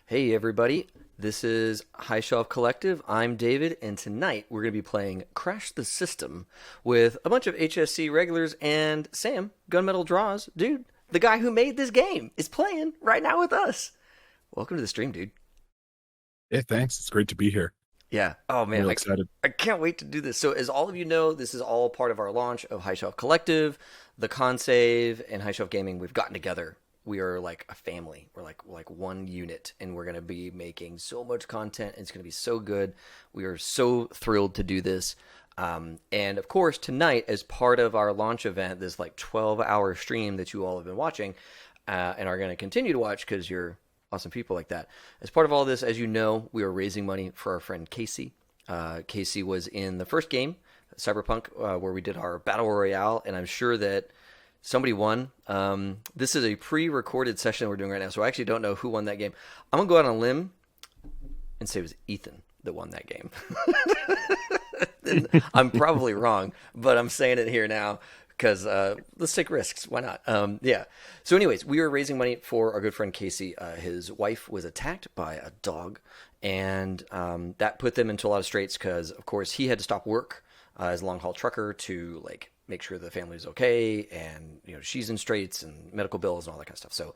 Hey everybody, this is High Shelf Collective. I'm David, and tonight we're going to be playing Crash the System with a bunch of HSC regulars and Sam, Gunmetal Draws. Dude, the guy who made this game is playing right now with us. Welcome to the stream, dude. Yeah, thanks. It's great to be here. Yeah. Oh I'm man, real I, excited. I can't wait to do this. So, as all of you know, this is all part of our launch of High Shelf Collective, the Consave, and High Shelf Gaming. We've gotten together. We are like a family. We're like one unit, and we're gonna be making so much content. It's gonna be so good. We are so thrilled to do this. And of course, tonight, as part of our launch event, this like 12-hour stream that you all have been watching, and are going to continue to watch because you're awesome people like that. As part of all this, as you know, we are raising money for our friend Casey. Casey was in the first game, Cyberpunk, where we did our battle royale, and I'm sure that somebody won. This is a pre-recorded session we're doing right now, so I actually don't know who won that game. I'm gonna go out on a limb and say it was Ethan that won that game. I'm probably wrong, but I'm saying it here now because let's take risks. Why not? Yeah. So, anyways, we were raising money for our good friend Casey. His wife was attacked by a dog, and that put them into a lot of straits because, of course, he had to stop work as a long haul trucker to like make sure the family's okay, and she's in straits and medical bills and all that kind of stuff. So,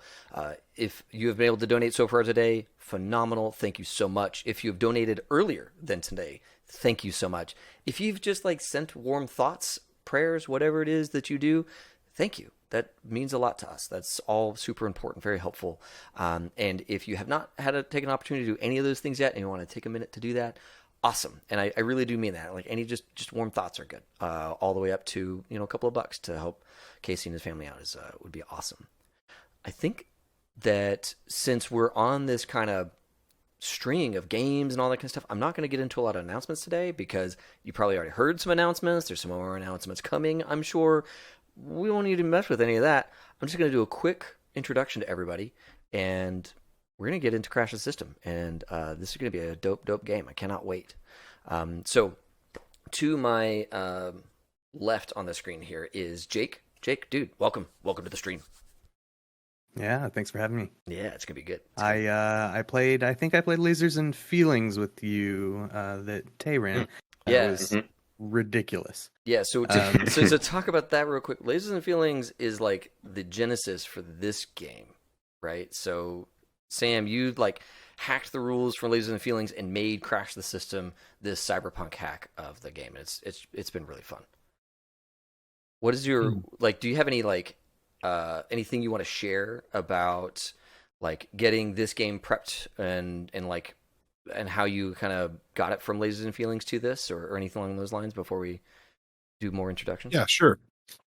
if you have been able to donate so far today, phenomenal. Thank you so much. If you have donated earlier than today, thank you so much. If you've just like sent warm thoughts, prayers, whatever it is that you do, thank you. That means a lot to us. That's all super important, very helpful. And if you have not had to take an opportunity to do any of those things yet, and you want to take a minute to do that, awesome. And I really do mean that. Like any just warm thoughts are good. All the way up to a couple of bucks to help Casey and his family out is would be awesome. I think that since we're on this kind of string of games and all that kind of stuff, I'm not going to get into a lot of announcements today because you probably already heard some announcements. There's some more announcements coming, I'm sure. We won't need to mess with any of that. I'm just going to do a quick introduction to everybody, and we're going to get into Crash the System. And this is going to be a dope game. I cannot wait. So, to my left on the screen here is Jake. Jake, dude, welcome. Welcome to the stream. Yeah, thanks for having me. Yeah, it's gonna be good. I played. I think I played Lasers and Feelings with you. That Tay ran. Yeah, It was ridiculous. yeah. So to talk about that real quick, Lasers and Feelings is like the genesis for this game, right? So Sam, you like hacked the rules for Lasers and Feelings and made Crash the System this cyberpunk hack of the game. It's been really fun. What is your like? Do you have any like anything you want to share about like getting this game prepped and how you kind of got it from Lasers and Feelings to this or anything along those lines before we do more introductions? Yeah, sure.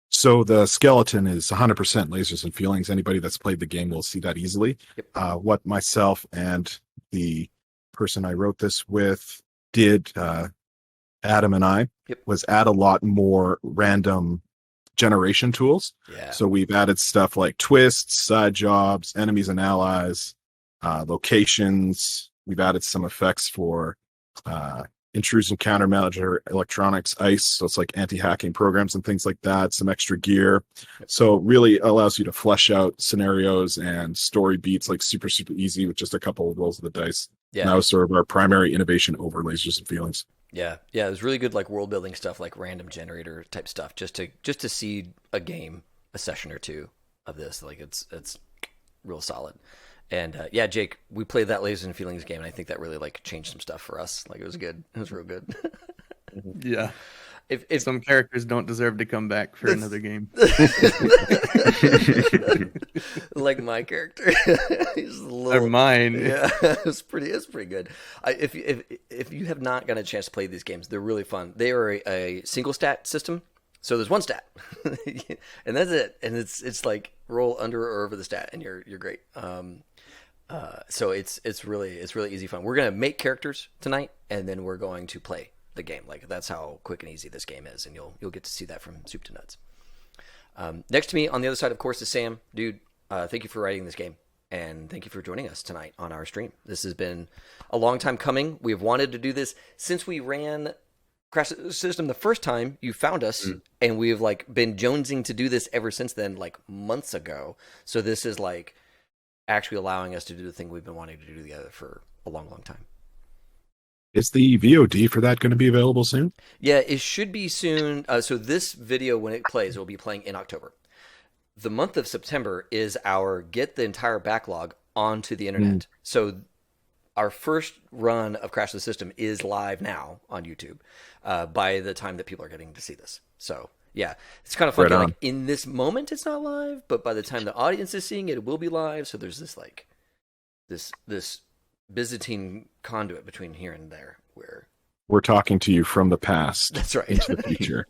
So the skeleton is 100% lasers and feelings. Anybody that's played the game will see that easily. Yep. What myself and the person I wrote this with did, Adam and I, Yep. was add a lot more random generation tools. Yeah. So we've added stuff like twists, side jobs, enemies and allies, locations. We've added some effects for intrusion countermeasure, electronics, ICE. So it's like anti-hacking programs and things like that. Some extra gear. So it really allows you to flesh out scenarios and story beats like super, super easy with just a couple of rolls of the dice. Yeah. And that was sort of our primary innovation over lasers and feelings. Yeah, it was really good, like world building stuff, like random generator type stuff, just to see a game, a session or two of this. Like it's real solid. And yeah, Jake, we played that Lasers and Feelings game, and I think that really like changed some stuff for us. Like it was good. It was real good. Yeah. If Some characters don't deserve to come back for another game. like my character, he's a little. Or mine. Yeah, it's pretty good. If you have not gotten a chance to play these games, they're really fun. They are a single stat system, so there's one stat, and that's it. And it's like roll under or over the stat, and you're great. So it's really easy fun. We're gonna make characters tonight, and then we're going to play the game. Like that's how quick and easy this game is, and you'll get to see that from soup to nuts. Next to me on the other side, of course, is Sam. Dude, thank you for writing this game, and thank you for joining us tonight on our stream. This has been a long time coming. We have wanted to do this since we ran Crash the System the first time. You found us, and we've like been jonesing to do this ever since then, like months ago. So this is like actually allowing us to do the thing we've been wanting to do together for a long, long time. Is the VOD for that going to be available soon? Yeah, it should be soon. So this video, when it plays, it will be playing in October. The month of September is our get the entire backlog onto the internet. So our first run of Crash the System is live now on YouTube by the time that people are getting to see this. So yeah, it's kind of funny. Like in this moment, it's not live, but by the time the audience is seeing it, it will be live. So there's this like this Byzantine conduit between here and there where we're talking to you from the past. That's right. Into the future.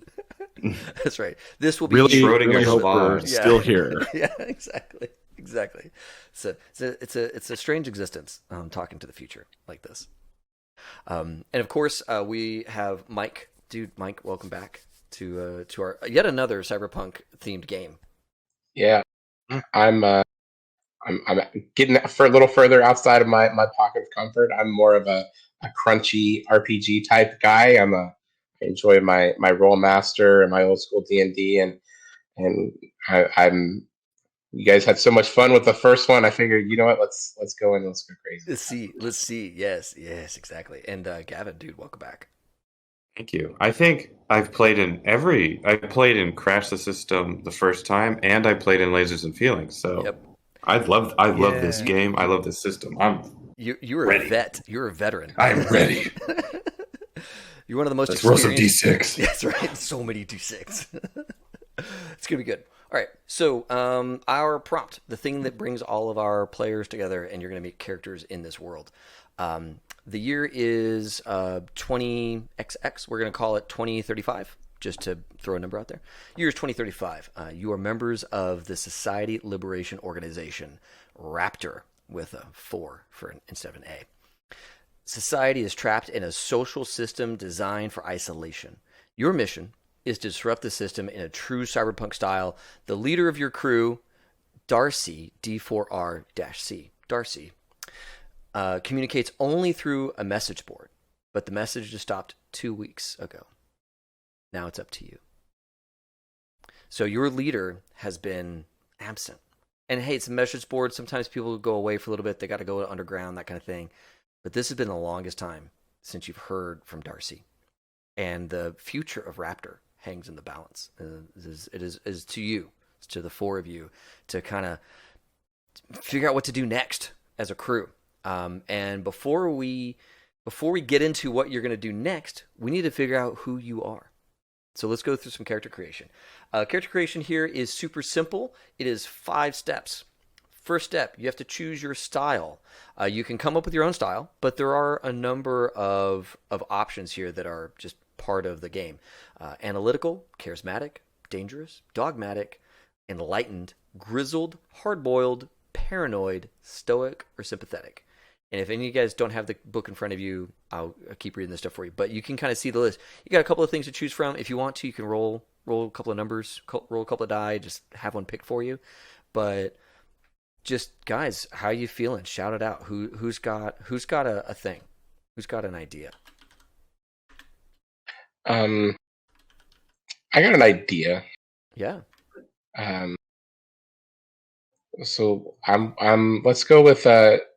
That's right. This will be really hope we're still here. Yeah, exactly. So it's a strange existence, talking to the future like this. And of course, we have Mike. Dude, Mike, welcome back to our yet another Cyberpunk themed game. Yeah, I'm getting for a little further outside of my pocket of comfort. I'm more of a crunchy RPG type guy. I enjoy my Roll Master and my old school D&D, and I'm. You guys had so much fun with the first one. I figured, you know what? Let's go and let's go crazy. Let's see. Yes, exactly. And Gavin, dude, welcome back. Thank you. I think I've played in I played in Crash the System the first time, and I played in Lasers and Feelings. So yep. I love this game. I love this system. You're ready. A vet. You're a veteran. I'm ready. You're one of the most Let's roll some D6. That's right. So many D6. It's gonna be good. All right. So our prompt, the thing that brings all of our players together, and you're gonna make characters in this world. The year is 20XX. We're gonna call it 2035, just to throw a number out there. Year is 2035. You are members of the Society Liberation Organization, Raptor, with a 4 instead of an A. Society is trapped in a social system designed for isolation. Your mission is to disrupt the system in a true cyberpunk style. The leader of your crew, Darcy, D4R-C, Darcy, communicates only through a message board, but the message just stopped 2 weeks ago. Now it's up to you. So your leader has been absent. And hey, it's a message board. Sometimes people go away for a little bit. They got to go underground, that kind of thing. But this has been the longest time since you've heard from Darcy. And the future of Raptor hangs in the balance. It is to you. It's to the 4 of you to kind of figure out what to do next as a crew. And before we get into what you're going to do next, we need to figure out who you are. So let's go through some character creation. Character creation here is super simple. It is 5 steps. First step, you have to choose your style. You can come up with your own style, but there are a number of options here that are just part of the game. Analytical, charismatic, dangerous, dogmatic, enlightened, grizzled, hard-boiled, paranoid, stoic, or sympathetic. And if any of you guys don't have the book in front of you, I'll keep reading this stuff for you. But you can kind of see the list. You got a couple of things to choose from. If you want to, you can roll a couple of numbers, roll a couple of die, just have one picked for you. But just guys, how you feeling? Shout it out. Who's got a thing? Who's got an idea? I got an idea. Yeah. So I'm let's go with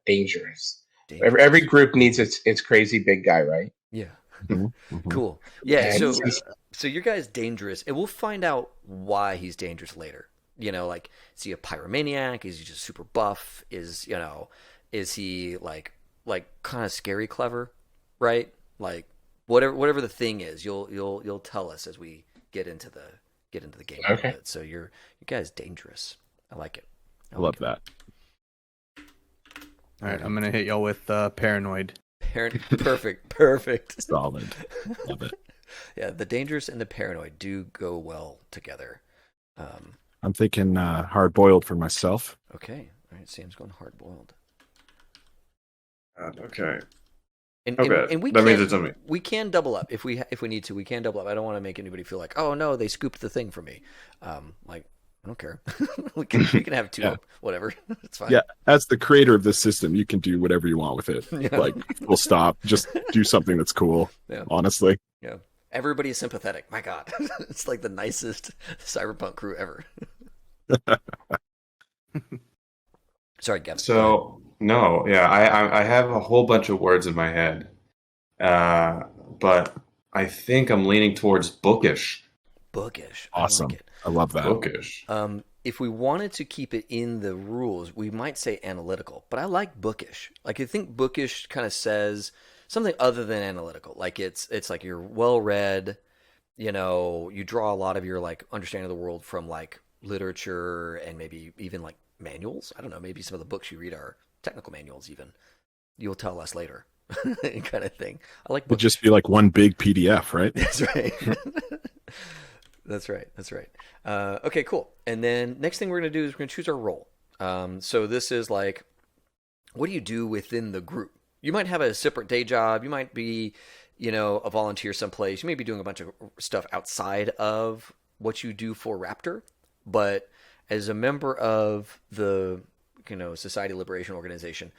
dangerous. Every group needs its crazy big guy, right? Yeah. Mm-hmm. Cool. Yeah. So your guy's dangerous, and we'll find out why he's dangerous later. You know, like, is he a pyromaniac? Is he just super buff? Is he like kind of scary clever, right? Like whatever the thing is, you'll tell us as we get into the game. Okay. So your guy's dangerous. I like it. I love that. All right, I'm gonna hit y'all with paranoid. Perfect. Solid. Love it. Yeah, the dangerous and the paranoid do go well together. I'm thinking hard boiled for myself. Okay. All right. Sam's going hard boiled. Okay. And we that can, means it's on me. We can double up if we need to. We can double up. I don't want to make anybody feel like, oh no, they scooped the thing for me. Like, I don't care. we can have 2 up, whatever. It's fine. Yeah, as the creator of this system, you can do whatever you want with it. Yeah. Like, we'll stop. Just do something that's cool. Yeah. Honestly. Yeah. Everybody is sympathetic. My God, it's like the nicest cyberpunk crew ever. Sorry, Gavin. So no, yeah, I have a whole bunch of words in my head, but I think I'm leaning towards bookish. Bookish. Awesome. I like it. I love that. Bookish. If we wanted to keep it in the rules, we might say analytical, but I like bookish. Like, I think bookish kind of says something other than analytical. Like, it's like you're well read, you draw a lot of your like understanding of the world from like literature and maybe even like manuals. I don't know, maybe some of the books you read are technical manuals even. You'll tell us later. Kind of thing. I like It'd bookish. just be like one big PDF, right? That's right. That's right. That's right. Okay, cool. And then next thing we're going to do is we're going to choose our role. So this is like, what do you do within the group? You might have a separate day job. You might be, a volunteer someplace. You may be doing a bunch of stuff outside of what you do for Raptor. But as a member of the, Society Liberation Organization,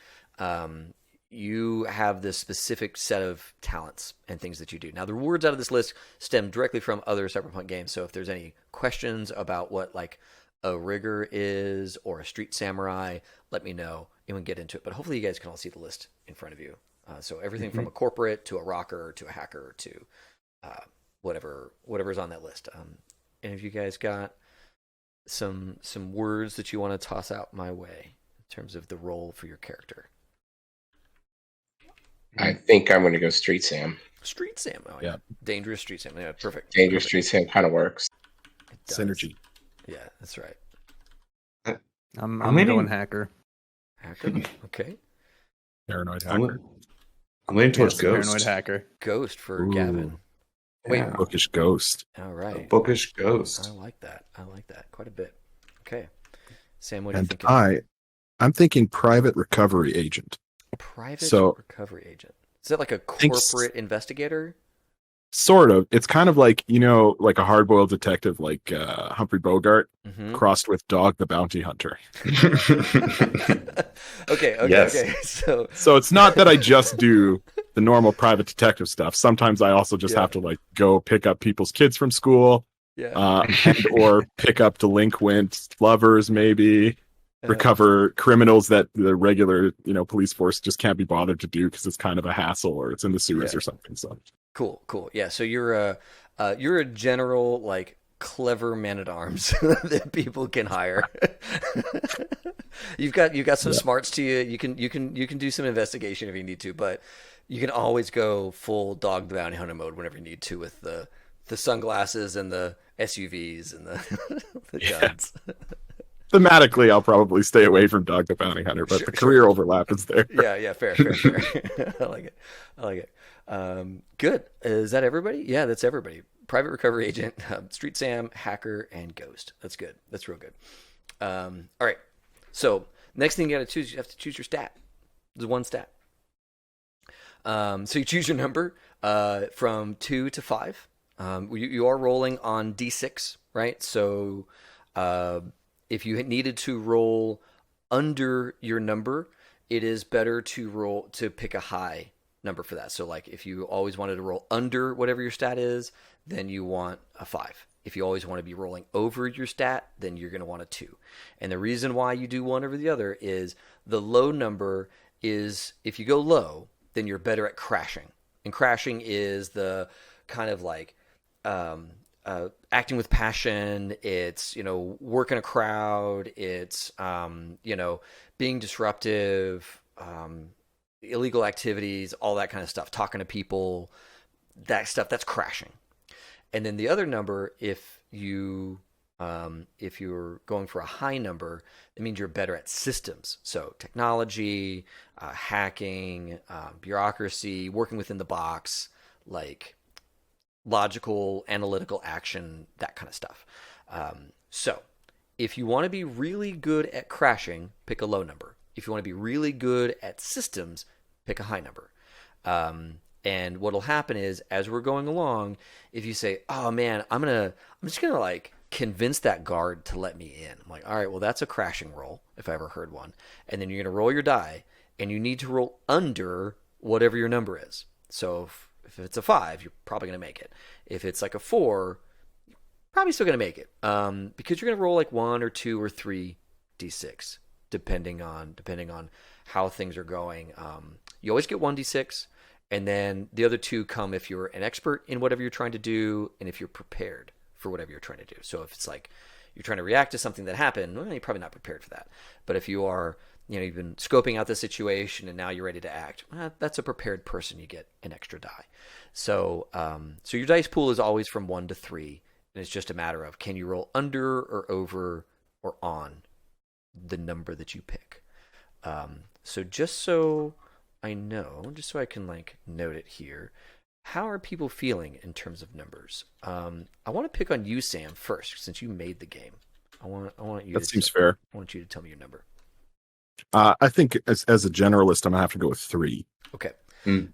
you have this specific set of talents and things that you do. Now, the words out of this list stem directly from other Cyberpunk games. So if there's any questions about what like a rigger is or a street samurai, let me know and we can get into it. But hopefully you guys can all see the list in front of you. So everything from a corporate to a rocker to a hacker to whatever's on that list. And if you guys got some words that you want to toss out my way in terms of the role for your character. I think I'm going to go Street Sam. Street Sam. Oh, yeah. Dangerous Street Sam. Yeah, perfect. Dangerous Perfect. Street Sam kind of works. It does. Synergy. Yeah, that's right. I'm leaning- going hacker. Hacker. Okay. Paranoid I'm, hacker. I'm leaning towards Yes, ghost. paranoid hacker. Ghost for Ooh. Gavin. Wait. Yeah. Bookish ghost. All A right. bookish I ghost. like that. I like that quite a bit. Okay. Sam, what do you And think? I'm thinking private recovery agent. Private So- recovery agent. Is that like a Thinks- corporate investigator? Sort of. It's kind of like, like a hard-boiled detective like Humphrey Bogart Mm-hmm. crossed with Dog the Bounty Hunter. Okay. Yes. Okay. So So it's not that I just do the normal private detective stuff. Sometimes I also just Yeah. have to like go pick up people's kids from school, yeah. or pick up delinquent lovers, maybe recover criminals that the regular, police force just can't be bothered to do because it's kind of a hassle or it's in the sewers Yeah. or something. So Cool. Yeah. So you're a general like clever man at arms that people can hire. You've got some smarts to you. You can do some investigation if you need to, but you can always go full Dog the Bounty Hunter mode whenever you need to with the sunglasses and the SUVs and the guns. thematically, I'll probably stay away from Dog the Bounty Hunter, but Sure, the career overlap is there. Yeah, fair. I like it. Good. Is that everybody? Yeah, that's everybody. Private recovery agent, Street Sam, hacker, and ghost. That's good. That's real good. All right. So next thing you got to choose, you have to choose your stat. There's one stat. So you choose your number from 2 to 5. You are rolling on D6, right? So if you needed to roll under your number, it is better to pick a high number for that. So like if you always wanted to roll under whatever your stat is, then you want a 5. If you always want to be rolling over your stat, then you're going to want a 2. And the reason why you do one over the other is the low number is, if you go low, then you're better at crashing. And crashing is the kind of like acting with passion. It's, working a crowd. It's, being disruptive, illegal activities, all that kind of stuff, talking to people, that stuff, that's crashing. And then the other number, if you're going for a high number, it means you're better at systems. So technology, hacking, bureaucracy, working within the box, like logical, analytical action, that kind of stuff. So if you want to be really good at crashing, pick a low number. If you want to be really good at systems, pick a high number. And what'll happen is, as we're going along, if you say, "Oh man, I'm just gonna like convince that guard to let me in," I'm like, "All right, well that's a crashing roll if I ever heard one." And then you're gonna roll your die, and you need to roll under whatever your number is. So if it's a 5, you're probably gonna make it. If it's like a 4, you're probably still gonna make it, because you're gonna roll like 1 or 2 or 3 d6. depending on how things are going. You always get 1d6, and then the other 2 come if you're an expert in whatever you're trying to do, and if you're prepared for whatever you're trying to do. So if it's like you're trying to react to something that happened, well, you're probably not prepared for that. But if you are, you've been scoping out the situation and now you're ready to act, that's a prepared person. You get an extra die. So so your dice pool is always from 1 to 3, and it's just a matter of, can you roll under or over or on the number that you pick. So just so I know, just so I can like note it here, how are people feeling in terms of numbers? I want to pick on you, Sam, first, since you made the game. I want you. That seems fair. I want you to tell me your number. I think as a generalist, I'm gonna have to go with 3. Okay.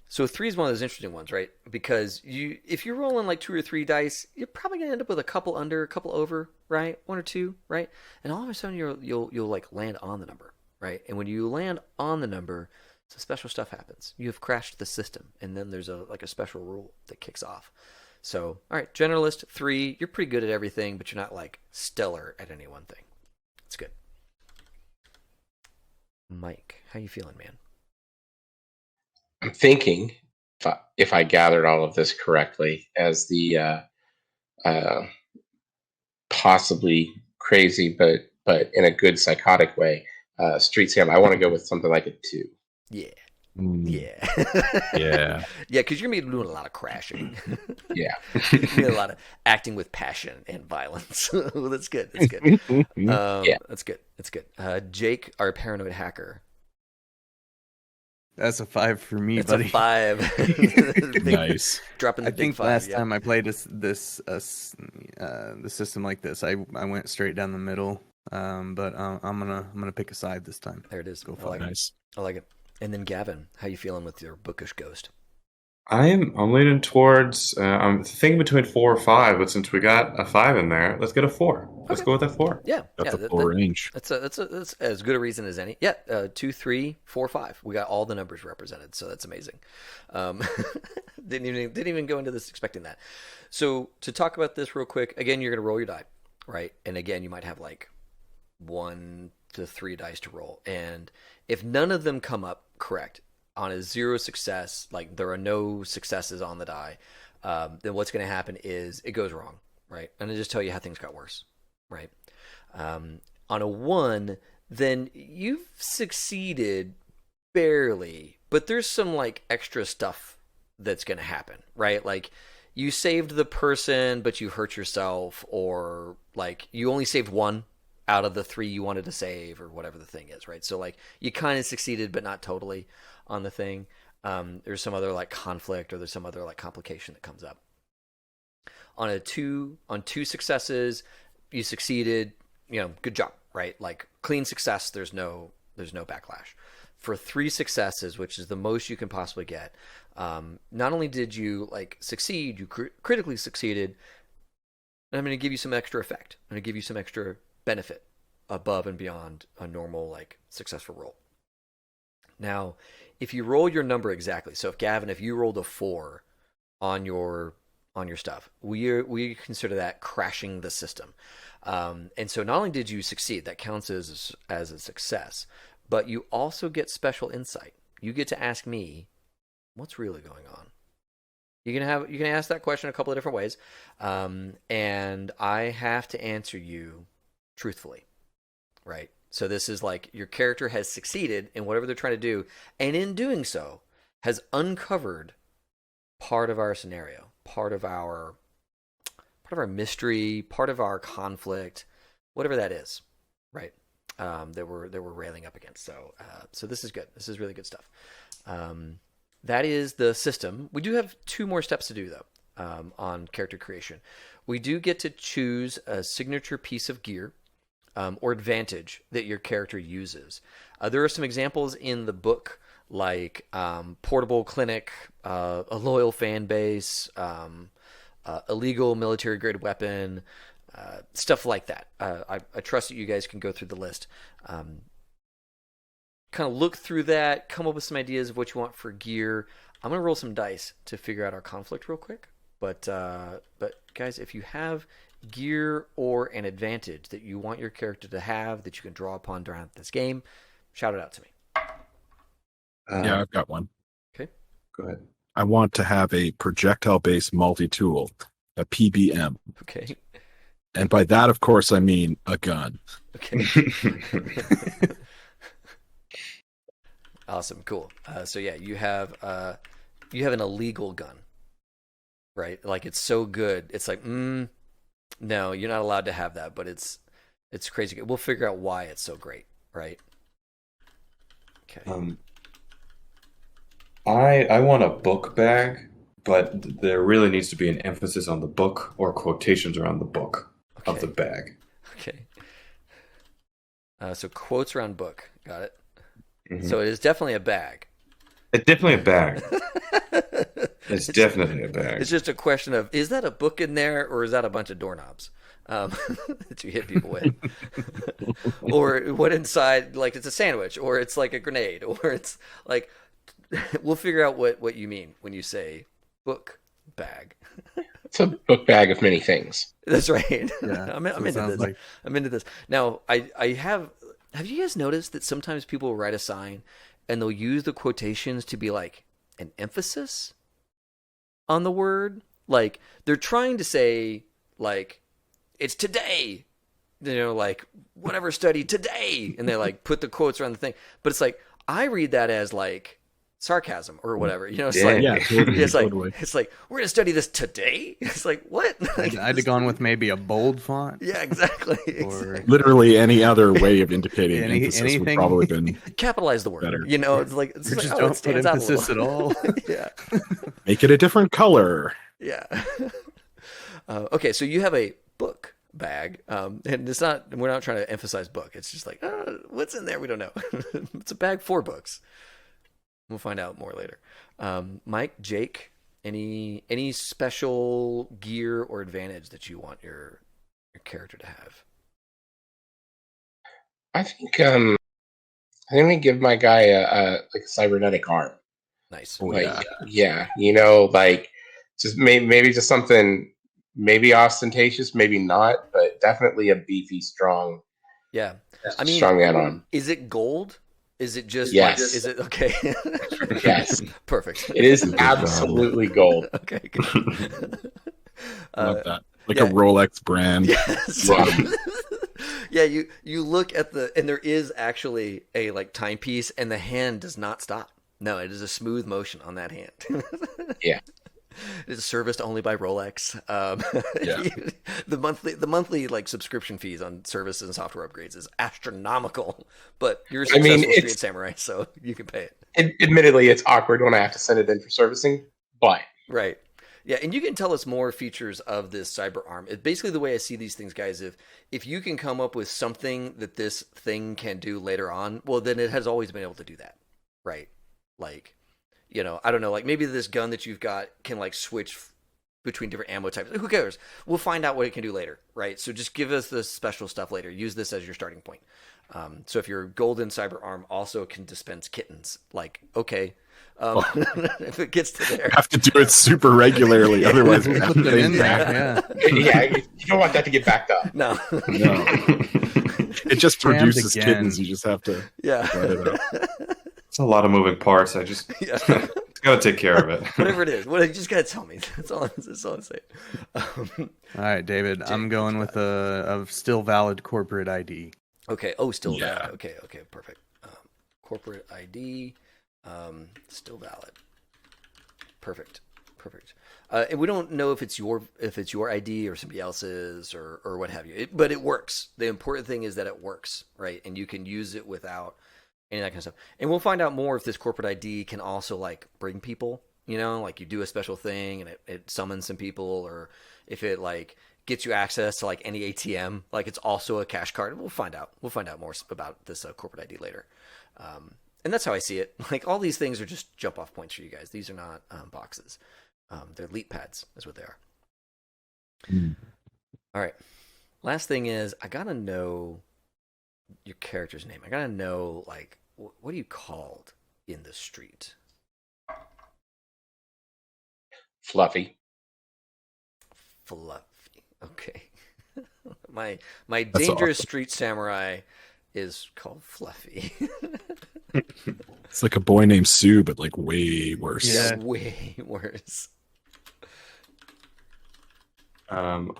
So 3 is one of those interesting ones, right? Because if you're rolling like 2 or 3 dice, you're probably gonna end up with a couple under, a couple over, right? 1 or 2, right? And all of a sudden you'll like land on the number, right? And when you land on the number, some special stuff happens. You have crashed the system, and then there's a special rule that kicks off. So, all right, generalist 3, you're pretty good at everything, but you're not like stellar at any one thing. It's good. Mike, how you feeling, man? I'm thinking, if I gathered all of this correctly, as the possibly crazy, but in a good psychotic way, Street Sam, I want to go with something like a 2. Yeah. Mm. Yeah. Yeah. Yeah, because you're going to be doing a lot of crashing. Yeah. You're gonna be a lot of acting with passion and violence. Well, that's good. That's good. Yeah. That's good. That's good. Jake, our paranoid hacker. That's a 5 for me, It's buddy. a 5. Nice. Dropping the I big think 5. last yeah. time I played the system like this, I went straight down the middle. But I'm gonna pick a side this time. There it is. Go I for like it. it. Nice. I like it. And then Gavin, how you feeling with your bookish ghost? I'm leaning towards. I'm thinking between 4 or 5, but since we got a 5 in there, let's get a 4. Let's Okay. go with that 4. Yeah. That's yeah, a full range. That's as good a reason as any. Yeah, 2, 3, 4, 5. We got all the numbers represented, so that's amazing. Didn't even go into this expecting that. So to talk about this real quick, again, you're gonna roll your die, right? And again, you might have like 1 to 3 dice to roll, and if none of them come up correct on a 0 success, like there are no successes on the die, then what's going to happen is it goes wrong, right? And I just tell you how things got worse, right? On a 1, then you've succeeded barely, but there's some like extra stuff that's going to happen, right? Like you saved the person, but you hurt yourself, or like you only saved 1 out of the 3 you wanted to save, or whatever the thing is, right? So like you kind of succeeded, but not totally on the thing. There's some other like conflict, or there's some other like complication that comes up. On 2 successes, you succeeded, good job, right? Like clean success, there's no backlash. For 3 successes, which is the most you can possibly get, not only did you like succeed, you critically succeeded, and I'm going to give you some extra effect. I'm going to give you some extra benefit above and beyond a normal like successful roll. Now, if you roll your number exactly, so if Gavin, if you rolled a 4 on your stuff, we consider that crashing the system. And so not only did you succeed, that counts as a success, but you also get special insight. You get to ask me, what's really going on? You can ask that question a couple of different ways, and I have to answer you truthfully, right? So this is like your character has succeeded in whatever they're trying to do, and in doing so has uncovered part of our scenario, part of our mystery, part of our conflict, whatever that is, right? That we're railing up against. So this is good. This is really good stuff. That is the system. We do have 2 more steps to do though, on character creation. We do get to choose a signature piece of gear, or advantage that your character uses. There are some examples in the book, like portable clinic, a loyal fan base, illegal military grade weapon, stuff like that. I trust that you guys can go through the list, kind of look through that, come up with some ideas of what you want for gear. I'm gonna roll some dice to figure out our conflict real quick. But guys, if you have gear or an advantage that you want your character to have that you can draw upon during this game, shout it out to me. Yeah, I've got one. Okay. Go ahead. I want to have a projectile-based multi-tool, a PBM. Okay. And by that, of course, I mean a gun. Okay. Awesome. Cool. So yeah, you have an illegal gun, right? Like it's so good. It's like, no, you're not allowed to have that, but it's crazy good. We'll figure out why it's so great, right? Okay. I want a book bag, but there really needs to be an emphasis on the book or quotations around the book of the bag. Okay. So quotes around book. Got it. Mm-hmm. So it is definitely a bag. It's definitely a bag. It's definitely a bag. It's just a question of, is that a book in there or is that a bunch of doorknobs that you hit people with? Or what inside, like it's a sandwich or it's like a grenade or it's like, we'll figure out what you mean when you say book bag. It's a book bag of many things. That's right. Yeah, I'm into this. like... I'm into this. Now, I have you guys noticed that sometimes people will write a sign and they'll use the quotations to be like an emphasis on the word? Like they're trying to say like it's today, like whatever study today, and they like put the quotes around the thing. But it's like I read that as like sarcasm or whatever, it's Totally. it's like we're gonna study this today. It's like what? I'd have gone with maybe a bold font. Yeah, exactly. Or Literally any other way of indicating emphasis would anything. probably been Capitalize the word. better. It's like just don't put emphasis at all. Yeah. make it a different color. Yeah. Okay, so you have a book bag, and we're not trying to emphasize book. It's just like, what's in there? We don't know. It's a bag for books. We'll find out more later. Mike, Jake, any special gear or advantage that you want your character to have? I think I'm gonna give my guy a cybernetic arm. Nice. Just maybe just something maybe ostentatious, maybe not, but definitely a beefy, strong. Yeah. Strong add-on. Is it gold? Is it just yes? Is it okay? Yes. Perfect. It is absolutely gold. Okay. Good. Love that. Like a Rolex brand. Yes. Yeah, you look at and there is actually a like timepiece, and the hand does not stop. No, it is a smooth motion on that hand. Yeah. It is serviced only by Rolex. The monthly like subscription fees on services and software upgrades is astronomical, but you're a successful street samurai, so you can pay it. Admittedly, it's awkward when I have to send it in for servicing, but right. Yeah, and you can tell us more features of this cyber arm. It's basically the way I see these things, guys. If you can come up with something that this thing can do later on, well, then it has always been able to do that, right? Like, I don't know, like maybe this gun that you've got can like switch between different ammo types. Who cares? We'll find out what it can do later, right? So just give us the special stuff later. Use this as your starting point. So if your golden cyber arm also can dispense kittens, like, okay. If it gets to there. You have to do it super regularly, otherwise we'll put them in there. Yeah, you don't want that to get backed up. No. It just produces kittens. You just have to let it out. It's a lot of moving parts. I just got to take care of it. Whatever it is. You just got to tell me. That's all I'm saying. All right, David. I'm going with a still valid corporate ID. Okay. Oh, still valid. Okay. Perfect. Corporate ID. Still valid. Perfect. And we don't know if it's your ID or somebody else's or what have you. But it works. The important thing is that it works, right? And you can use it without any of that kind of stuff. And we'll find out more if this corporate ID can also like bring people. Like you do a special thing and it summons some people, or if it like gets you access to like any ATM, like it's also a cash card. We'll find out. We'll find out more about this corporate ID later. And that's how I see it. Like all these things are just jump off points for you guys. These are not boxes. They're leap pads is what they are. All right. Last thing is I got to know your character's name. I got to know like, what are you called in the street? Fluffy. Okay. My That's dangerous awesome. street samurai is called Fluffy. It's like a boy named Sue, but like way worse. Yeah, Yeah. way worse.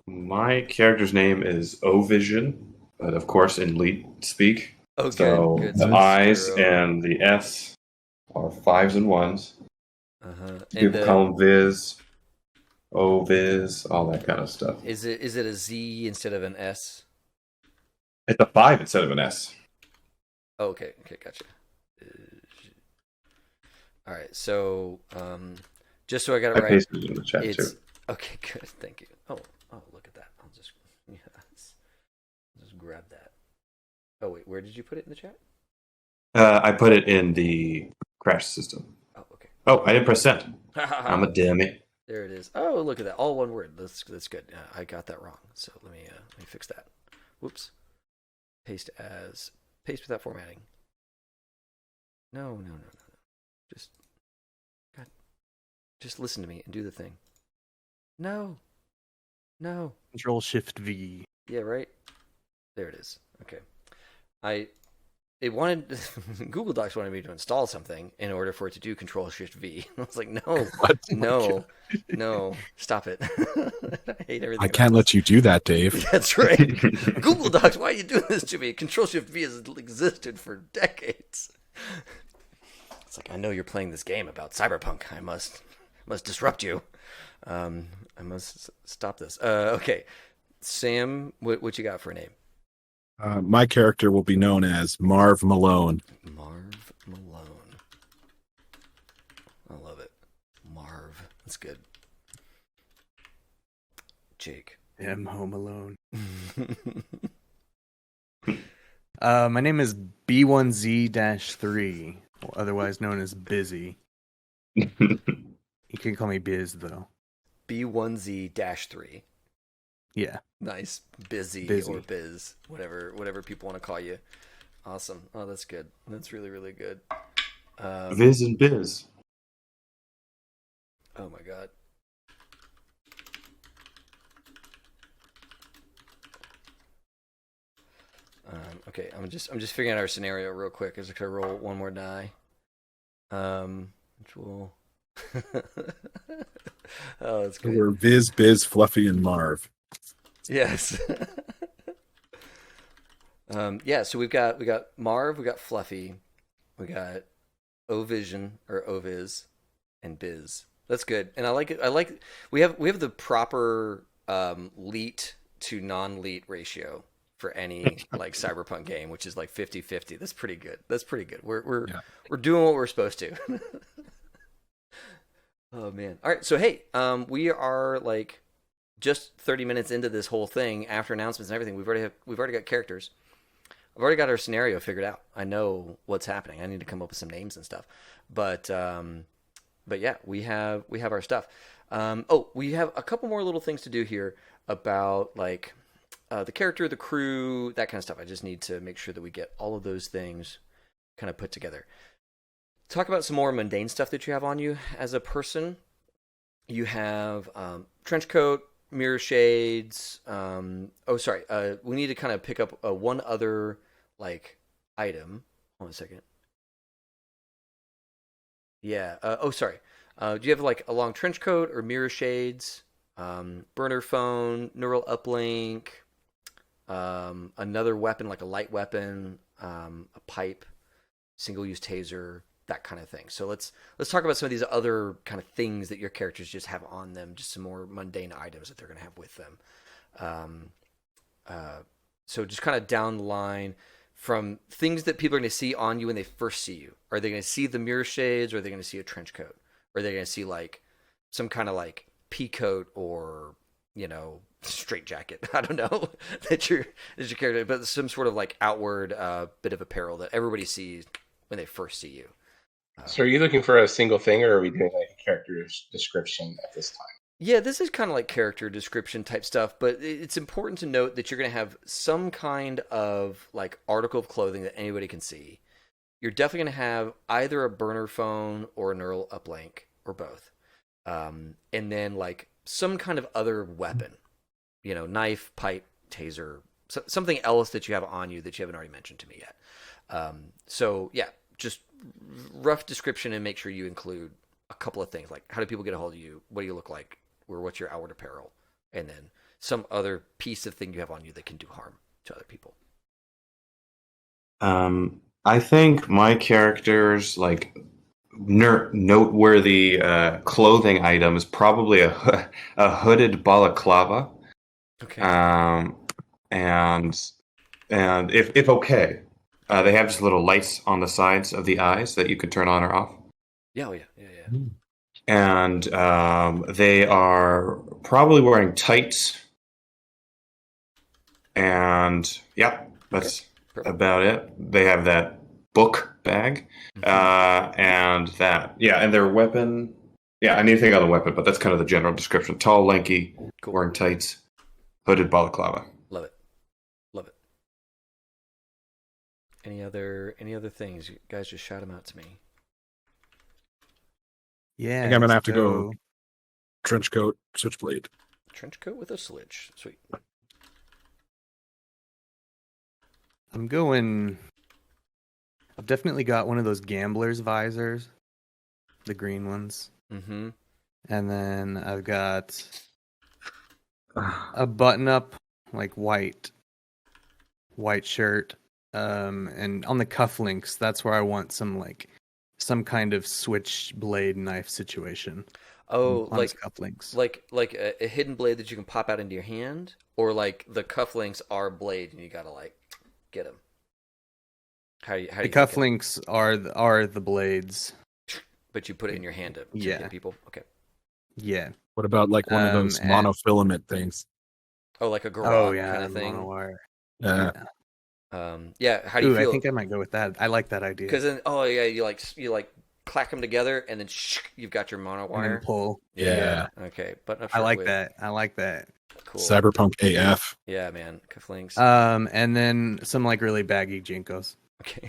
My character's name is O-Vision, but of course in lead speak. Oh, So good. the So I's 0. and the S are 5s and 1s. And People call them Viz, O-Viz, all that kind of stuff. is it a Z instead of an S? It's a 5 instead of an S. Oh, okay, gotcha. All right, so just so I got it I right, pasted it in the chat too. okay. Good, thank you. Oh, look at that. I'll just just grab that. Oh wait, where did you put it in the chat? I put it in the crash system. Oh, okay. Oh, I didn't press send. I'm a dummy. There it is. Oh, look at that. All one word. That's good. I got that wrong. So let me fix that. Whoops. Paste without formatting. No. Just listen to me and do the thing. No. Control Shift V. Yeah, right. There it is. Okay. Google Docs wanted me to install something in order for it to do Control Shift V. I was like, no, no, stop it. I hate everything. I can't let you do that, Dave. That's right. Google Docs, why are you doing this to me? Control Shift V has existed for decades. It's like, I know you're playing this game about Cyberpunk. I must disrupt you. I must stop this. Okay, Sam, what you got for a name? My character will be known as Marv Malone. Marv Malone. I love it. Marv. That's good. Jake. I'm home alone. My name is B1Z-3, otherwise known as Busy. You can call me Biz, though. B1Z-3. Yeah. Nice. Busy or Biz. Whatever people want to call you. Awesome. Oh, that's good. That's really, really good. Viz and Biz. Oh my god. Okay, I'm just figuring out our scenario real quick. I'm just gonna roll one more die. Which will oh, that's good. We're Viz, Biz, Fluffy, and Marv. Yes. Yeah, so we got Marv, we got Fluffy, we got O-Vision or O-Viz, and Biz. That's good. And I like it. We have the proper leet to non-leet ratio for any like Cyberpunk game, which is like 50-50. That's pretty good. We're doing what we're supposed to. Oh man. All right, so hey, we are like just 30 minutes into this whole thing after announcements and everything. We've already got characters. I've already got our scenario figured out. I know what's happening. I need to come up with some names and stuff. But yeah, we have our stuff. We have a couple more little things to do here about like the character, the crew, that kind of stuff. I just need to make sure that we get all of those things kind of put together. Talk about some more mundane stuff that you have on you as a person. You have trench coat, mirror shades. We need to kind of pick up one other like item. Hold on a second. Yeah. Do you have like a long trench coat or mirror shades? Burner phone, neural uplink, another weapon like a light weapon, a pipe, single-use taser, that kind of thing. So let's talk about some of these other kind of things that your characters just have on them, just some more mundane items that they're going to have with them. So just kind of down the line from things that people are going to see on you when they first see you. Are they going to see the mirror shades, or are they going to see a trench coat? Or are they going to see like some kind of like pea coat or, straight jacket? I don't know that your character, but some sort of like outward bit of apparel that everybody sees when they first see you. So are you looking for a single thing, or are we doing like a character description at this time? Yeah, this is kind of like character description type stuff, but it's important to note that you're going to have some kind of like article of clothing that anybody can see. You're definitely going to have either a burner phone or a neural uplink or both. And then like some kind of other weapon, knife, pipe, taser, something else that you have on you that you haven't already mentioned to me yet. So yeah, just rough description and make sure you include a couple of things like how do people get a hold of you, what do you look like, or what's your outward apparel, and then some other piece of thing you have on you that can do harm to other people. I think my character's like noteworthy clothing item is probably a hooded balaclava. Okay. And if okay, they have just little lights on the sides of the eyes that you can turn on or off. Yeah, yeah. And they are probably wearing tights. And yeah, that's about it. They have that book bag, and that, and their weapon. Yeah, I need to think on the weapon, but that's kind of the general description. Tall, lanky, wearing tights, hooded balaclava. Love it. Any other things? You guys just shout them out to me. Yeah, I think I'm gonna have to go trench coat, switchblade. Trench coat with a switch. Sweet. I'm going. I've definitely got one of those gambler's visors, the green ones. Mm-hmm. And then I've got a button-up, like white shirt. And on the cufflinks, that's where I want some kind of switchblade knife situation. Oh, on his cufflinks, like a hidden blade that you can pop out into your hand, or like the cufflinks are blade and you gotta like get them. How do you the cufflinks are the blades, but you put it in your hand to get people. Okay. Yeah. What about like one of those monofilament things? Oh, like a garrote kind of thing. Monowire. Yeah. How do you feel? I think I might go with that. I like that idea. Because then, you like clack them together, and then you've got your monowire. And pull. Yeah. Okay, but I like that. Cool. Cyberpunk AF. Yeah, man. Cufflinks. And then some like really baggy Jinkos. Okay.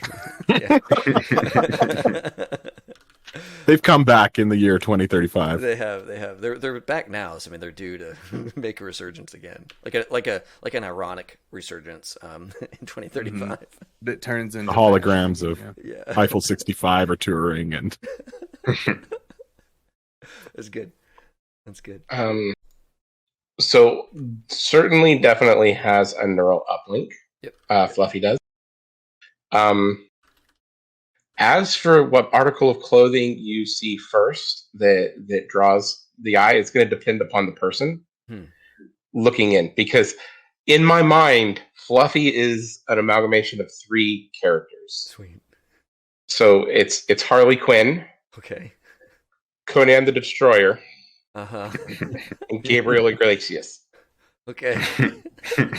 They've come back in the year 2035. They have. They're back now. So I mean, they're due to make a resurgence again, like an ironic resurgence in 2035. Mm-hmm. That turns into holograms of Eiffel 65 are touring, and that's good. That's good. So certainly, definitely has a neural uplink. Yep. Fluffy does. As for what article of clothing you see first that draws the eye, it's going to depend upon the person looking in. Because in my mind, Fluffy is an amalgamation of 3 characters. Sweet. So it's Harley Quinn. Okay. Conan the Destroyer. Uh-huh. And Gabriel Iglesias. Okay.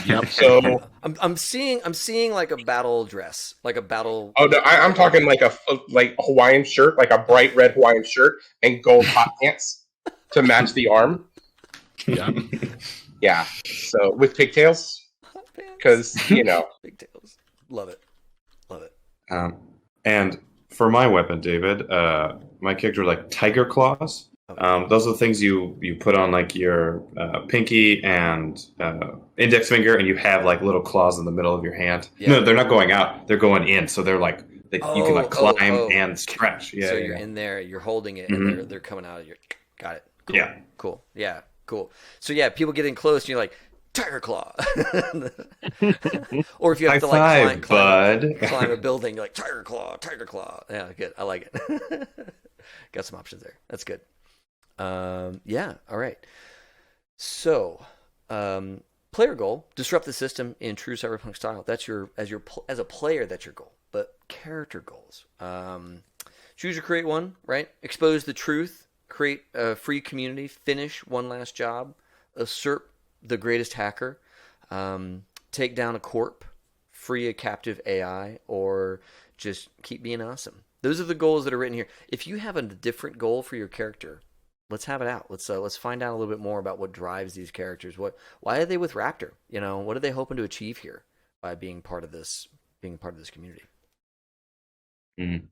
Yep. So I'm seeing like a battle dress, like a battle. Oh no, I'm talking like a Hawaiian shirt, like a bright red Hawaiian shirt and gold hot pants to match the arm. Yeah. Yeah. So with pigtails, because pigtails. Love it. And for my weapon, David, my character like tiger claws. Those are the things you put on like your pinky and index finger, and you have like little claws in the middle of your hand. Yeah. No, they're not going out; they're going in. So they're like you can like climb and stretch. Yeah. So you're in there, you're holding it, and they're coming out of your. Got it. Cool. Yeah. Cool. Yeah. Cool. So yeah, people get in close, and you're like tiger claw. Or if you have to like climb a building, you're like tiger claw. Yeah, good. I like it. Got some options there. That's good. All right. So, player goal: disrupt the system in true cyberpunk style. That's as a player, that's your goal. But character goals: choose or create one. Right? Expose the truth. Create a free community. Finish one last job. Assert the greatest hacker. Take down a corp. Free a captive AI, or just keep being awesome. Those are the goals that are written here. If you have a different goal for your character, let's have it out. Let's find out a little bit more about what drives these characters. Why are they with Raptor? What are they hoping to achieve here by being part of this community? Mm-hmm.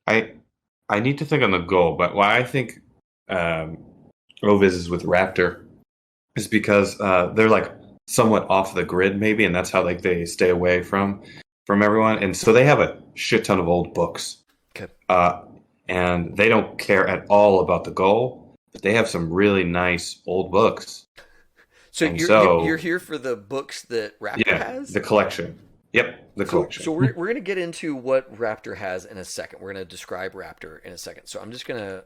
I need to think on the goal, but why I think Oviz is with Raptor is because they're like somewhat off the grid, maybe, and that's how like they stay away from everyone. And so they have a shit ton of old books, Okay. and they don't care at all about the goal, but they have some really nice old books. So And you're here for the books that Raptor yeah, has? the collection. Yep, the collection. So we're going to get into what Raptor has in a second. We're going to describe Raptor in a second. So I'm just going to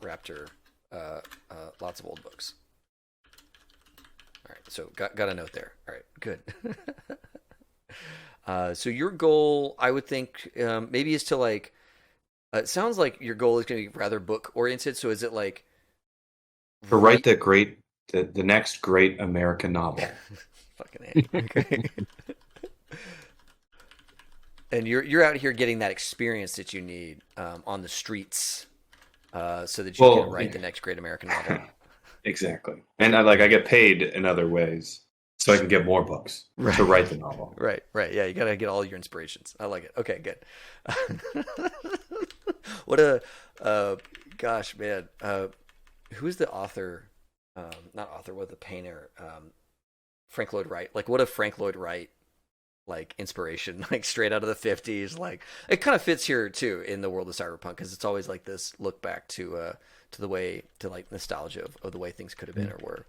Raptor lots of old books. All right. So got a note there. All right. Good. So your goal, I would think, maybe is to like. It sounds like your goal is going to be rather book oriented. So is it like to write the next great American novel? Fucking A. Okay. And you're out here getting that experience that you need on the streets, so that you can write the next great American novel. Exactly, and I get paid in other ways, so I can get more books to write the novel. Right. Yeah, you gotta get all your inspirations. I like it. Okay, good. What a gosh, man. Who's the author? Not author. What the painter? Frank Lloyd Wright. Like, what a Frank Lloyd Wright like inspiration, like straight out of the 50s. Like, it kind of fits here too in the world of cyberpunk, because it's always like this look back to the way, to like nostalgia of the way things could have been or were.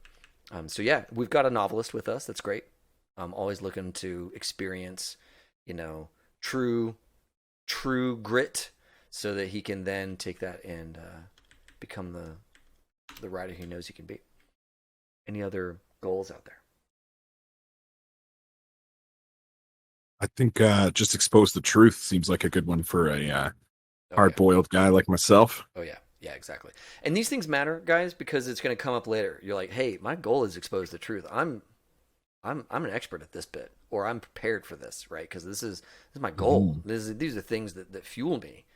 So yeah, we've got a novelist with us. That's great. I'm always looking to experience, true grit, so that he can then take that and become the writer he knows he can be. Any other goals out there? I think just expose the truth seems like a good one for a hard-boiled guy like myself. Oh yeah, exactly. And these things matter, guys, because it's going to come up later. You're like, hey, my goal is expose the truth. I'm an expert at this bit, or I'm prepared for this, right? Because this is my goal. These are things that fuel me.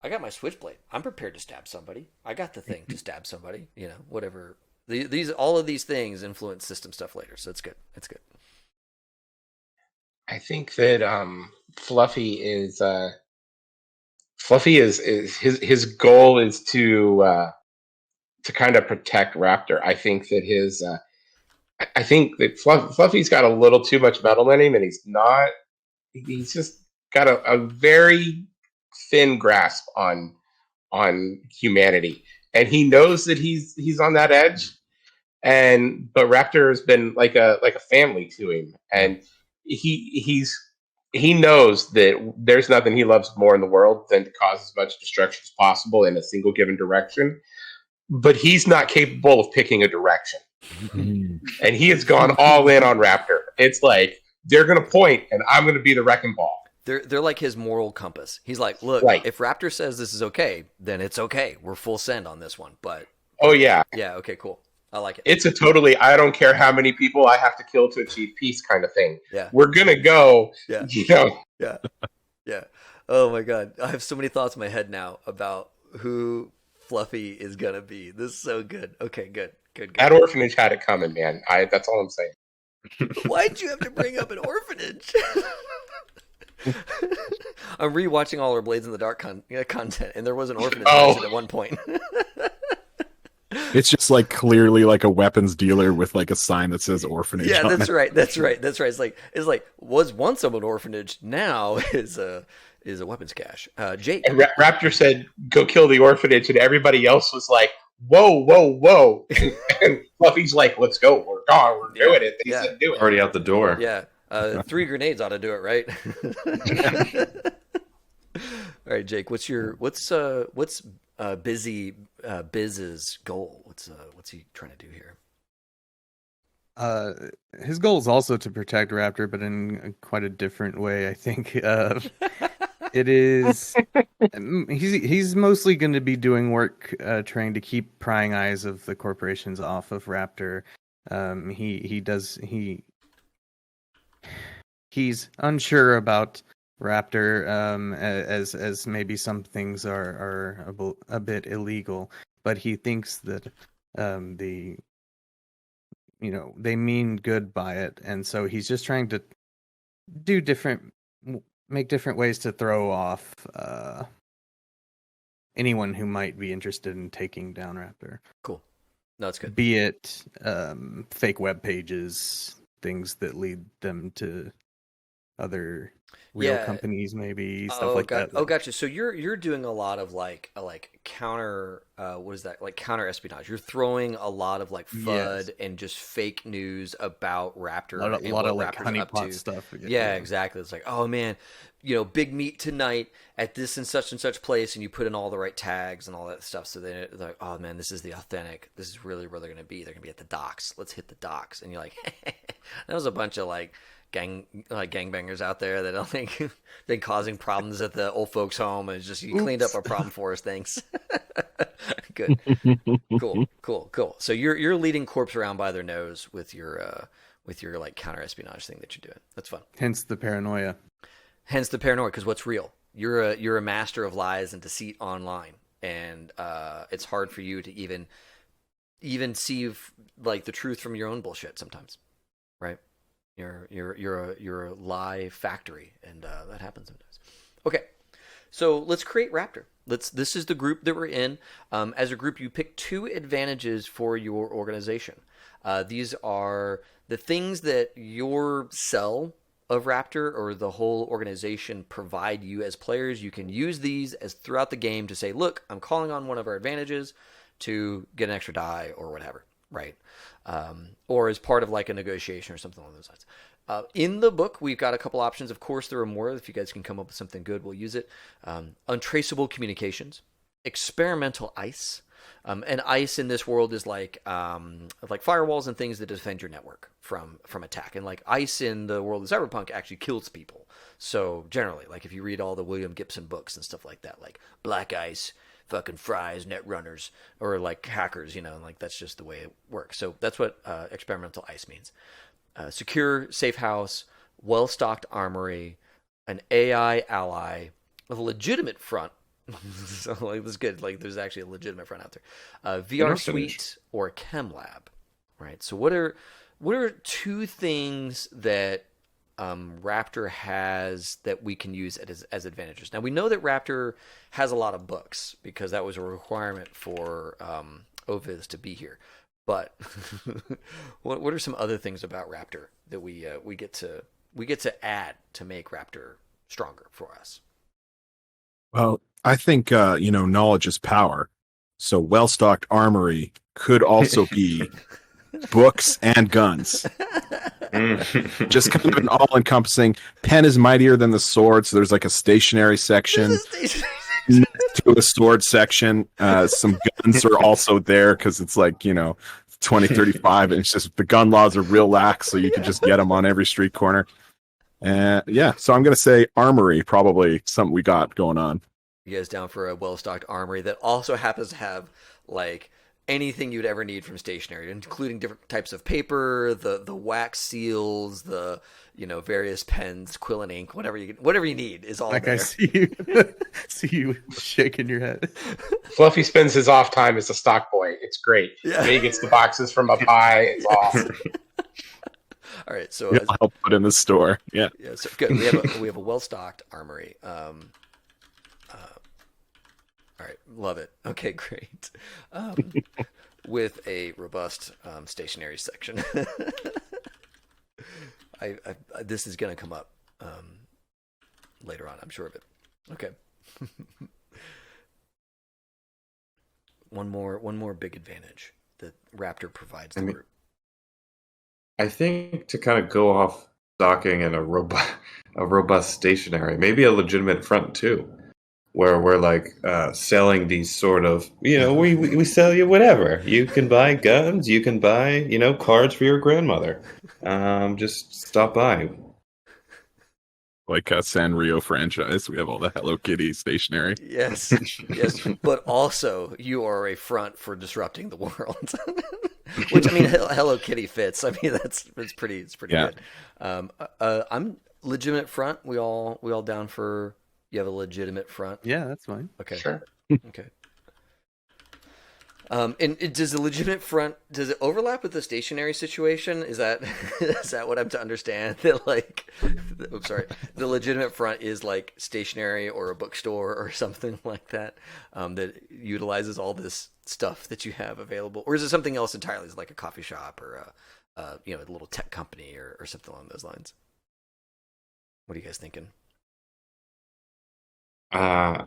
I got my switchblade. I'm prepared to stab somebody. I got the thing to stab somebody. Whatever. All of these things influence system stuff later, so it's good. It's good. I think that Fluffy is his goal is to kind of protect Raptor. I think that Fluffy's got a little too much metal in him, and he's just got a very thin grasp on humanity, and he knows that he's on that edge, but Raptor has been like a family to him, and he knows that there's nothing he loves more in the world than to cause as much destruction as possible in a single given direction. But he's not capable of picking a direction. And he has gone all in on Raptor. It's like, they're going to point, and I'm going to be the wrecking ball. They're like his moral compass. He's like, look, if Raptor says this is okay, then it's okay. We're full send on this one. But oh yeah, okay, cool. I like it. It's a totally, I don't care how many people I have to kill to achieve peace kind of thing. Yeah. We're going to go, Yeah. Yeah. Oh my God. I have so many thoughts in my head now about who Fluffy is going to be. This is so good. Okay, good. That orphanage had it coming, man. That's all I'm saying. Why'd you have to bring up an orphanage? I'm rewatching all our Blades in the Dark content, and there was an orphanage mentioned at one point. It's just like clearly like a weapons dealer with like a sign that says orphanage. Yeah, on that's it. right. It's like was once an orphanage, now is a weapons cache. Jake. And Raptor said, "Go kill the orphanage," and everybody else was like, "Whoa!" And Fluffy's like, "Let's go. We're gone. We're doing it." They said, "Do it." Already out the door. Yeah. 3 grenades ought to do it, right? All right, Jake. What's busy Biz's goal? What's he trying to do here? His goal is also to protect Raptor, but in quite a different way, I think. It is he's mostly going to be doing work trying to keep prying eyes of the corporations off of Raptor. He's unsure about Raptor, as maybe some things are a bit illegal, but he thinks that they mean good by it, and so he's just trying to make different ways to throw off anyone who might be interested in taking down Raptor. Cool. No, it's good. Be it fake web pages, things that lead them to other real companies, maybe stuff like that. Oh, gotcha. So you're doing a lot of like counter what is that, like counter espionage? You're throwing a lot of like FUD and just fake news about Raptor, a lot of like Raptor's up honeypot to. stuff. Yeah, exactly. It's like, oh man, big meet tonight at this and such place, and you put in all the right tags and all that stuff. So they're like, oh man, this is the authentic. This is really where they're going to be. They're going to be at the docks. Let's hit the docks. And you're like, that was a bunch of like gangbangers out there that I don't think been causing problems at the old folks' home, and it's just you cleaned up our problem for us. Thanks. Good. Cool. So you're leading corpse around by their nose with your like counter espionage thing that you're doing. That's fun. Hence the paranoia. Because what's real? You're a master of lies and deceit online, and it's hard for you to even see like the truth from your own bullshit sometimes, right? You're a lie factory, and that happens sometimes. Okay, so let's create Raptor. This is the group that we're in. As a group, you pick 2 advantages for your organization. These are the things that your cell of Raptor or the whole organization provide you as players. You can use these as throughout the game to say, look, I'm calling on one of our advantages to get an extra die or whatever, right? Or as part of like a negotiation or something along those lines. In the book, we've got a couple options. Of course, there are more. If you guys can come up with something good, we'll use it. Untraceable communications, experimental ice. And ice in this world is like firewalls and things that defend your network from attack. And like ice in the world of Cyberpunk actually kills people. So generally, like if you read all the William Gibson books and stuff like that, like black ice fucking fries net runners or like hackers, like that's just the way it works. So that's what experimental ice means. Secure safe house, well-stocked armory, an AI ally with a legitimate front. So like this is good. Like there's actually a legitimate front out there. VR suite or a chem lab, right? So what are 2 things that Raptor has that we can use as advantages? Now we know that Raptor has a lot of books because that was a requirement for Oviz to be here. But what are some other things about Raptor that we get to add to make Raptor stronger for us? Well, I think knowledge is power. So well-stocked armory could also be books and guns. Just kind of an all-encompassing. Pen is mightier than the sword, so there's like a stationary section. To a sword section. Some guns are also there because it's like 2035, and it's just the gun laws are real lax, so you can just get them on every street corner. So I'm gonna say armory, probably something we got going on. You guys down for a well-stocked armory that also happens to have like anything you'd ever need from stationery, including different types of paper, the wax seals, the various pens, quill and ink, whatever you need is all there. I see you shaking your head. Fluffy spends his off time as a stock boy. It's great. Yeah. He gets the boxes from up high. It's awesome. All right, so I'll put in the store. Yeah. So good. We have a well-stocked armory. All right, love it. Okay, great. With a robust stationery section. This is going to come up later on, I'm sure of it. Okay. One more big advantage that Raptor provides the group. I think to kind of go off stocking and a robust stationery, maybe a legitimate front too, where we're like selling these sort of, we sell you whatever. You can buy guns, you can buy, cards for your grandmother. Just stop by. Like a Sanrio franchise, we have all the Hello Kitty stationery. Yes, but also you are a front for disrupting the world. Which I mean, Hello Kitty fits. I mean, it's pretty good. I'm legitimate front. We all down for. You have a legitimate front. Yeah, that's fine. Okay. Sure. Okay. And does the legitimate front, does it overlap with the stationary situation? Is that is that what I'm to understand? That like, I'm sorry, the legitimate front is like stationary or a bookstore or something like that, that utilizes all this stuff that you have available, or is it something else entirely? Is it like a coffee shop or a little tech company or something along those lines? What are you guys thinking? I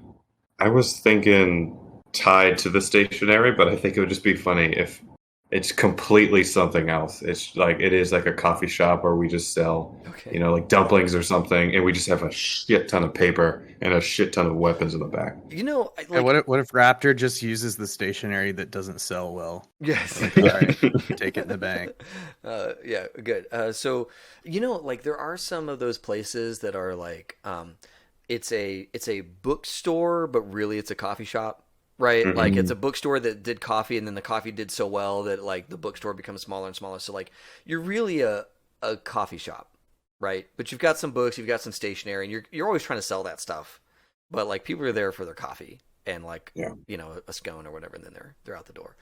was thinking tied to the stationery, but I think it would just be funny if it's completely something else. It's like it is like a coffee shop where we just sell, Okay. like dumplings or something, and we just have a shit ton of paper and a shit ton of weapons in the back. Yeah, what if Raptor just uses the stationery that doesn't sell well? Yes. Like, all right, take it in the bank. Yeah, good. So, like there are some of those places that are like, it's a bookstore, but really it's a coffee shop, right? Mhm. Like it's a bookstore that did coffee, and then the coffee did so well that like the bookstore becomes smaller and smaller. So like you're really a coffee shop, right? But you've got some books, you've got some stationery, and you're always trying to sell that stuff. But like people are there for their coffee and like a scone or whatever, and then they're out the door.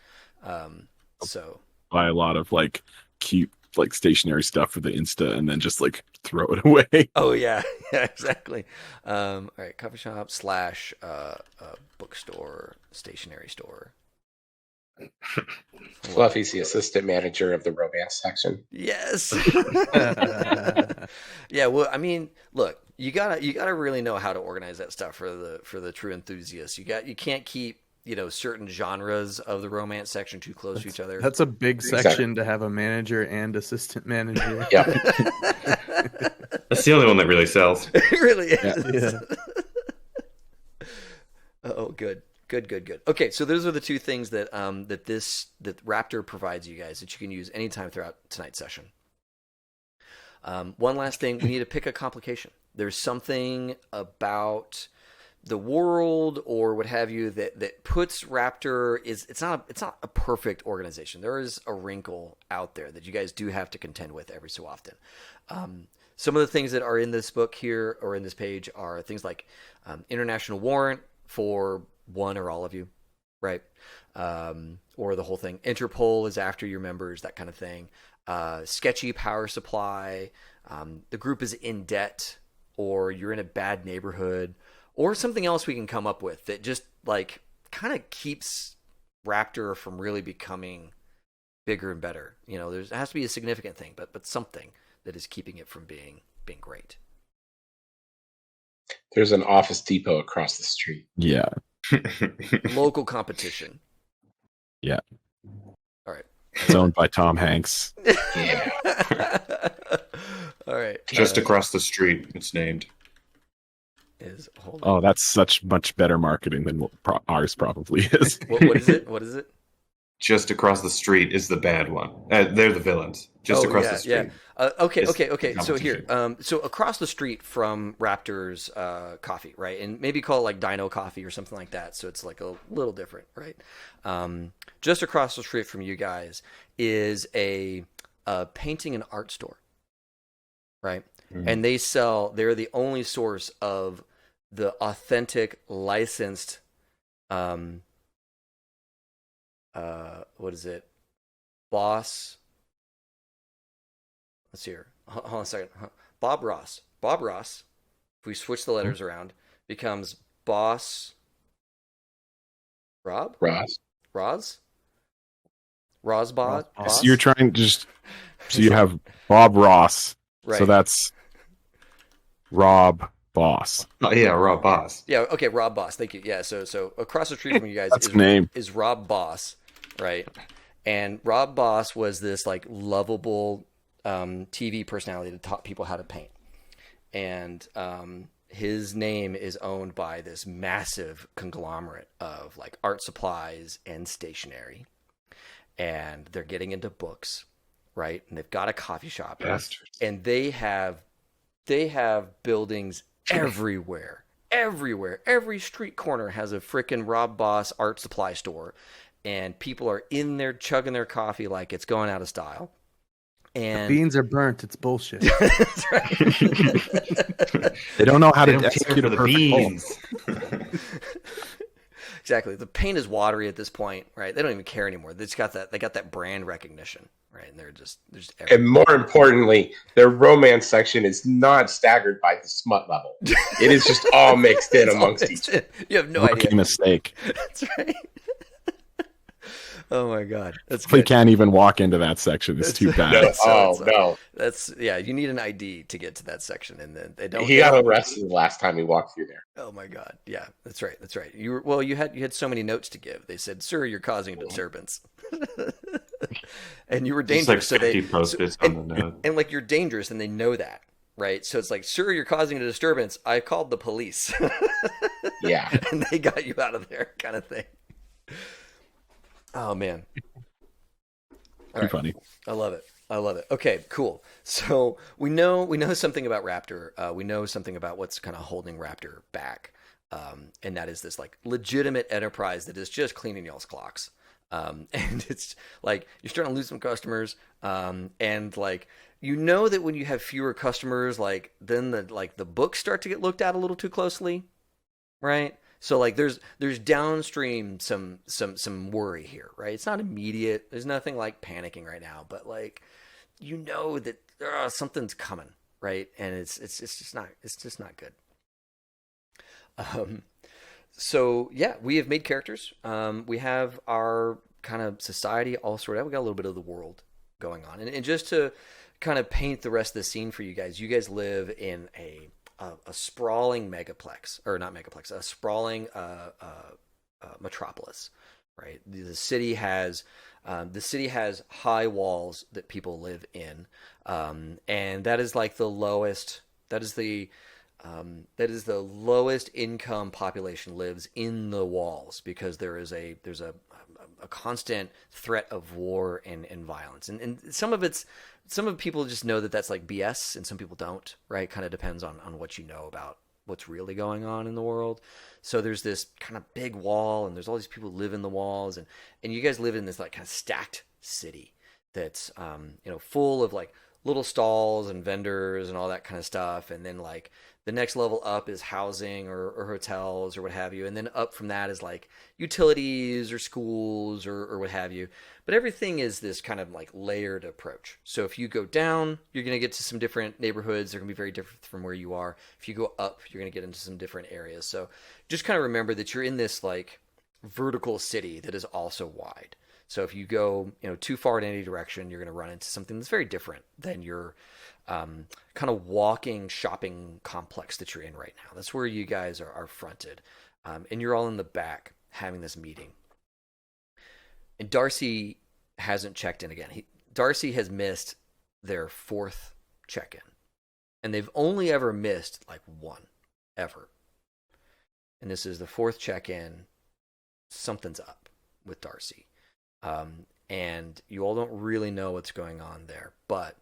So Buy a lot of like cute like stationary stuff for the Insta and then just like throw it away. oh yeah, yeah, exactly. All right, coffee shop / bookstore, stationery store. Fluffy's the assistant manager of the romance section. Yes. Yeah. Well, I mean, look, you gotta really know how to organize that stuff for the true enthusiasts. You can't keep certain genres of the romance section too close to each other. That's a big Exactly. section to have a manager and assistant manager. Yeah. That's the only one that really sells. It really is. Yeah. Oh, good. Okay, so those are the two things that that Raptor provides you guys that you can use anytime throughout tonight's session. One last thing, we need to pick a complication. There's something about the world or what have you that puts Raptor it's not a perfect organization. There is a wrinkle out there that you guys do have to contend with every so often. Some of the things that are in this book here or in this page are things like international warrant for one or all of you, right? Or the whole thing. Interpol is after your members, that kind of thing. Sketchy power supply. The group is in debt, or you're in a bad neighborhood, or something else we can come up with that just like kind of keeps Raptor from really becoming bigger and better. There has to be a significant thing, but something that is keeping it from being great. There's an Office Depot across the street. Yeah. Local competition. Yeah. All right. It's owned by Tom Hanks. Yeah. All right. Just across the street, it's named. Hold on. Oh, that's such much better marketing than what ours probably is. What is it? What is it? Just across the street is the bad one. They're the villains. Just across the street. Yeah. Okay. It's So here, so across the street from Raptor's coffee, right? And maybe call it like Dino Coffee or something like that. So it's like a little different, right? Just across the street from you guys is a painting and art store, right? Mm-hmm. And they're the only source of the authentic licensed what is it? Boss. Let's see here. Hold on a second. Bob Ross. If we switch the letters around, becomes Boss. Rob? Ross. Rosbod. So you're trying to so you have Bob Ross. Right. So that's Rob Boss. Oh, yeah, Rob Boss. Yeah, okay, Rob Boss. Thank you. Yeah, so across the street from you guys is Rob Boss, right? And Rob Boss was this like lovable TV personality that taught people how to paint. And his name is owned by this massive conglomerate of like art supplies and stationery. And they're getting into books, right? And they've got a coffee shop. Bastards. And they have buildings everywhere. Every street corner has a freaking Rob Boss art supply store, and people are in there chugging their coffee like it's going out of style. And The beans are burnt. It's bullshit. That's right. They don't know how They to don't care execute for a the perfect beans. Exactly. The paint is watery at this point, right? They don't even care anymore. They just got that. They got that brand recognition, right? And they're just everywhere. And more importantly, their romance section is not staggered by the smut level. It is just all mixed in It's all amongst mixed each. in. You have no Rookie idea. mistake. That's right. Oh my god, that's We good. can't even walk into that section. It's too bad. No, So no. That's yeah. You need an ID to get to that section, and then they don't. He got arrested the last time he walked through there. Oh my god, yeah, that's right, that's right. You had so many notes to give. They said, "Sir, you're causing a disturbance," and you were Just dangerous. like 50 so post-its and, on the note. and like you're dangerous, and they know that, right? So it's like, "Sir, you're causing a disturbance. I called the police." Yeah. And they got you out of there, kind of thing. Oh man. All Too right. funny. I love it. I love it. Okay, cool. So we know something about Raptor. We know something about what's kind of holding Raptor back, and that is this like legitimate enterprise that is just cleaning y'all's clocks. And it's like you're starting to lose some customers, and like you know that when you have fewer customers, like then the books start to get looked at a little too closely, right? So like there's downstream some worry here, right? It's not immediate. There's nothing like panicking right now, but like you know that something's coming, right? And it's just not good. So yeah, we have made characters. We have our kind of society all sorted out. We got a little bit of the world going on, and just to kind of paint the rest of the scene for you guys. You guys live in a sprawling megaplex, or not megaplex, a sprawling metropolis, right? The city has high walls that people live in, and that is like the lowest. That is the lowest income population lives in the walls because there's a constant threat of war and violence, and some of people just know that that's like BS, and some people don't, right? Kind of depends on what you know about what's really going on in the world. So there's this kind of big wall, and there's all these people who live in the walls, and you guys live in this like kind of stacked city that's full of like little stalls and vendors and all that kind of stuff, and then like the next level up is housing or hotels or what have you, and then up from that is like utilities or schools or what have you. But everything is this kind of like layered approach. So if you go down, you're going to get to some different neighborhoods. They're going to be very different from where you are. If you go up, you're going to get into some different areas. So just kind of remember that you're in this like vertical city that is also wide. So if you go, too far in any direction, you're going to run into something that's very different than your kind of walking shopping complex that you're in right now. That's where you guys are fronted, and you're all in the back having this meeting. And Darcy hasn't checked in again. Darcy has missed their fourth check-in, and they've only ever missed like one, ever. And this is the fourth check-in. Something's up with Darcy. And you all don't really know what's going on there. But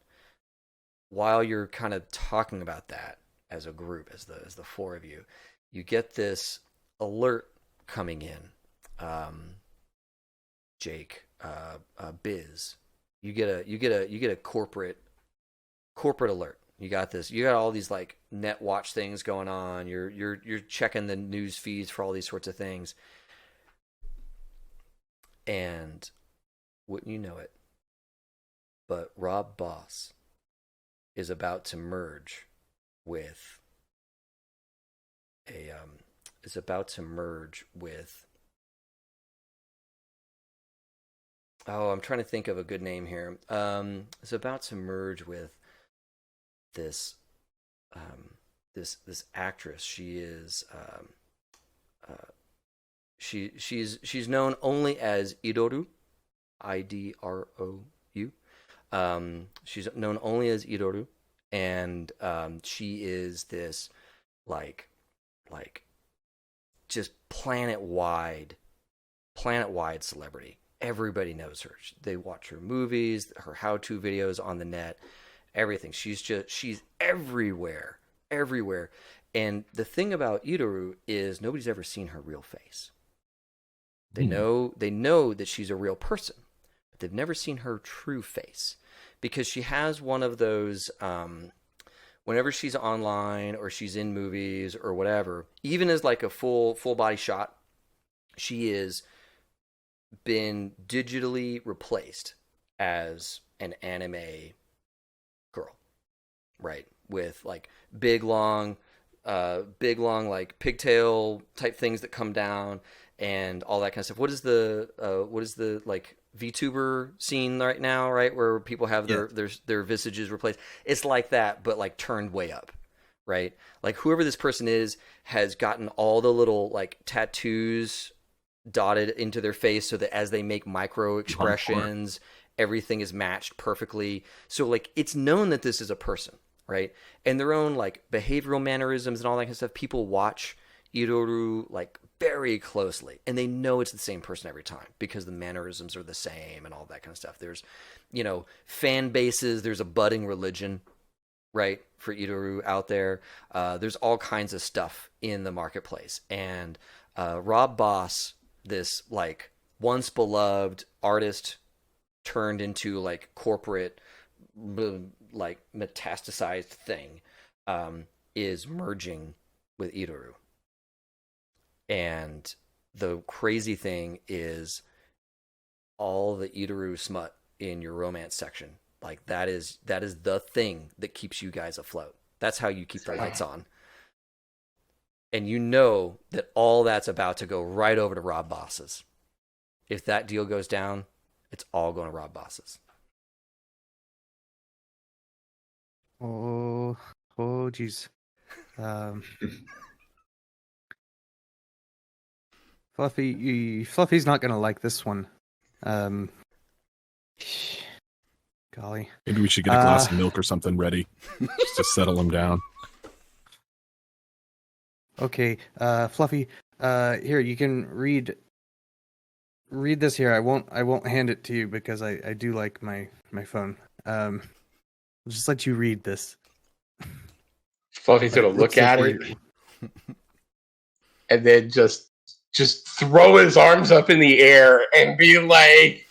while you're kind of talking about that as a group, as the four of you, you get this alert coming in. Jake, Biz, you get a corporate alert. You got this. You got all these like net watch things going on. You're checking the news feeds for all these sorts of things. And wouldn't you know it, but Rob Boss is about to merge with I'm trying to think of a good name here. Is about to merge with this this actress. She is she's known only as Idoru, Idrou. She's known only as Idoru, and she is this like just planet wide celebrity. Everybody knows her. They watch her movies, her how-to videos on the net, everything. She's everywhere. And the thing about Idoru is nobody's ever seen her real face. They know that she's a real person, but they've never seen her true face because she has one of those whenever she's online or she's in movies or whatever, even as like a full body shot, she is been digitally replaced as an anime girl, right? With like big long like pigtail type things that come down and all that kind of stuff. What is the like VTuber scene right now, right, where people have their visages replaced? It's like that, but like turned way up, right? Like whoever this person is has gotten all the little like tattoos dotted into their face so that as they make micro expressions, everything is matched perfectly. So like it's known that this is a person, right? And their own like behavioral mannerisms and all that kind of stuff. People watch Idoru like very closely, and they know it's the same person every time because the mannerisms are the same and all that kind of stuff. There's, fan bases. There's a budding religion, right, for Idoru out there. There's all kinds of stuff in the marketplace, and Rob Boss, this like once beloved artist turned into like corporate, like metastasized thing, is merging with Idoru. And the crazy thing is all the Idoru smut in your romance section. Like that is the thing that keeps you guys afloat. That's how you keep the lights on. And you know that all that's about to go right over to Rob Boss's. If that deal goes down, it's all going to Rob Boss's. Oh, geez. Fluffy's not gonna like this one. Golly. Maybe we should get a glass of milk or something ready just to settle him down. Okay, Fluffy. Here, you can read this here. I won't hand it to you because I do like my phone. I'll just let you read this. Fluffy's gonna look at it and then just throw his arms up in the air and be like,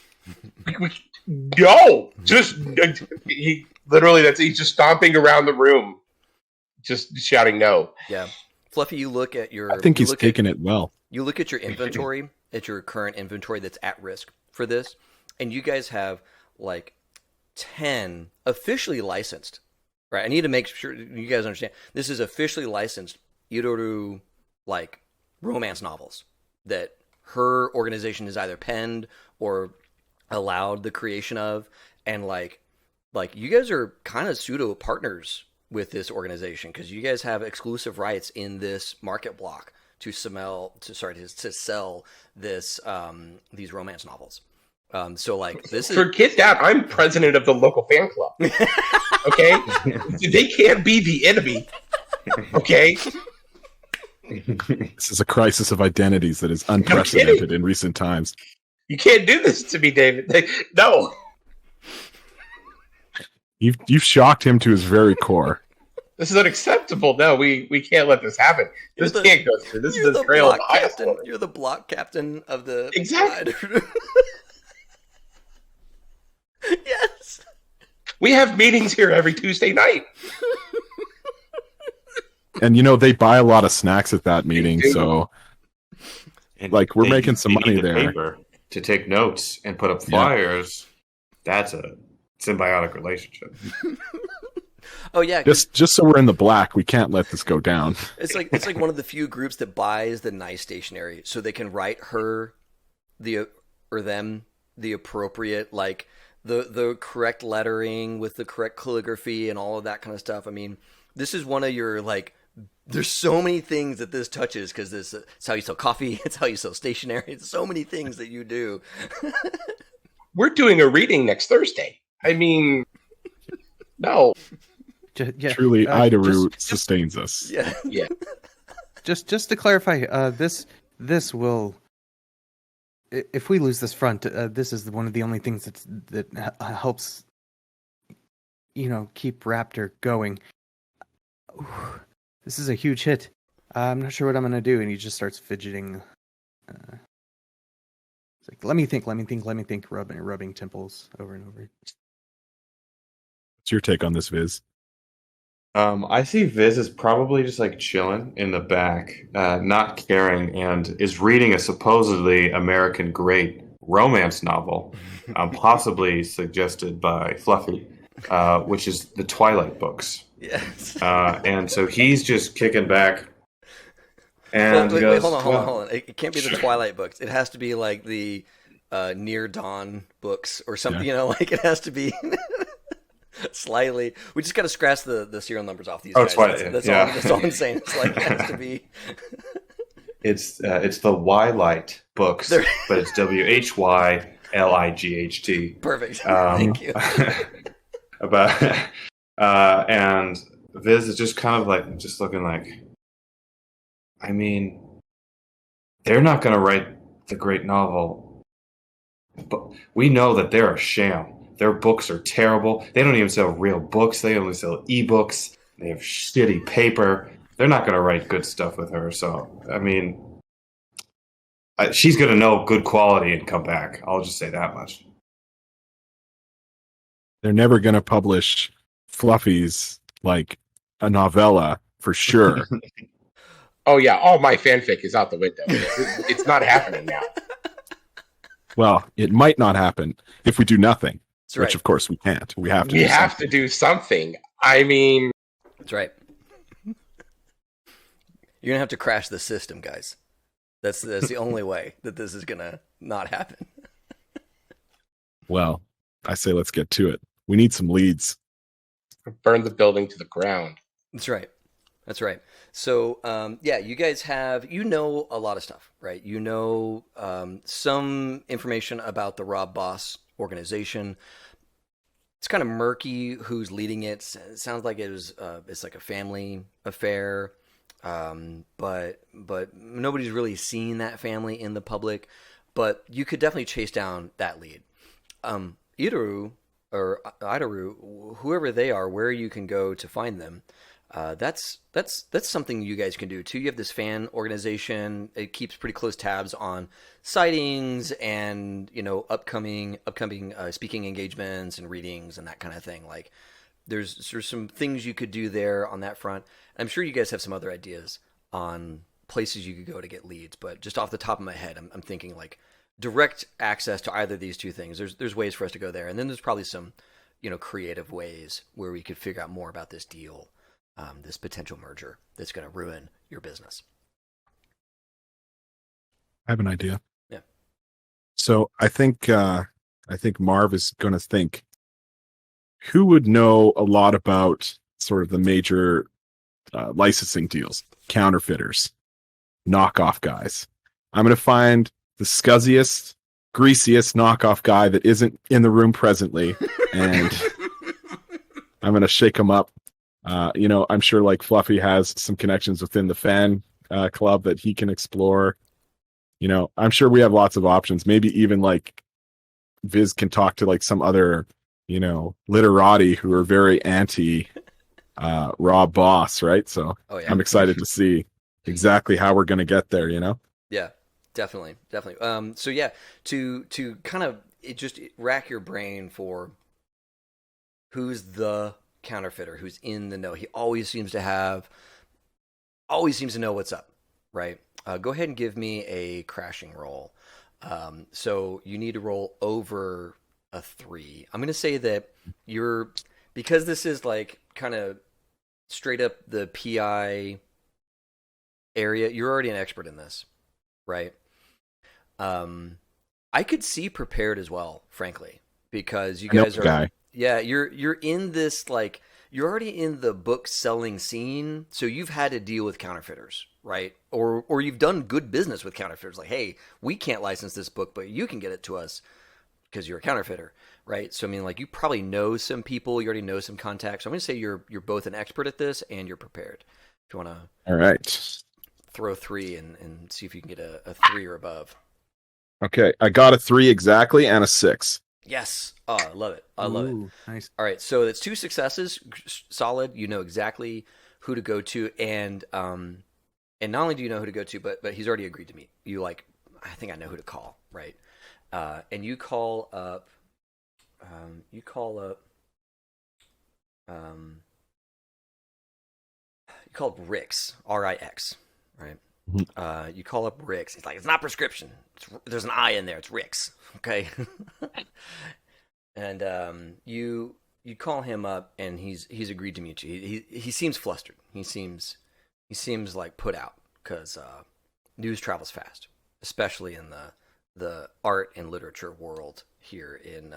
"No!" He literally he's just stomping around the room, just shouting no. Yeah, Fluffy, you look at your. I think he's taking it well. You look at your inventory, at your current inventory that's at risk for this, and you guys have like 10 officially licensed. Right, I need to make sure you guys understand. This is officially licensed Idoru like romance novels that her organization has either penned or allowed the creation of, and like you guys are kind of pseudo partners with this organization because you guys have exclusive rights in this market block to sell this these romance novels. So like this is forget that I'm president of the local fan club. Okay, they can't be the enemy. Okay. This is a crisis of identities that is unprecedented in recent times. You can't do this to me, David. No. You've shocked him to his very core. This is unacceptable. No, we can't let this happen. This can't go through. This is the trail of the highest one. You're the block captain of the exactly. Yes. We have meetings here every Tuesday night. And they buy a lot of snacks at that meeting, so and like we're making some money there. Paper to take notes and put up flyers. Yeah. That's a symbiotic relationship. Oh yeah, just so we're in the black, we can't let this go down. It's like one of the few groups that buys the nice stationery so they can write her the appropriate like the correct lettering with the correct calligraphy and all of that kind of stuff. I mean, this is one of your like. There's so many things that this touches because it's how you sell coffee. It's how you sell stationery. It's so many things that you do. We're doing a reading next Thursday. I mean, no. Yeah, truly, Idoru sustains us. Yeah. Just to clarify, this will. If we lose this front, this is one of the only things that helps, keep Raptor going. Ooh, this is a huge hit. I'm not sure what I'm gonna do, and he just starts fidgeting. It's like, let me think, rubbing temples over and over. What's your take on this, Viz? I see Viz is probably just like chilling in the back, not caring, and is reading a supposedly American great romance novel, possibly suggested by Fluffy, which is the Twilight books. Yes. And so he's just kicking back, Well, and he wait, hold goes, on, hold on, "Well, hold on. It can't be the Twilight books. It has to be like the Near Dawn books or something. Yeah. You know, like it has to be slightly. We just got to scratch the serial numbers off these oh, guys. Twilight, That's all. yeah." That's all I'm saying. It's like it has to be. It's the Wylight books, There. but it's WHYLIGHT. Perfect. Um, Thank you. about and Viz is just kind of like just looking like, I mean, they're not going to write the great novel, but we know that they're a sham. Their books are terrible. They don't even sell real books. They only sell ebooks. They have shitty paper. They're not going to write good stuff with her. So, I mean, she's going to know good quality and come back. I'll just say that much. They're never going to publish Fluffy's like a novella for sure. Oh yeah, all my fanfic is out the window. It's not happening now. Well, it might not happen if we do nothing, That's right. which of course we can't. We have to. We do have something. to do something. I mean, That's right. You're gonna have to crash the system, guys. That's the only way that this is gonna not happen. Well, I say let's get to it. We need some leads. burn the building to the ground. That's right. That's right. So, yeah, you guys have, a lot of stuff, right? Some information about the Rob Boss organization. It's kind of murky who's leading it. It sounds like it's like a family affair, but nobody's really seen that family in the public. But you could definitely chase down that lead. Idoru or Idoru, whoever they are, where you can go to find them. That's something you guys can do too. You have this fan organization. It keeps pretty close tabs on sightings and upcoming speaking engagements and readings and that kind of thing. Like there's some things you could do there on that front. I'm sure you guys have some other ideas on places you could go to get leads, but just off the top of my head, I'm thinking like direct access to either of these two things. There's ways for us to go there, and then there's probably some creative ways where we could figure out more about this deal. This potential merger that's going to ruin your business. I have an idea. Yeah. So I think Marv is going to think, who would know a lot about sort of the major licensing deals, counterfeiters, knockoff guys. I'm going to find the scuzziest, greasiest knockoff guy that isn't in the room presently, and I'm going to shake him up. I'm sure like Fluffy has some connections within the fan club that he can explore. I'm sure we have lots of options. Maybe even like Viz can talk to like some other, literati who are very anti Rob Boss, right? So yeah. I'm excited to see exactly how we're going to get there, Yeah, definitely. So yeah, to kind of just rack your brain for who's the counterfeiter, who's in the know. He always seems to know what's up, right? Go ahead and give me a crashing roll. So you need to roll over a 3. I'm going to say that because this is like kind of straight up the PI area, you're already an expert in this, right? I could see prepared as well, frankly, because you guys are guy. Yeah, you're in this, like, you're already in the book selling scene, so you've had to deal with counterfeiters, right? Or you've done good business with counterfeiters. Like, hey, we can't license this book, but you can get it to us because you're a counterfeiter, right? So I mean, like, you probably know some people, you already know some contacts. So I'm going to say you're both an expert at this and you're prepared. If you want to All right. throw 3 and see if you can get a 3 or above. Okay, I got a 3 exactly and a 6. Yes. Oh, I love it. I love it. Nice. All right, so it's 2 successes, solid. You know exactly who to go to, and not only do you know who to go to, but he's already agreed to meet. You I think I know who to call, right? And you call up. called Rix, R-I-X, right? Mhm. You call up Rix. He's like, it's not prescription. There's an I in there. It's Rix, okay? And you call him up, and he's agreed to meet you. He seems flustered. He seems like put out because news travels fast, especially in the art and literature world here in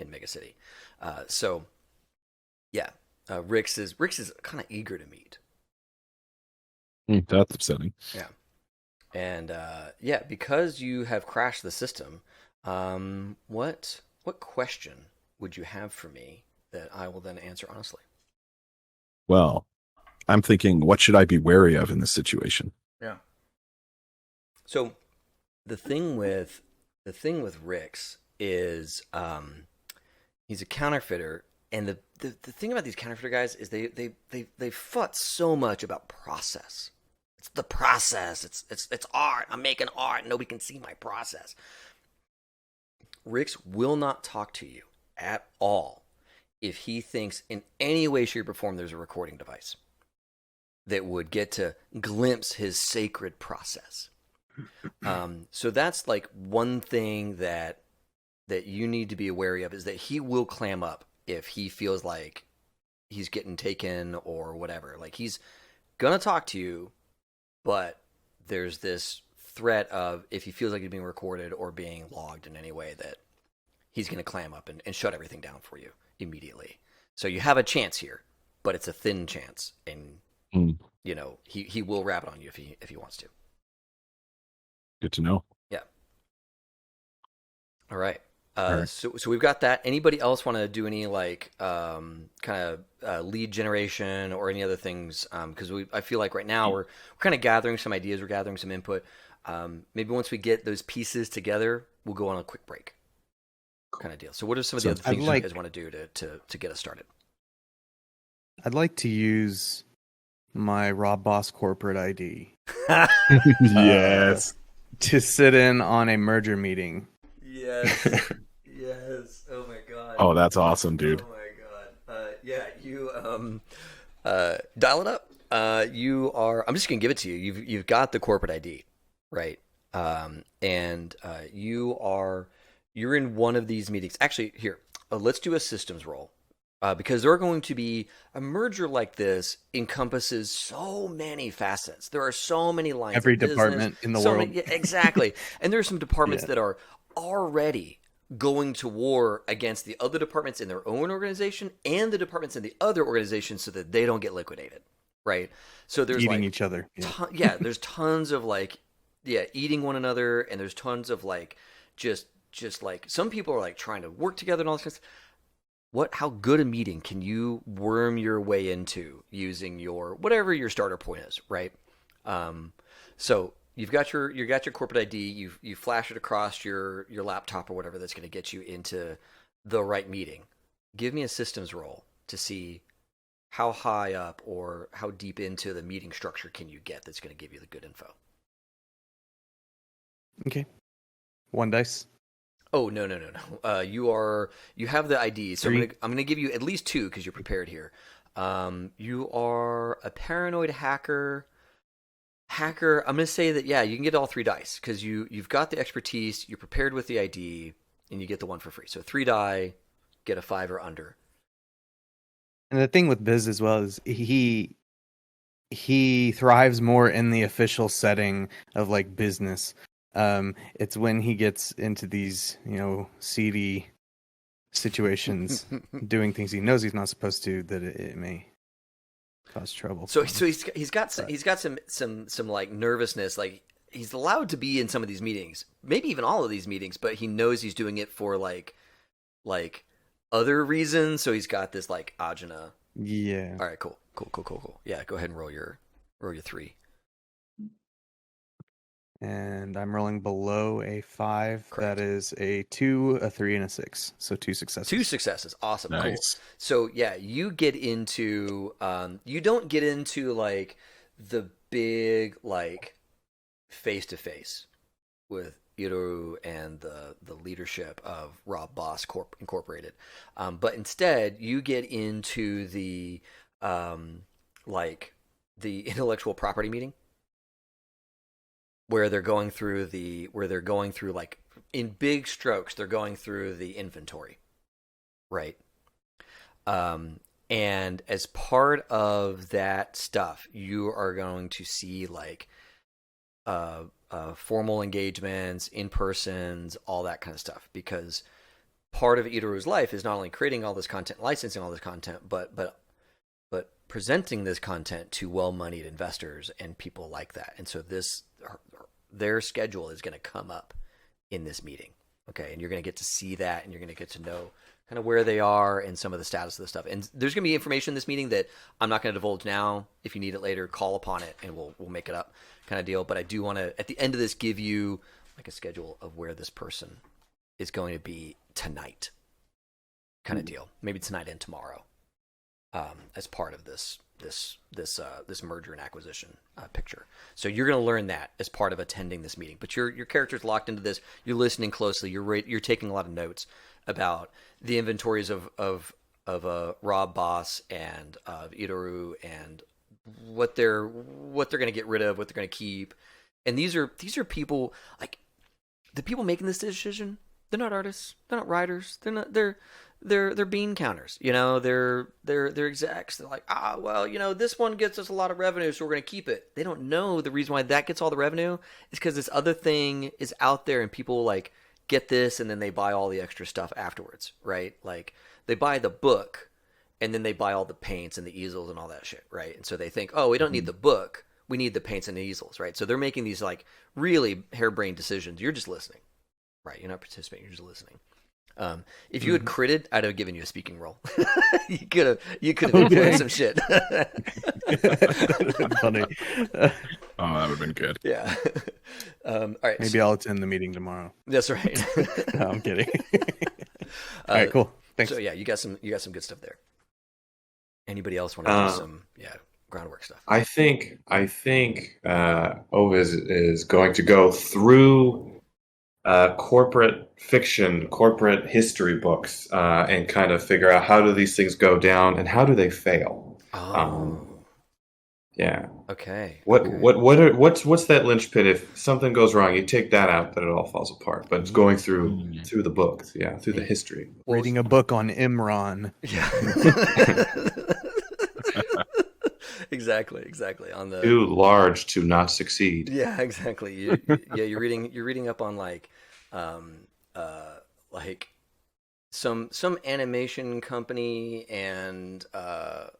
Mega City. So yeah, Rix is kind of eager to meet. That's upsetting. Yeah, and yeah, because you have crashed the system, what question would you have for me that I will then answer honestly? Well, I'm thinking, what should I be wary of in this situation? Yeah. So the thing with Rix is he's a counterfeiter, and the thing about these counterfeiter guys is they fought so much about process. It's the process. It's art. I'm making art. Nobody can see my process. Rix will not talk to you at all if he thinks in any way, shape, or form there's a recording device that would get to glimpse his sacred process. So that's like one thing that you need to be wary of, is that he will clam up if he feels like he's getting taken or whatever. Like, he's gonna talk to you, but there's this threat of, if he feels like he's being recorded or being logged in any way, that he's gonna clam up and shut everything down for you immediately. So you have a chance here, but it's a thin chance, and you know, he will wrap it on you if he wants to. Good to know. Yeah. All right. All right. So we've got that. Anybody else want to do any like kind of lead generation or any other things? Because I feel like right now we're kind of gathering some ideas, we're gathering some input. Maybe once we get those pieces together, we'll go on a quick break, kind of deal. So what are some of the other things you guys want to do to get us started? I'd like to use my Rob Boss corporate ID Yes. to sit in on a merger meeting. Yes. Yes. Oh my god. Oh, that's awesome, dude. Oh my god. Yeah, you dial it up. You are. I'm just gonna give it to you. You've got the corporate ID, right? And you're in one of these meetings. Actually, here, let's do a systems roll. Because there are going to be a merger like this encompasses so many facets. There are so many lines. Every of business, department in the world. Yeah, exactly. And there are some departments that are already going to war against the other departments in their own organization and the departments in the other organization so that they don't get liquidated, right? So there's eating like, each other. Yeah, there's tons of like, eating one another, and there's tons of like, just like, some people are like trying to work together and all this kind of stuff. How good a meeting can you worm your way into using your whatever your starter point is, right? So you've got your corporate ID. You flash it across your laptop or whatever that's going to get you into the right meeting. Give me a systems roll to see how high up or how deep into the meeting structure can you get that's going to give you the good info. Okay. 1 dice. Oh, no. You have the ID, so Three. I'm gonna give you at least 2 because you're prepared here. You are a paranoid hacker. I'm gonna say that, yeah, you can get all 3 dice because you've got the expertise, you're prepared with the ID, and you get the 1 for free. So 3 die, get a 5 or under. And the thing with Biz as well is he thrives more in the official setting of like business. It's when he gets into these, seedy situations, doing things he knows he's not supposed to, that it may cause trouble. So he's got some like nervousness. Like, he's allowed to be in some of these meetings, maybe even all of these meetings, but he knows he's doing it for like other reasons. So he's got this like agina. Yeah. All right. Cool. Yeah. Go ahead and roll your 3. And I'm rolling below a 5. Correct. That is a 2, a 3, and a 6. So 2 successes. 2 successes. Awesome. Cool. Nice. So yeah, you get into you don't get into like the big like face to face with Idoru and the leadership of Rob Boss Corp Incorporated, but instead you get into the like the intellectual property meeting where they're going through like in big strokes, they're going through the inventory, right? And as part of that stuff, you are going to see like formal engagements, in-persons, all that kind of stuff, because part of Idoru's life is not only creating all this content, licensing all this content, but presenting this content to well-moneyed investors and people like that. And so their schedule is going to come up in this meeting, okay? And you're going to get to see that, and you're going to get to know kind of where they are and some of the status of the stuff. And there's going to be information in this meeting that I'm not going to divulge now. If you need it later, call upon it, and we'll make it up, kind of deal. But I do want to, at the end of this, give you like a schedule of where this person is going to be tonight, kind of deal. Maybe tonight and tomorrow, as part of this merger and acquisition picture. So you're going to learn that as part of attending this meeting. But your character's locked into this. You're listening closely. You're taking a lot of notes about the inventories of Rob Boss and of Idoru, and what they're going to get rid of, what they're going to keep. And these are people, like, the people making this decision. They're not artists. They're not writers. They're bean counters. You know, they're execs. They're like, well, you know, this one gets us a lot of revenue, so we're going to keep it. They don't know the reason why that gets all the revenue is because this other thing is out there, and people like get this, and then they buy all the extra stuff afterwards, right? Like, they buy the book, and then they buy all the paints and the easels and all that shit, right? And so they think, oh, we don't need the book. We need the paints and the easels, right? So they're making these like really harebrained decisions. You're just listening. Right, you're not participating, you're just listening. If you had critted, I'd have given you a speaking role. you could have been doing some shit. Funny. Oh, that would have been good. Yeah. All right. Maybe I'll attend the meeting tomorrow. That's right. No, I'm kidding. All right, cool. Thanks. So yeah, you got some good stuff there. Anybody else want to do some groundwork stuff? I think Ovis is going to go through corporate fiction, corporate history books, and kind of figure out how do these things go down and how do they fail. Yeah. Okay. What's that linchpin? If something goes wrong, you take that out, then it all falls apart. But it's going through the book, through the history. Reading a book on Imran. Yeah. Exactly. On the Too large to not succeed. Yeah, exactly. You're reading up on like some animation company and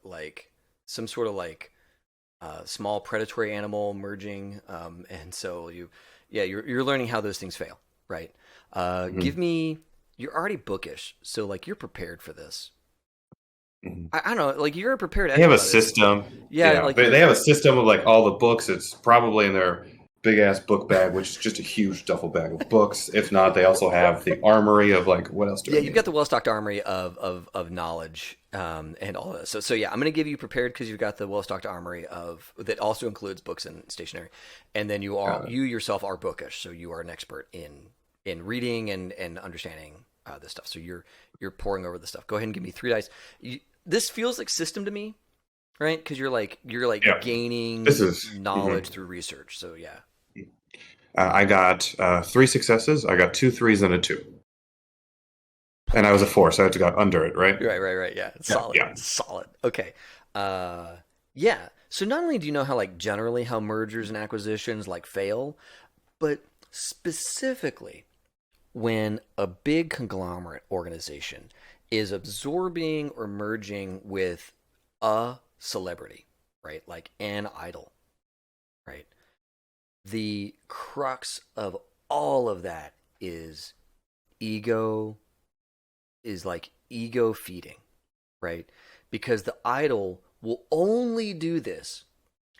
like some sort of like small predatory animal merging, and so you're learning how those things fail, right? You're already bookish, so like you're prepared for this. I don't know, like you're prepared. They have a system. Yeah, like they have a system of like all the books. It's probably in their big ass book bag, which is just a huge duffel bag of books. If not, they also have the armory of like what else? You've got the well stocked armory of knowledge and all of this. So yeah, I'm going to give you prepared because you've got the well stocked armory of that also includes books and stationery, and then you yourself are bookish, so you are an expert in reading and understanding this stuff. So you're pouring over the stuff. Go ahead and give me 3 dice. This feels like system to me, right? Because you're gaining knowledge through research. So yeah. I got 3 successes. I got 2 3s and a 2, and I was a 4, so I had to go under it, right? Right. Yeah, solid. Yeah. Solid. Okay. Yeah. So not only do you know how like generally how mergers and acquisitions like fail, but specifically when a big conglomerate organization is absorbing or merging with a celebrity, right? Like an idol, right? The crux of all of that is ego feeding, right? Because the idol will only do this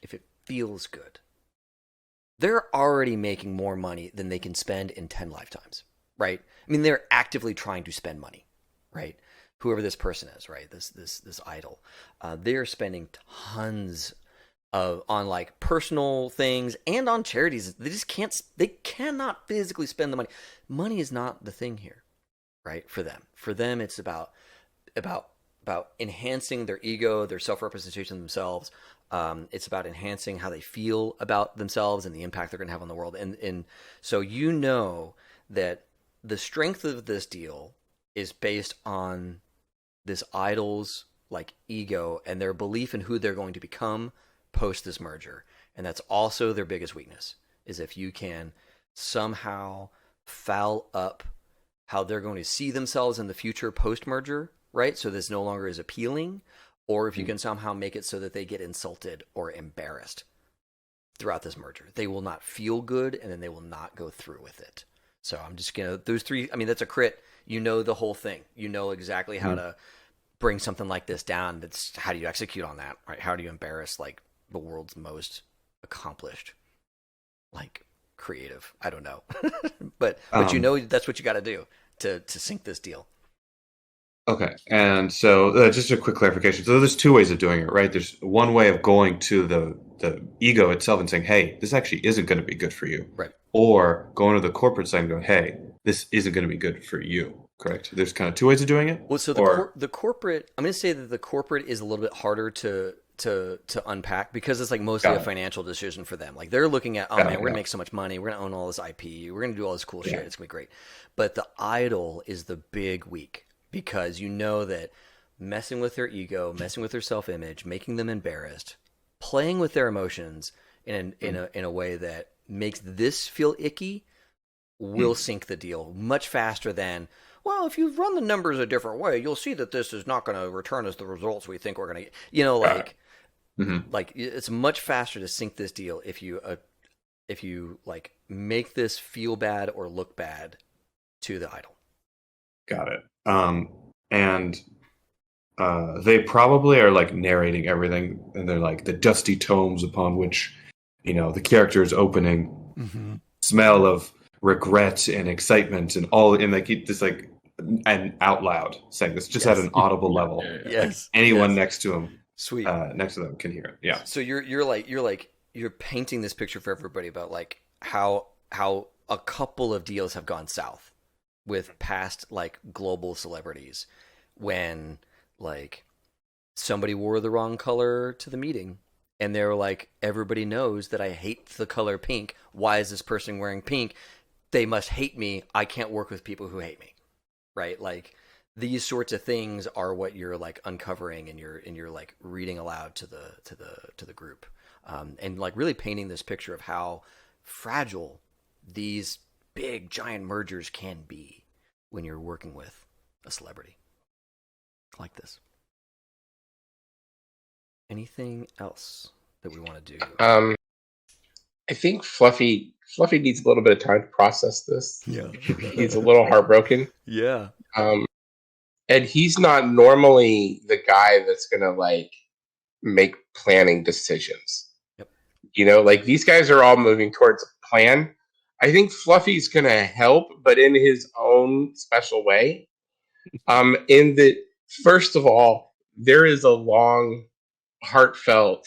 if it feels good. They're already making more money than they can spend in 10 lifetimes, right? I mean, they're actively trying to spend money, right? Whoever this person is, right? This idol, they're spending tons on like personal things and on charities. They cannot physically spend the money. Money is not the thing here, right? For them, it's about enhancing their ego, their self-representation of themselves, It's about enhancing how they feel about themselves and the impact they're going to have on the world. And so you know that the strength of this deal is based on this idol's like ego and their belief in who they're going to become post this merger. And that's also their biggest weakness, is if you can somehow foul up how they're going to see themselves in the future post merger, right? So this no longer is appealing, or if you can somehow make it so that they get insulted or embarrassed throughout this merger. They will not feel good, and then they will not go through with it. So I'm just going to, those three, I mean, that's a crit. You know the whole thing. You know exactly how to bring something like this down. That's how do you execute on that, right? How do you embarrass like the world's most accomplished, like creative? I don't know. but you know that's what you got to do to sink this deal. Okay, and so just a quick clarification. So there's two ways of doing it, right? There's one way of going to the ego itself and saying, hey, this actually isn't going to be good for you. Right. Or going to the corporate side and going, hey, this isn't going to be good for you. Correct? There's kind of two ways of doing it? Well, so the corporate, I'm going to say that the corporate is a little bit harder to unpack because it's like mostly a financial decision for them. Like they're looking at, we're going to make so much money. We're going to own all this IP. We're going to do all this cool shit. It's going to be great. But the idol is the big weak, because you know that messing with their ego, messing with their self-image, making them embarrassed, playing with their emotions in a way that makes this feel icky will sink the deal much faster than, well, if you run the numbers a different way, you'll see that this is not going to return as the results we think we're going to get. You know, like, like it's much faster to sink this deal if you like make this feel bad or look bad to the idol. Got it. And they probably are like narrating everything, and they're like the dusty tomes upon which, you know, the character is opening, smell of regret and excitement and all, and they keep this like and out loud saying this just at an audible level. Yes. Like anyone next to him, sweet, next to them can hear it. Yeah. So you're painting this picture for everybody about like how a couple of deals have gone south with past like global celebrities when like somebody wore the wrong color to the meeting and they were like, everybody knows that I hate the color pink. Why is this person wearing pink? They must hate me. I can't work with people who hate me. Right? Like these sorts of things are what you're like uncovering and you're like reading aloud to the group. And like really painting this picture of how fragile these big giant mergers can be when you're working with a celebrity like this. Anything else that we want to do? I think Fluffy needs a little bit of time to process this. Yeah. He's a little heartbroken. Yeah. And he's not normally the guy that's gonna like make planning decisions. Yep. You know, like these guys are all moving towards a plan. I think Fluffy's gonna help, but in his own special way. In that, first of all, there is a long, heartfelt,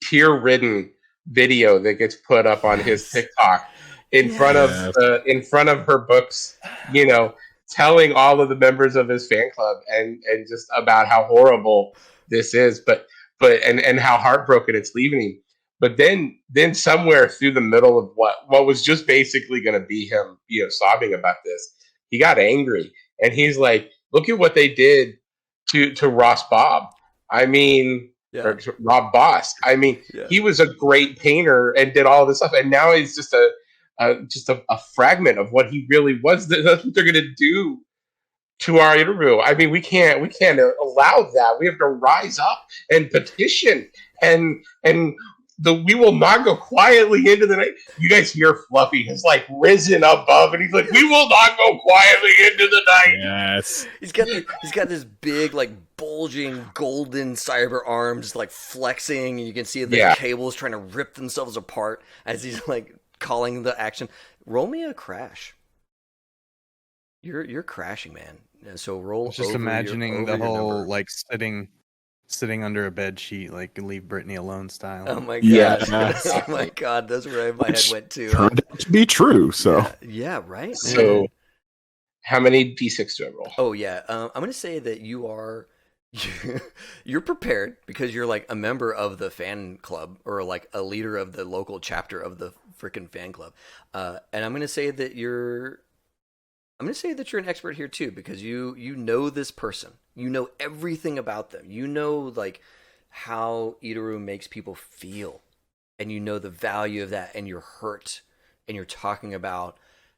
tear-ridden video that gets put up on his TikTok in front of her books, you know, telling all of the members of his fan club and just about how horrible this is, but how heartbroken it's leaving him. But then somewhere through the middle of what was just basically going to be him, you know, sobbing about this, he got angry and he's like, "Look at what they did to Ross Bob. I mean, or Rob Boss. I mean, he was a great painter and did all this stuff, and now he's just a fragment of what he really was. That's what they're going to do to our Idoru. I mean, we can't allow that. We have to rise up and petition and we will not go quietly into the night." You guys hear Fluffy has like risen above, and he's like, "We will not go quietly into the night." Yes. He's got this big like bulging golden cyber arms like flexing, and you can see the cables trying to rip themselves apart as he's like calling the action. Roll me a crash. You're crashing, man. So roll. Just imagining the whole like sitting under a bed sheet, like leave Britney alone style. Oh my god! Oh my god! That's where my head went to. Turned out to be true. So yeah, right. So, how many d6 do I roll? Oh yeah, I'm gonna say that you are you're prepared because you're like a member of the fan club or like a leader of the local chapter of the freaking fan club. And I'm going to say that you're an expert here too because you know this person. You know everything about them. You know like how Idoru makes people feel. And you know the value of that and you're hurt and you're talking about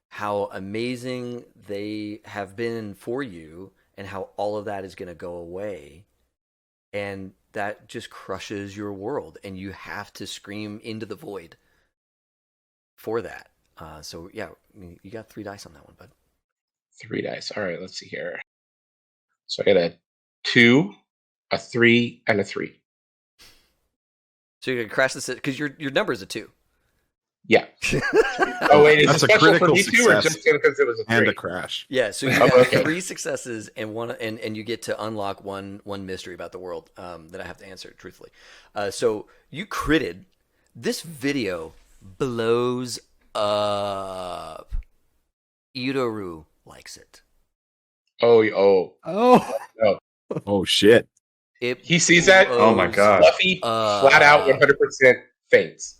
how amazing they have been for you and how all of that is going to go away. And that just crushes your world and you have to scream into the void for that. So yeah, you got 3 dice on that one, bud. 3 dice. All right, let's see here. So I got a 2, a 3, and a 3. So you're gonna crash this because your number is a 2. Yeah. Oh wait, is That's it a special for critical me too, or success. just because it was a 3? And a crash. Yeah, so you got 3 successes and one, and you get to unlock one mystery about the world that I have to answer truthfully. So you critted. This video blows up. Idoru likes it. Oh. No. Oh shit. He sees that. Oh my god. Fluffy, flat out, 100% faints.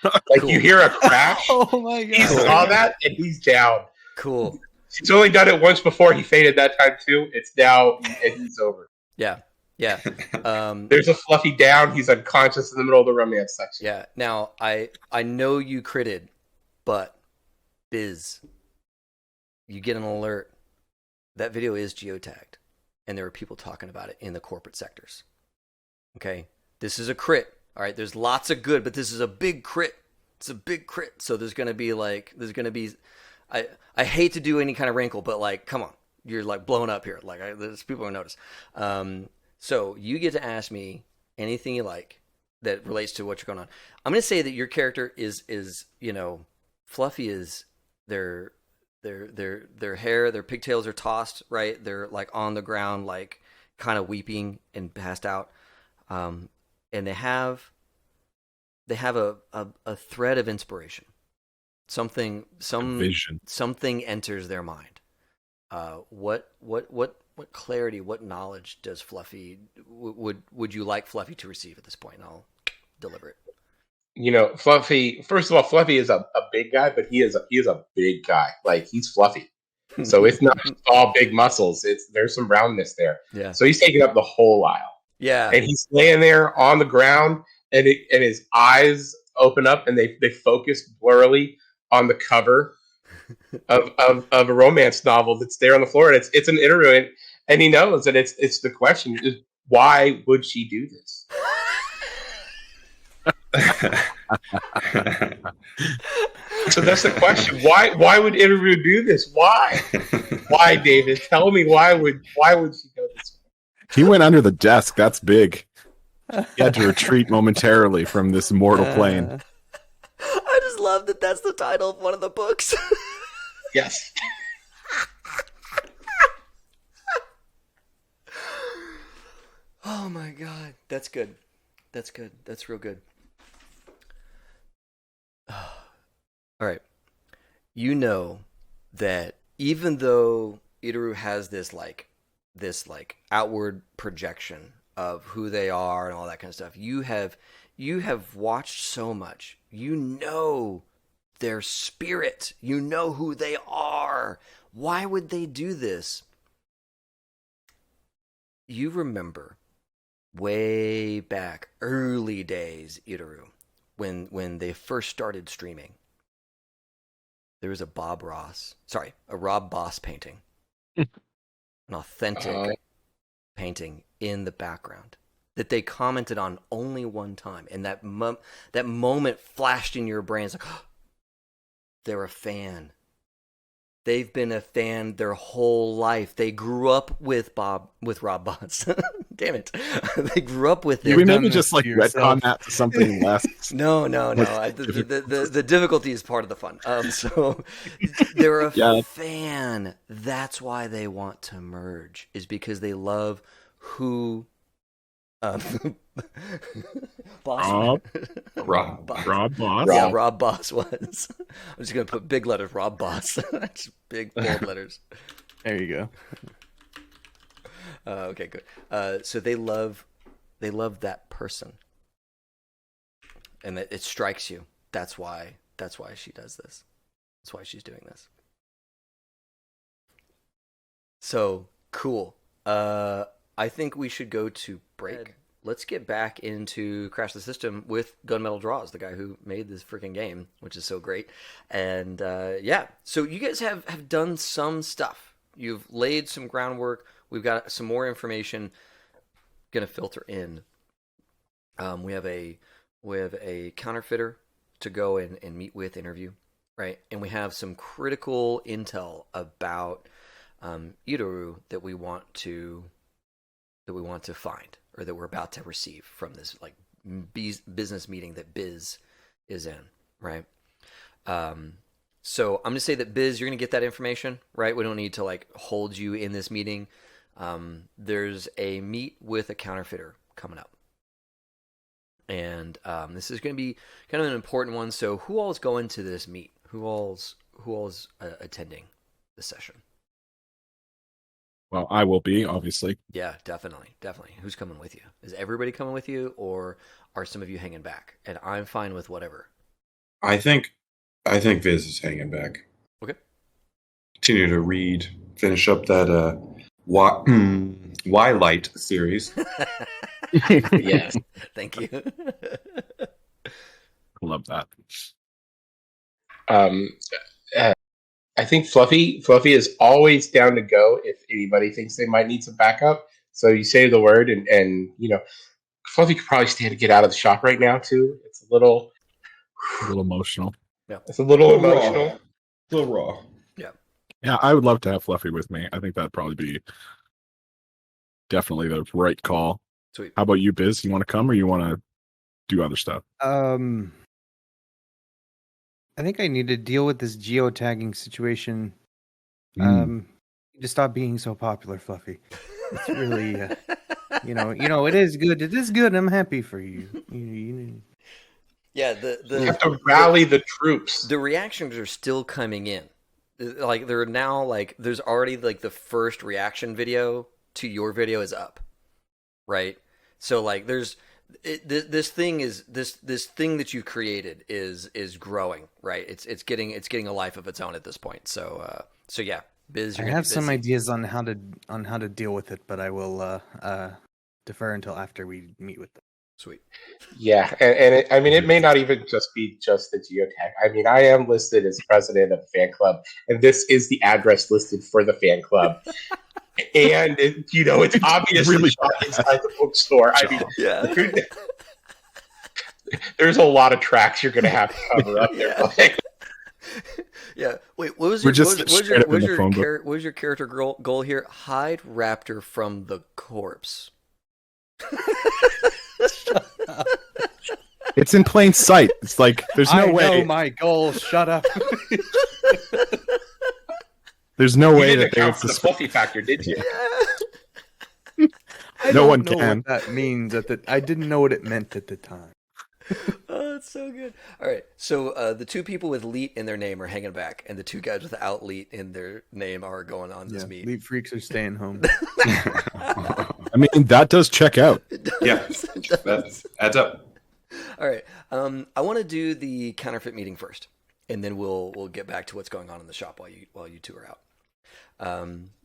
Like Cool. you hear a crash. Oh my He saw that and he's down. Cool. He's only done it once before. He fainted that time too. It's now and he's over. Yeah. There's a Fluffy down. He's unconscious in the middle of the romance section. Yeah. Now I know you critted, but Biz, you get an alert. That video is geotagged, and there are people talking about it in the corporate sectors. Okay, this is a crit. All right, there's lots of good, but this is a big crit. It's a big crit. So there's gonna be. I hate to do any kind of wrinkle, but like, come on, you're like blowing up here. Like, there's people gonna notice. So you get to ask me anything you like that relates to what you're going on. I'm gonna say that your character is Fluffy is their hair, their pigtails are tossed, right? They're like on the ground, like kind of weeping and passed out. And they have a thread of inspiration. Something enters their mind. What clarity, what knowledge does Fluffy would you like Fluffy to receive at this point? And I'll deliver it. Fluffy. First of all, Fluffy is a big guy, but he is a big guy. Like he's fluffy, so it's not all big muscles. There's some roundness there. Yeah. So he's taking up the whole aisle. Yeah. And he's laying there on the ground, and his eyes open up, and they focus blurrily on the cover of a romance novel that's there on the floor, and it's an interview, and he knows that it's the question is why would she do this? So that's the question. Why would Idoru do this? Why, David? Tell me why would she go this way? He went under the desk. That's big. He had to retreat momentarily from this mortal plane. I just love that that's the title of one of the books. Yes. Oh my god, that's good. That's good. That's real good. All right. You know that even though Idoru has this outward projection of who they are and all that kind of stuff, you have watched so much. You know their spirit. You know who they are. Why would they do this? You remember way back, early days, Idoru, when they first started streaming. There was a Rob Boss painting. An authentic painting in the background that they commented on only one time. And that moment flashed in your brain. It's like, oh, they're a fan. They've been a fan their whole life. They grew up with Rob Boss. Damn it. They grew up with him. You maybe just like retcon that to something less. No. The difficulty is part of the fun. So they're a fan. That's why they want to merge, is because they love who Rob Boss. Yeah, Rob Boss was. I'm just gonna put big letters, Rob Boss. That's big bold letters. There you Okay, good. So they love that person, and it strikes you. That's why she does this. That's why she's doing this. So cool. I think we should go to break. Let's get back into Crash the System with Gunmetal Draws, the guy who made this freaking game, which is so great. And yeah, so you guys have done some stuff. You've laid some groundwork. We've got some more information gonna filter in. We have a counterfeiter to go and meet with, interview, right? And we have some critical intel about Idoru that we want to find, or that we're about to receive from this like business meeting that Biz is in, right? So I'm gonna say that Biz, you're gonna get that information, right? We don't need to like hold you in this meeting. There's a meet with a counterfeiter coming up, and this is gonna be kind of an important one. So who all is going to this meet? Who all's attending this session? Well, I will be, obviously. Yeah, definitely. Who's coming with you? Is everybody coming with you, or are some of you hanging back? And I'm fine with whatever. I think Viz is hanging back. Okay. Continue to read, finish up that Y Light series. Yes. Thank you. Love that. I think Fluffy is always down to go if anybody thinks they might need some backup. So you say the word, and Fluffy could probably stand to get out of the shop right now too. It's a little emotional. Yeah, it's a little emotional. A little raw. Yeah, I would love to have Fluffy with me. I think that'd probably be definitely the right call. Sweet. How about you, Biz? You want to come, or you want to do other stuff? I think I need to deal with this geotagging situation. You need to stop being so popular, Fluffy. It's really, it is good. It is good. I'm happy for you. Yeah, You have to rally the troops. The reactions are still coming in. Like they're now like there's already like the first reaction video to your video is up, right? So like there's this thing that you've created is growing, right? It's getting a life of its own at this point. So yeah, Biz, I have some ideas on how to deal with it, but I will defer until after we meet with them. Sweet. Yeah, and it may not even just be just the geotag. I mean, I am listed as president of the fan club, and this is the address listed for the fan club. And it's obviously really shot inside the bookstore. I mean, Yeah. there's a lot of tracks you're going to have to cover up there. Like, Yeah. Wait, what was We're your just what was straight up in the your phone book. what was your character goal here? Hide Raptor from the corpse. It's in plain sight. It's like there's no way. I know my goal. Shut up. There's no you way didn't that they would account for the suspect. fluffy factor, did you? I No don't one know can. what that means. I didn't know what it meant at the time. Oh, that's so good. All right, so the two people with Leet in their name are hanging back, and the two guys without Leet in their name are going on this meet. Leap freaks are staying home. I mean, that does check out. Yeah, that adds up. All right, I want to do the counterfeit meeting first, and then we'll get back to what's going on in the shop while you two are out.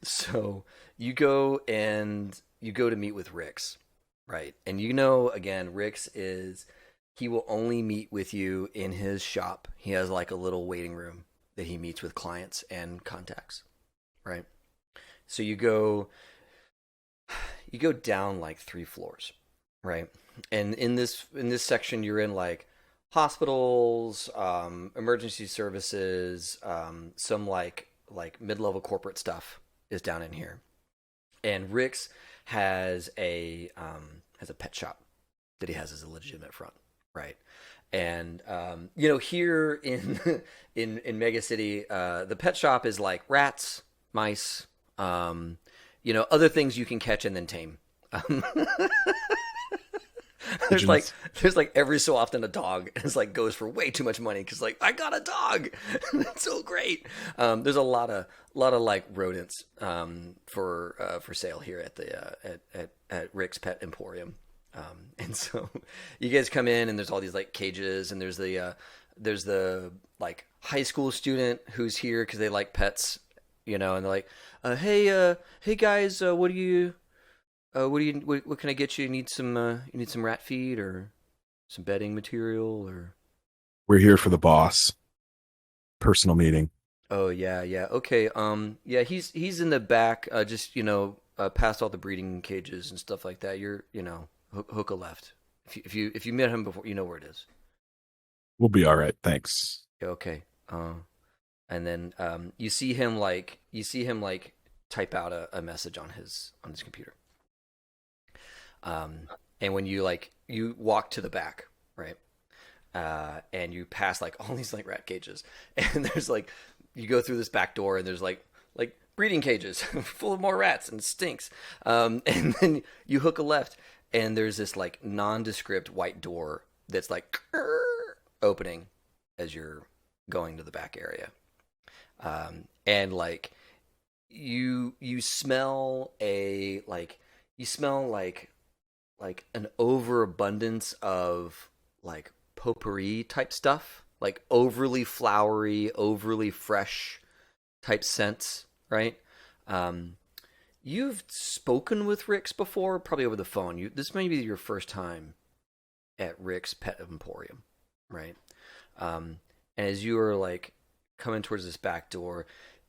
So you go to meet with Rix, right? And again, Rix he will only meet with you in his shop. He has like a little waiting room that he meets with clients and contacts, right? So you go down like 3 floors, right? And in this section, you're in like hospitals, emergency services, some like mid-level corporate stuff is down in here. And Rix has a pet shop that he has as a legitimate front, right? And here in Mega City, the pet shop is like rats, mice, other things you can catch and then tame. there's like Pigeons. there's like every so often a dog, and it's like goes for way too much money because like I got a dog, it's so great. There's a lot of like rodents for sale here at the at Rick's Pet Emporium. And so you guys come in and there's all these like cages, and there's the like high school student who's here because they like pets, and they're like, hey guys, what can I get you? You need some rat feed or some bedding material or? We're here for the boss. Personal meeting. Oh yeah, okay. Yeah, he's in the back, just past all the breeding cages and stuff like that. You're hook a left. If you met him before, you know where it is. We'll be all right. Thanks. Okay. And then you see him like type out a message on his computer. And when you walk to the back, right? And you pass like all these like rat cages, and there's like you go through this back door, and there's like breeding cages full of more rats, and it stinks. And then you hook a left, and there's this like nondescript white door that's like opening as you're going to the back area. And like you smell like an overabundance of like potpourri type stuff, like overly flowery, overly fresh type scents, right? You've spoken with Rick's before, probably over the phone. This may be your first time at Rick's Pet Emporium, right? And as you are like coming towards this back door,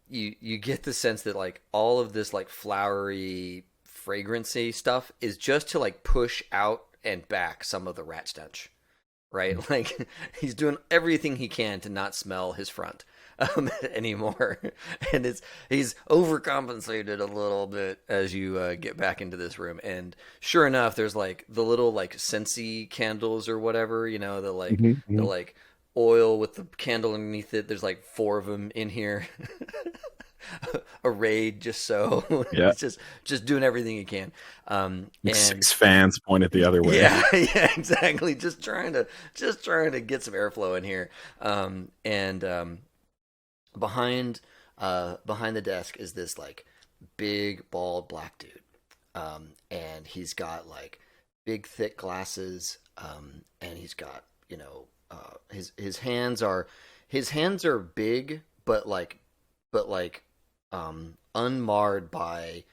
you get the sense that like all of this like flowery, fragrancy stuff is just to like push out and back some of the rat stench, right? Like he's doing everything he can to not smell his front anymore, and he's overcompensated a little bit as you get back into this room. And sure enough, there's like the little like Scentsy candles or whatever, the like the like oil with the candle underneath it. There's like 4 of them in here. Arrayed just so. Yeah. He's just doing everything he can. And 6 fans pointed the other way. yeah, exactly. Just trying to get some airflow in here. And behind the desk is this like big bald black dude. And he's got like big thick glasses. And he's got his hands are big, but unmarred by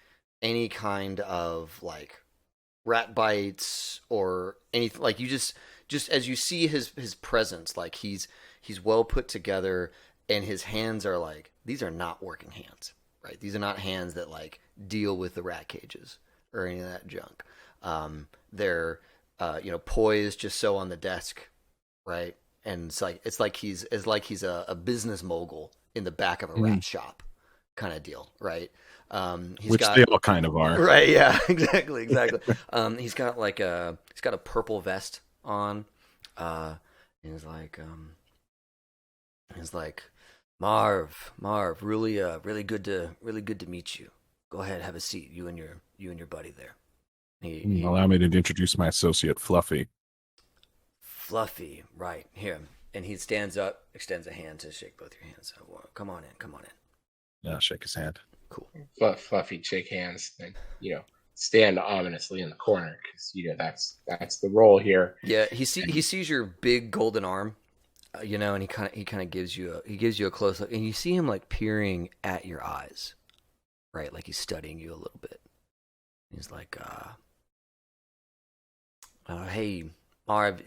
any kind of like rat bites or anything. Like you just as you see his presence, like he's well put together, and his hands are like, these are not working hands, right? These are not hands that like deal with the rat cages or any of that junk. They're poised just so on the desk, right? And it's like he's a business mogul in the back of a rat shop kind of deal, right? Which they all kind of are. Right, yeah, exactly. He's got a purple vest on. He's like, Marv, really good to meet you. Go ahead, have a seat. You and your buddy there. He Allow me to introduce my associate, Fluffy. Fluffy, right here. And he stands up, extends a hand to shake both your hands. So, come on in. Yeah, shake his hand. Cool. Fluffy shake hands, and stand ominously in the corner because that's the role here. Yeah, he sees your big golden arm, and he kind of gives you a close look, and you see him like peering at your eyes, right? Like he's studying you a little bit. He's like, hey, Marv,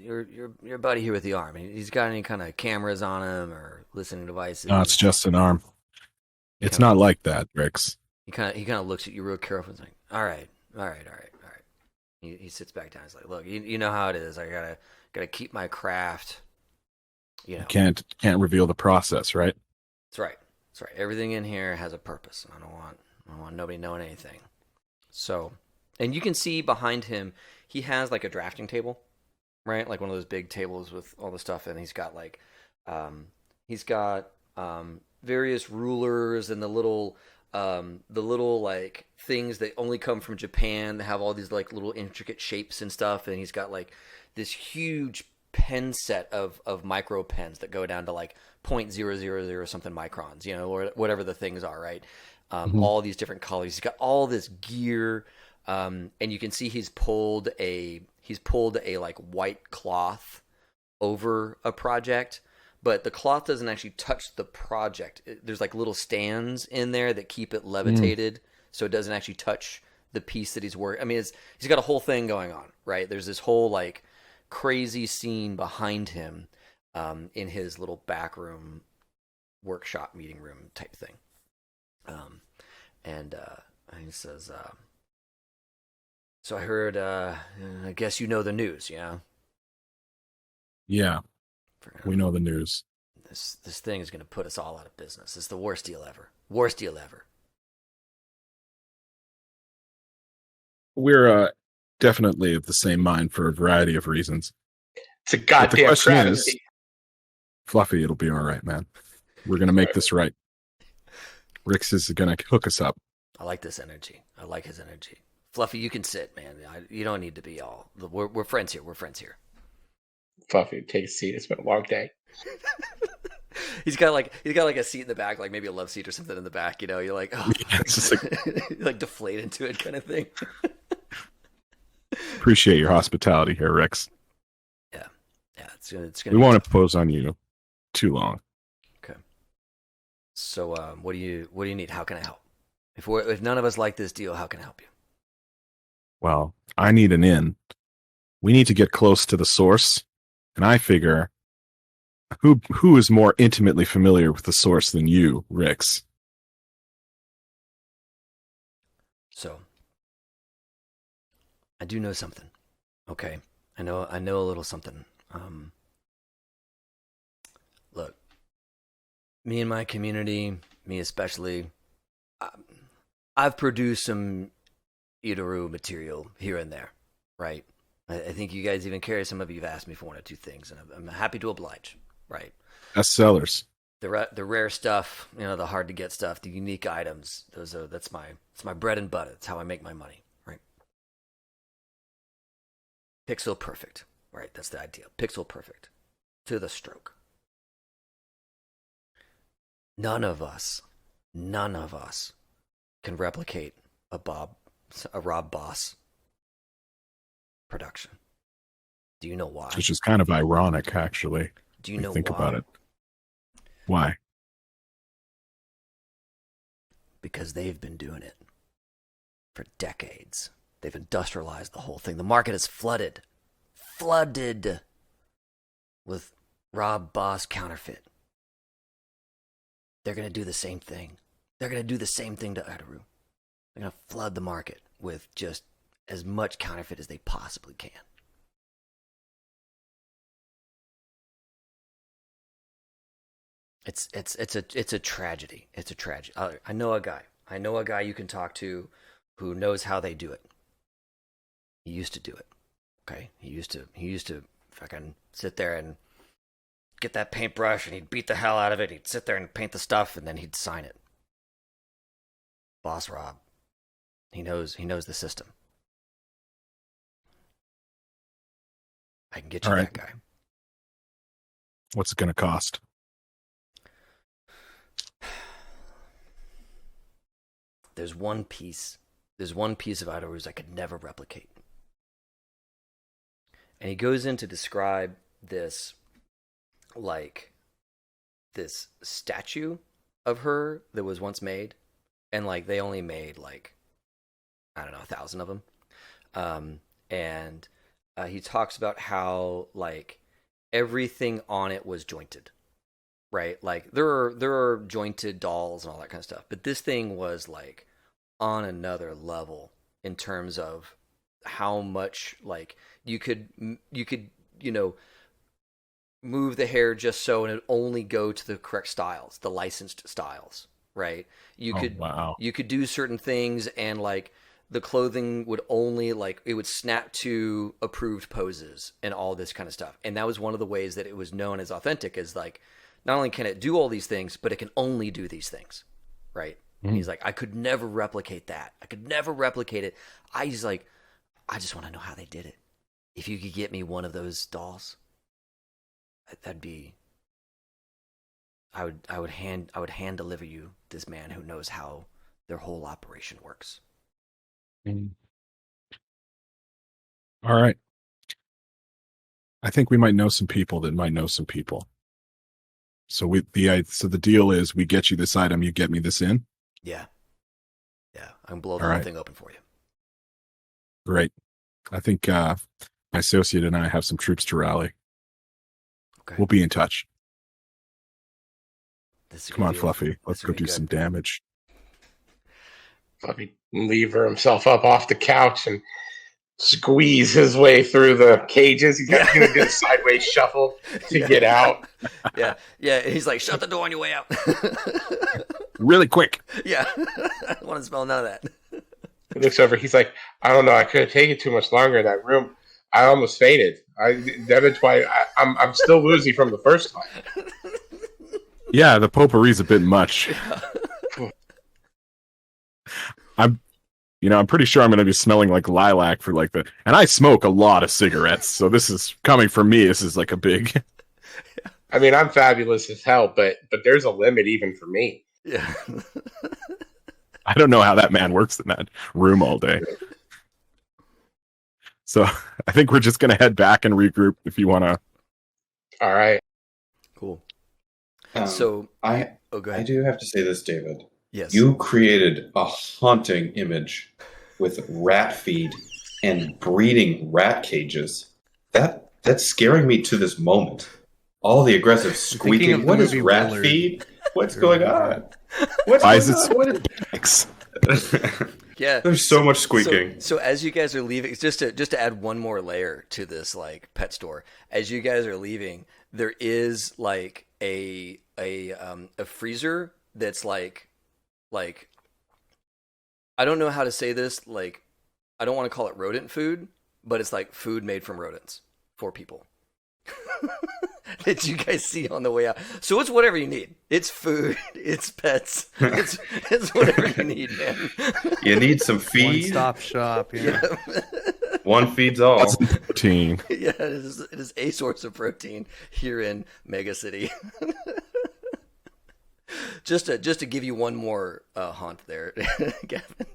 your buddy here with the arm. He's got any kind of cameras on him or listening devices? No, it's just an arm. It's not like that, Rix. He kind of looks at you real careful and is like, all right. He sits back down. He's like, look, you know how it is. I gotta keep my craft. You can't reveal the process, right? That's right. Everything in here has a purpose. I don't want nobody knowing anything. So, and you can see behind him, he has like a drafting table, right? Like one of those big tables with all the stuff, and he's got like, various rulers and the little the little like things that only come from Japan that have all these like little intricate shapes and stuff, and he's got like this huge pen set of micro pens that go down to like 0.000 something microns, you know, or whatever the things are, right? All these different colors. He's got all this gear, and you can see he's pulled a like white cloth over a project, but the cloth doesn't actually touch the project. There's like little stands in there that keep it levitated, so it doesn't actually touch the piece that he's working. I mean, he's got a whole thing going on, right? There's this whole like crazy scene behind him in his little back room, workshop meeting room type thing. And he says, so I heard, I guess you know the news, yeah? Yeah, we know the news. This thing is going to put us all out of business. It's the worst deal ever. Worst deal ever. We're definitely of the same mind for a variety of reasons. It's a But the goddamn question travesty. is, Fluffy, it'll be all right, man. We're going to make this right. Rix is going to hook us up. I like this energy. I like his energy. Fluffy, you can sit, man. You don't need to be all. We're friends here. We're friends here. Fluffy, take a seat. It's been a long day. He's got like a seat in the back, like maybe a love seat or something in the back. You know, you're like, oh, Yeah, it's just like deflate into it, kind of thing. appreciate your hospitality here, Rix. Yeah, it's gonna. We won't impose on you too long. Okay. So, what do you need? How can I help? If none of us like this deal, how can I help you? Well, I need an in. We need to get close to the source, and I figure who is more intimately familiar with the source than you, Rix? So, I do know something. Okay, I know a little something. Look, me and my community, me especially, I've produced some Idoru material here and there, right? I think you guys even care. Some of you have asked me for one or two things, and I'm happy to oblige, right? Best sellers. The rare stuff, you know, the hard to get stuff, the unique items. That's my bread and butter. That's how I make my money, right? Pixel perfect, right? That's the idea. Pixel perfect, to the stroke. None of us can replicate a Rob Boss production. Do you know why? Which is kind of ironic, actually. Do you when know think why? about it? Why? Because they've been doing it for decades. They've industrialized the whole thing. The market is flooded with Rob Boss counterfeit. They're going to do the same thing. They're going to do the same thing to Idoru. They're going to flood the market with just as much counterfeit as they possibly can. It's a tragedy. It's a tragedy. I know a guy you can talk to who knows how they do it. He used to do it. Okay? He used to fucking sit there and get that paintbrush and he'd beat the hell out of it. He'd sit there and paint the stuff and then he'd sign it. Boss Rob. He knows the system. I can get you All right. that guy. What's it going to cost? There's one piece of Idoru's I could never replicate. And he goes in to describe this statue of her that was once made, and like they only made like, I don't know, 1,000 of them. And he talks about how like everything on it was jointed, right? Like there are jointed dolls and all that kind of stuff, but this thing was like on another level in terms of how much like you could move the hair just so and it only go to the correct styles, the licensed styles, right? You could do certain things and like the clothing would only like it would snap to approved poses and all this kind of stuff. And that was one of the ways that it was known as authentic, is like not only can it do all these things, but it can only do these things, right? And he's like, I could never replicate that. I could never replicate it. I just want to know how they did it. If you could get me one of those dolls, that'd be. I would hand deliver you this man who knows how their whole operation works. All right. I think we might know some people that might know some people. So the deal is we get you this item, you get me this in. Yeah. I can blow the whole thing open for you. Great. I think my associate and I have some troops to rally. Okay. We'll be in touch. Come on, Fluffy. Let's go do some damage. Fluffy lever himself up off the couch and squeeze his way through the cages. He's going to do a sideways shuffle to get out. Yeah. He's like, shut the door on your way out. Really quick. Yeah. I don't want to smell none of that. He looks over. He's like, I don't know. I couldn't take it too much longer in that room. I almost fainted. That's why I'm still woozy from the first time. Yeah, the potpourri's a bit much. I'm pretty sure I'm going to be smelling like lilac for like and I smoke a lot of cigarettes, so this is coming from me. This is like a big. I mean, I'm fabulous as hell, but there's a limit even for me. Yeah. I don't know how that man works in that room all day. So I think we're just going to head back and regroup if you want to. All right. Cool. Go ahead. I do have to say this, David. Yes. You created a haunting image with rat feed and breeding rat cages. That's scaring me to this moment. All the aggressive squeaking. What is rat feed? What's going on? Why is it? Yeah. There's so much squeaking. So as you guys are leaving, just to add one more layer to this like pet store, as you guys are leaving, there is like a freezer that's like I don't know how to say this, like I don't want to call it rodent food, but it's like food made from rodents for people. That you guys see on the way out. So it's whatever you need. It's food, it's pets, it's whatever you need, man. You need some feed. One-stop shop, yeah. One feeds all. That's protein. Yeah, it is a source of protein here in Mega City. Just to give you one more haunt there, Gavin.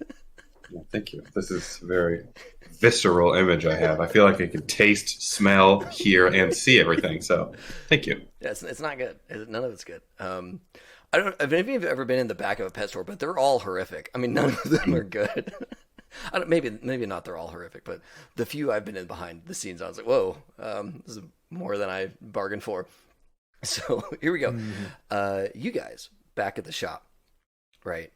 Thank you. This is a very visceral image I have. I feel like I can taste, smell, hear, and see everything. So, thank you. Yeah, it's not good. None of it's good. I don't know if any of you have ever been in the back of a pet store, but they're all horrific. I mean, none of them are good. Maybe not. They're all horrific, but the few I've been in behind the scenes, I was like, whoa, this is more than I bargained for. So here we go. You guys back at the shop, right?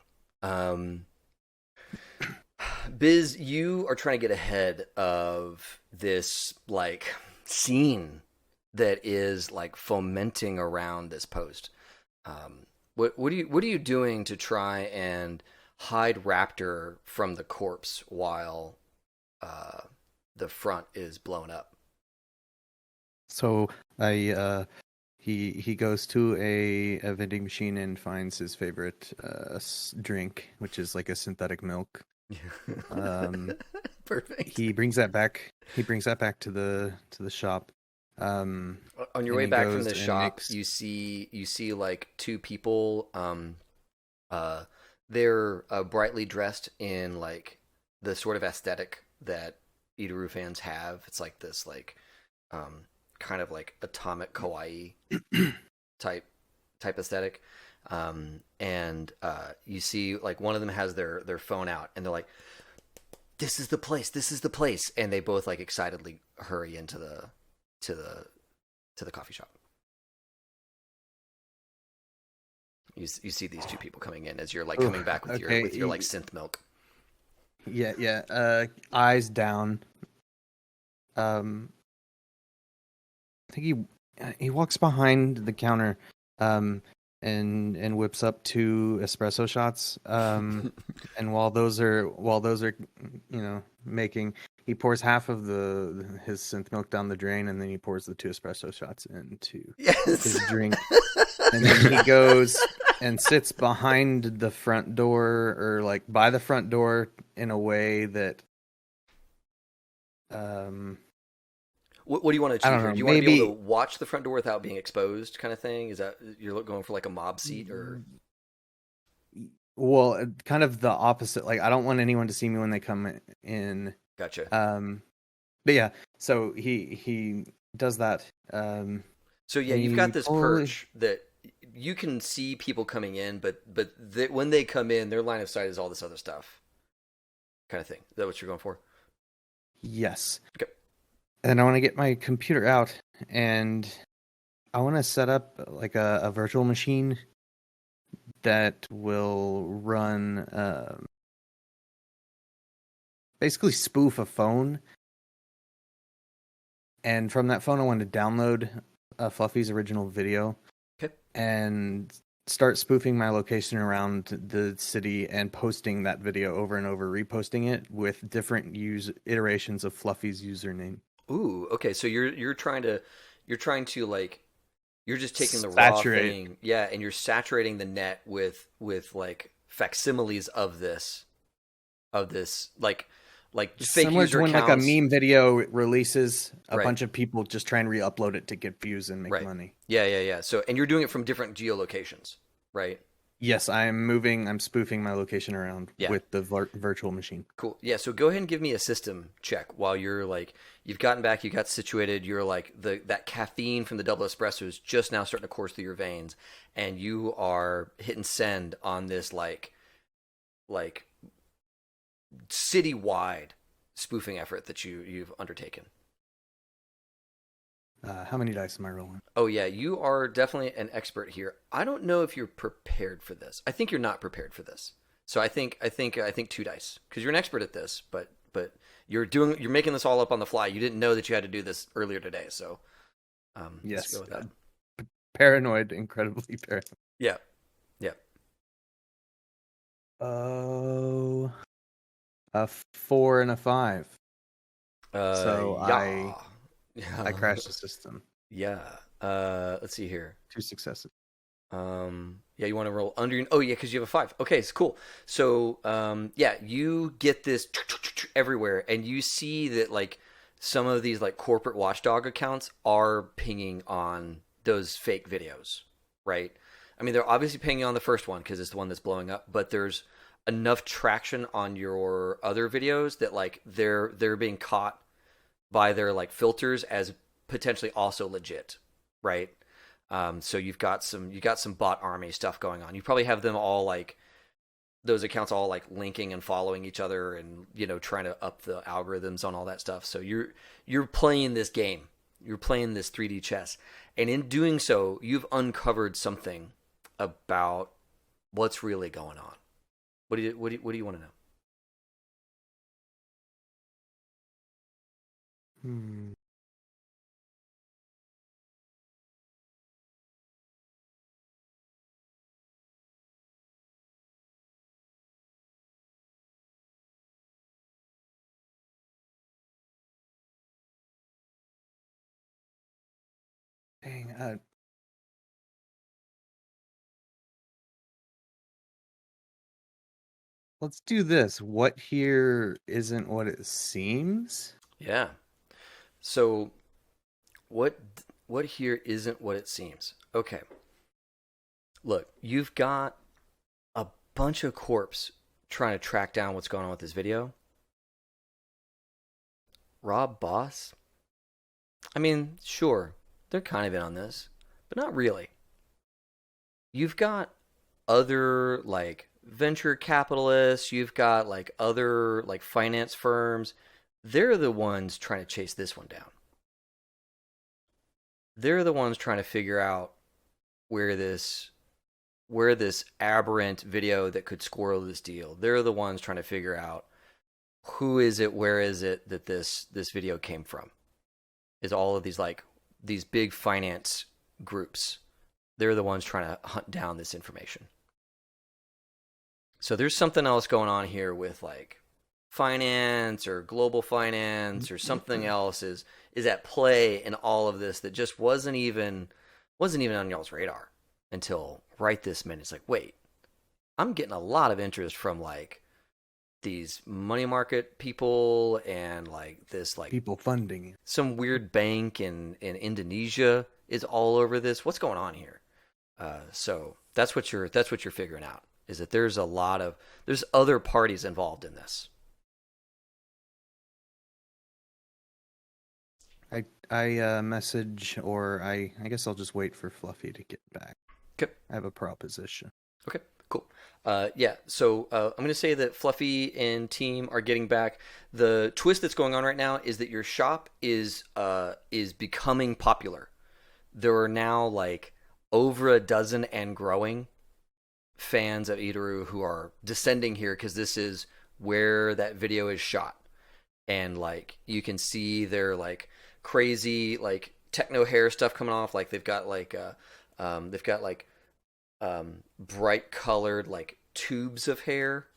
Biz, you are trying to get ahead of this like scene that is like fomenting around this post. What are you doing to try and hide Raptor from the corpse while the front is blown up? So he goes to a vending machine and finds his favorite drink, which is like a synthetic milk. Perfect. He brings that back. He brings that back to the shop. On your way back from the shop, you see like two people. They're brightly dressed in like the sort of aesthetic that Idoru fans have. It's like this like kind of like atomic kawaii type aesthetic. And you see like one of them has their phone out and they're like, this is the place. And they both like excitedly hurry into the coffee shop. You see these two people coming in as you're like coming back with your like synth milk. Yeah. Eyes down. I think he walks behind the counter. and whips up 2 espresso shots. And while those are making, he pours half of his synth milk down the drain, and then he pours the 2 espresso shots into his drink. And then he goes and sits behind the front door, or like by the front door, in a way that What do you want to I achieve don't here? know, Do you want to be maybe- able to watch the front door without being exposed, kind of thing? Is that you're going for like a mob seat, or well, kind of the opposite. Like, I don't want anyone to see me when they come in. gotcha? But yeah, so he does that. So yeah, you've got this Holy- perch that you can see people coming in, but when they come in, their line of sight is all this other stuff, kind of thing. Is that what you're going for? Yes. Okay. And I want to get my computer out, and I want to set up like a virtual machine that will run basically spoof a phone. And from that phone, I want to download Fluffy's original video. Okay. And start spoofing my location around the city and posting that video over and over, reposting it with different iterations of Fluffy's username. Ooh, okay. So you're trying to like, you're just taking the Saturate. raw thing, yeah, and you're saturating the net with like facsimiles of this like fake Similar user to when accounts. like a meme video releases, a Right. bunch of people just try and re-upload it to get views and make Right. money. Yeah. So, and you're doing it from different geolocations, right? Yes, I'm spoofing my location around Yeah. with the virtual machine. Cool. Yeah. So go ahead and give me a system check while you're like, you've gotten back, you got situated. You're like that caffeine from the double espresso is just now starting to course through your veins, and you are hitting send on this like citywide spoofing effort that you've undertaken. How many dice am I rolling? Oh yeah, you are definitely an expert here. I don't know if you're prepared for this. I think you're not prepared for this. So I think 2 dice, because you're an expert at this, but you're making this all up on the fly. You didn't know that you had to do this earlier today, so Yes. let's go with that. Paranoid, incredibly paranoid. Yeah. Oh, a 4 and a 5. So yeah. I crashed the system. Yeah. Let's see here. 2 successes. Yeah, you want to roll under. Oh yeah, because you have a 5. Okay, it's cool. So yeah, you get this everywhere, and you see that like some of these like corporate watchdog accounts are pinging on those fake videos, right? I mean, they're obviously pinging on the first one because it's the one that's blowing up, but there's enough traction on your other videos that like they're being caught by their like filters as potentially also legit, right? So you got some bot army stuff going on. You probably have them all like those accounts all like linking and following each other, and trying to up the algorithms on all that stuff. So you're playing this game. You're playing this 3D chess, and in doing so, you've uncovered something about what's really going on. What do you want to know? Dang. Let's do this. What here isn't what it seems? Yeah. So what here isn't what it seems. Okay. Look, you've got a bunch of corps trying to track down what's going on with this video. Rob Boss? I mean, sure, they're kind of in on this, but not really. You've got other like venture capitalists, you've got like other like finance firms. They're the ones trying to chase this one down. They're the ones trying to figure out where this aberrant video that could squirrel this deal. They're the ones trying to figure out who is it, where is it that this video came from. Is all of these like these big finance groups They're the ones trying to hunt down this information. So there's something else going on here with like finance or global finance or something else is at play in all of this that just wasn't even on y'all's radar until right this minute. It's like, wait, I'm getting a lot of interest from like these money market people and like this like People funding it. some weird bank in Indonesia is all over this. What's going on here? So that's what you're figuring out, is that there's other parties involved in this. I message, or I guess I'll just wait for Fluffy to get back. Okay. I have a proposition. Okay, cool. Yeah, so I'm going to say that Fluffy and team are getting back. The twist that's going on right now is that your shop is becoming popular. There are now like over a dozen and growing fans of Idoru who are descending here because this is where that video is shot. And like you can see their like crazy like techno hair stuff coming off. Like they've got like bright colored like tubes of hair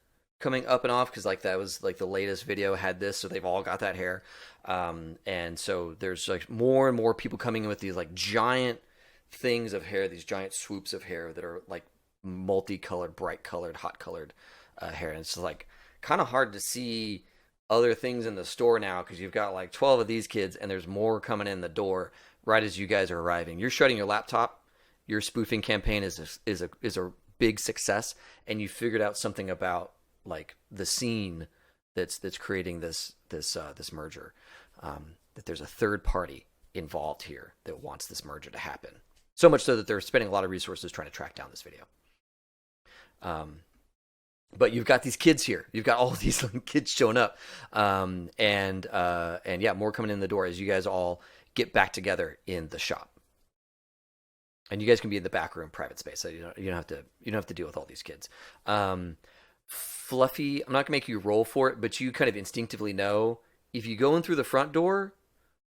coming up and off because like that was like the latest video had this, so they've all got that hair. And so there's like more and more people coming in with these like giant things of hair, these giant swoops of hair that are like multicolored, bright colored, hot colored hair. And it's like kind of hard to see other things in the store now because you've got like 12 of these kids and there's more coming in the door right as you guys are arriving. You're shutting your laptop. Your spoofing campaign is a big success, and you figured out something about like the scene that's creating this merger. That there's a third party involved here that wants this merger to happen. So much so that they're spending a lot of resources trying to track down this video. But you've got these kids here. You've got all these kids showing up, and yeah, more coming in the door as you guys all get back together in the shop. And you guys can be in the back room, private space, so you don't have to deal with all these kids. Fluffy, I'm not gonna make you roll for it, but you kind of instinctively know if you go in through the front door,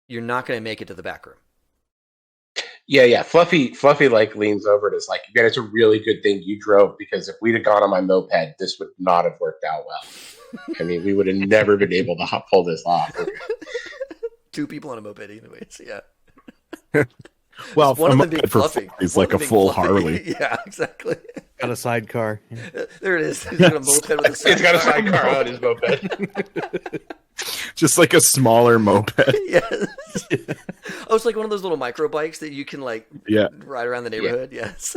you're not gonna make it to the back room. Yeah. Fluffy like leans over and is like, "Man, it's a really good thing you drove because if we'd have gone on my moped, this would not have worked out well. I mean, we would have never been able to pull this off." Two people on a moped, anyways. Yeah. Well, one of them being Fluffy. He's like a full Harley. Yeah, exactly. Got a sidecar. There it is. He's got a moped with a sidecar. He's got a sidecar on his moped. Just like a smaller moped. Yes. Oh, it's like one of those little micro bikes that you can like ride around the neighborhood. Yeah. Yes.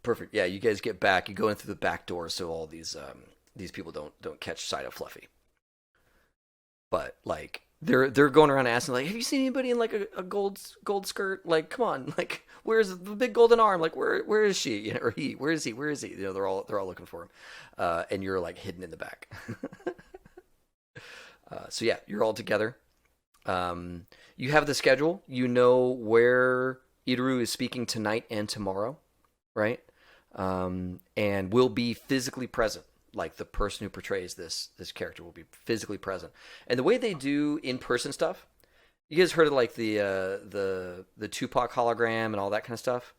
Perfect. Yeah, you guys get back. You go in through the back door so all these people don't catch sight of Fluffy. But like they're going around asking like, have you seen anybody in like a gold skirt? Like, come on, like where's the big golden arm? Like where is she? You know, or he? Where is he? You know, they're all looking for him, and you're like hidden in the back. So yeah, you're all together. You have the schedule. You know where Idoru is speaking tonight and tomorrow, right? And will be physically present. Like the person who portrays this character will be physically present. And the way they do in-person stuff, you guys heard of like the Tupac hologram and all that kind of stuff?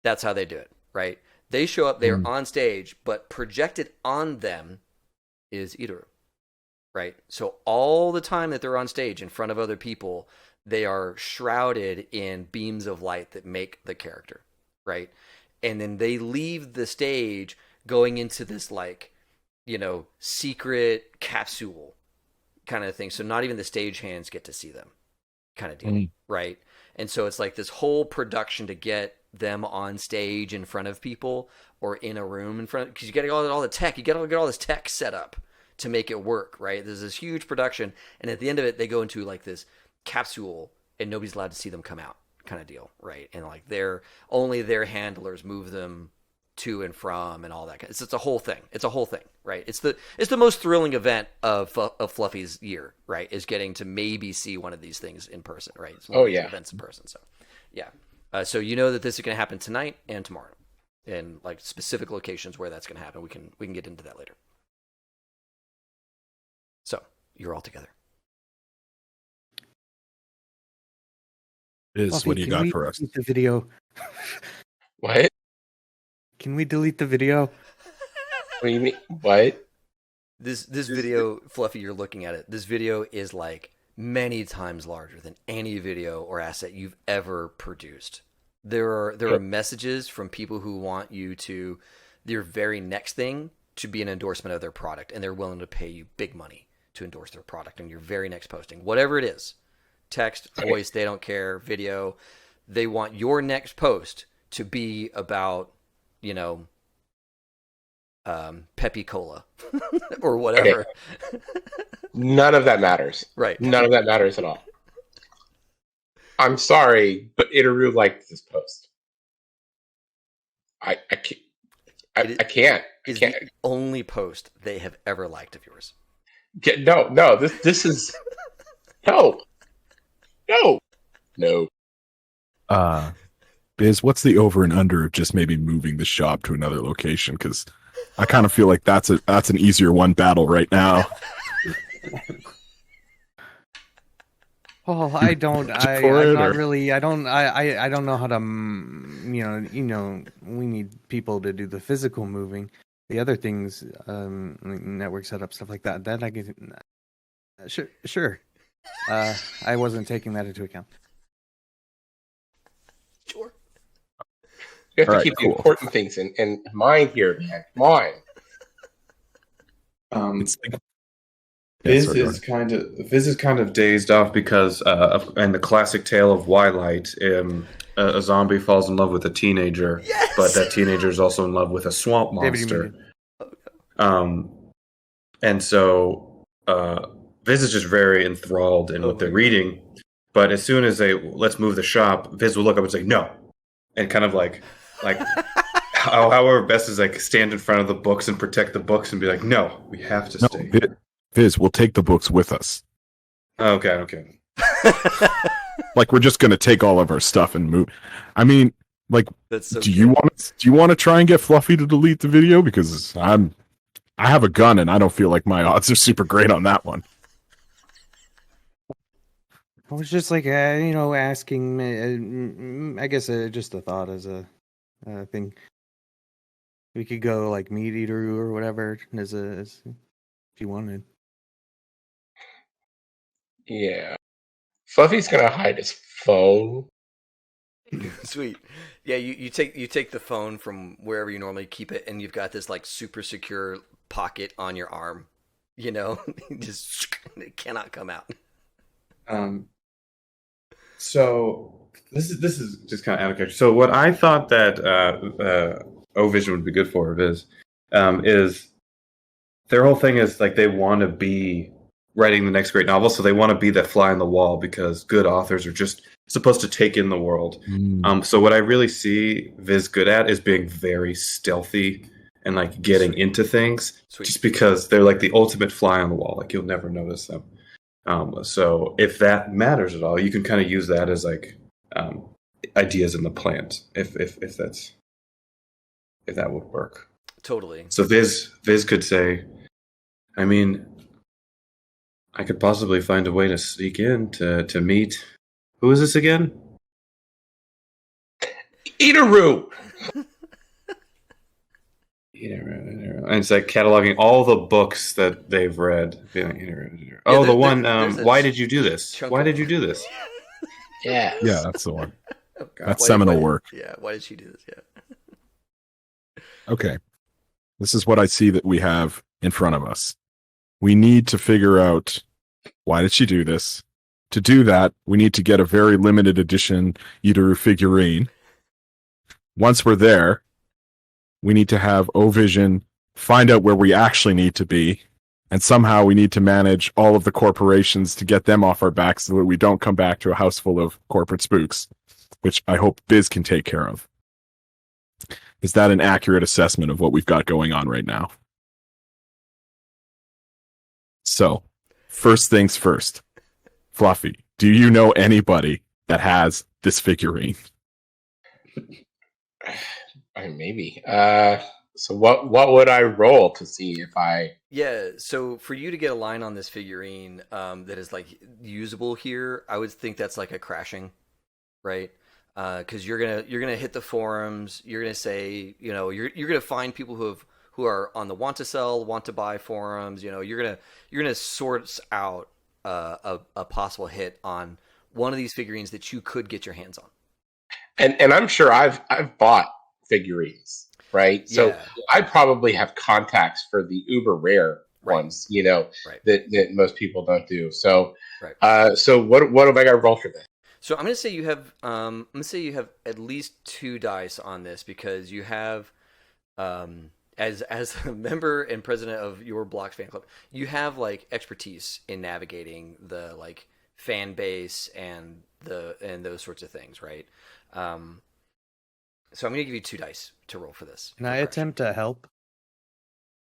That's how they do it, right? They show up, they're on stage, but projected on them is Idoru, right? So all the time that they're on stage in front of other people, they are shrouded in beams of light that make the character, right? And then they leave the stage going into this like, you know, secret capsule kind of thing. So not even the stagehands get to see them kind of deal, right? And so it's like this whole production to get them on stage in front of people or in a room in front, because you got to get all the tech, you got to get all this tech set up to make it work, right? There's this huge production, and at the end of it, they go into like this capsule, and nobody's allowed to see them come out kind of deal, right? And like only their handlers move them to and from and all that. It's a whole thing. It's a whole thing, right? It's the most thrilling event of Fluffy's year, right? Is getting to maybe see one of these things in person, right? It's one of the events in person. So, yeah. So you know that this is going to happen tonight and tomorrow, and like specific locations where that's going to happen. We can get into that later. So you're all together. Biz, Fluffy, what do you can got we for us? delete the video? What? Can we delete the video? What do you mean? What? This video, Fluffy, you're looking at it. This video is like many times larger than any video or asset you've ever produced. There are messages from people who want you to their very next thing to be an endorsement of their product, and they're willing to pay you big money to endorse their product on your very next posting, whatever it is. Text, voice, they don't care, video. They want your next post to be about, you know, Peppy Cola or whatever. Okay. None of that matters. Right. None of that matters at all. I'm sorry, but Idoru liked this post. I can't. I can't. I Is can't. the only post they have ever liked of yours. No. This is no. Biz, what's the over and under of just maybe moving the shop to another location? Because I kind of feel like that's an easier one battle right now. Oh, I don't. I don't know how to. You know, we need people to do the physical moving. The other things, like network setup, stuff like that. That I can. Sure. I wasn't taking that into account. Sure. You have to All right, keep cool. the important things in mind here, man. Come on. It's like Viz sorry, go is kind of dazed off because and the classic tale of Twilight, a zombie falls in love with a teenager, Yes! but that teenager is also in love with a swamp David, you monster. muted. And so Viz is just very enthralled in what they're reading. But as soon as they let's move the shop, Viz will look up and say no, and kind of like however best is like stand in front of the books and protect the books and be like, no, we have to stay. Viz, we'll take the books with us. Okay. Like we're just gonna take all of our stuff and move. I mean, like, That's so do you want to try and get Fluffy to delete the video? Because I have a gun and I don't feel like my odds are super great on that one. I was just like, asking. I guess just a thought as a thing. We could go like meat eater or whatever as if you wanted. Yeah. Fluffy's gonna hide his phone. Sweet. Yeah, you take the phone from wherever you normally keep it, and you've got this like super secure pocket on your arm. You know, just it cannot come out. So this is just kind of out of character. So what I thought that O-Vision would be good for is their whole thing is like they want to be writing the next great novel, so they want to be that fly on the wall because good authors are just supposed to take in the world. So what I really see Viz good at is being very stealthy and like getting into things. Sweet. Just because they're like the ultimate fly on the wall. Like you'll never notice them. So if that matters at all, you can kind of use that as like ideas in the plant if that would work. Totally. So Viz could say, I mean, I could possibly find a way to sneak in to meet. Who is this again? Idoru! And it's like cataloging all the books that they've read. Oh, the one. Why did you do this? Why did you do this? Yeah. Yeah, that's the one. Oh, God. That's seminal work. Yeah. Why did she do this? Yeah. Okay. This is what I see that we have in front of us. We need to figure out why did she do this. To do that, we need to get a very limited edition Idoru figurine. Once we're there, we need to have O-Vision find out where we actually need to be, and somehow we need to manage all of the corporations to get them off our backs so that we don't come back to a house full of corporate spooks, which I hope Biz can take care of. Is that an accurate assessment of what we've got going on right now? So, first things first. Fluffy, do you know anybody that has this figurine? Maybe. So what would I roll to see if I? Yeah, so for you to get a line on this figurine that is like usable here, I would think that's like a crashing. right? Because you're gonna hit the forums. You're gonna say, you're gonna find people who are on the want to sell, want to buy forums. You're gonna sort out a possible hit on one of these figurines that you could get your hands on. And I'm sure I've bought figurines, right? So Yeah, I probably have contacts for the uber rare right, ones, right, that most people don't do. So right. so what have I got to roll for this? So I'm gonna say you have at least 2 dice on this because you have as a member and president of your Blocks fan club, you have like expertise in navigating the like fan base and those sorts of things, right? Um, so I'm gonna give you 2 dice to roll for this. Can for I pressure. attempt to help?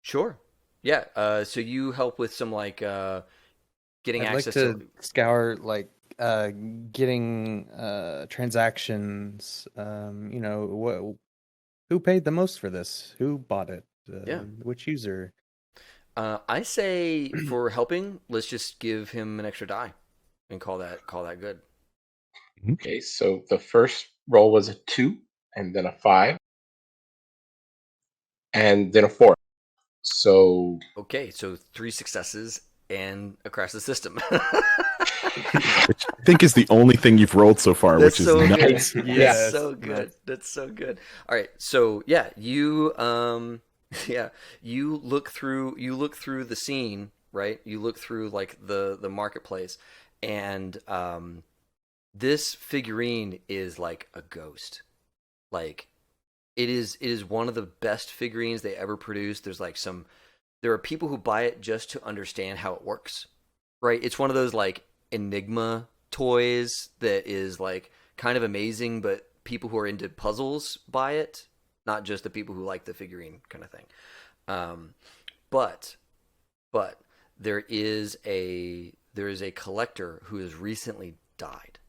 Sure. Yeah. So you help with some like getting I'd like access to to. scour like getting transactions. Who paid the most for this? Who bought it? Yeah. Which user? I say for helping, let's just give him an extra die and call that good. Okay, so the first roll was a 2, and then a 5, and then a 4. So Okay, so 3 successes and across the system. Which I think is the only thing you've rolled so far, That's which is so nice. good. Yeah. That's so good. That's so good. All right, so yeah, you yeah, you look through the scene, right? You look through like the marketplace, and this figurine is like a ghost. Like it is one of the best figurines they ever produced. There are people who buy it just to understand how it works, right? It's one of those like enigma toys that is like kind of amazing, but people who are into puzzles buy it, not just the people who like the figurine kind of thing. Um, but but there is a collector who has recently died,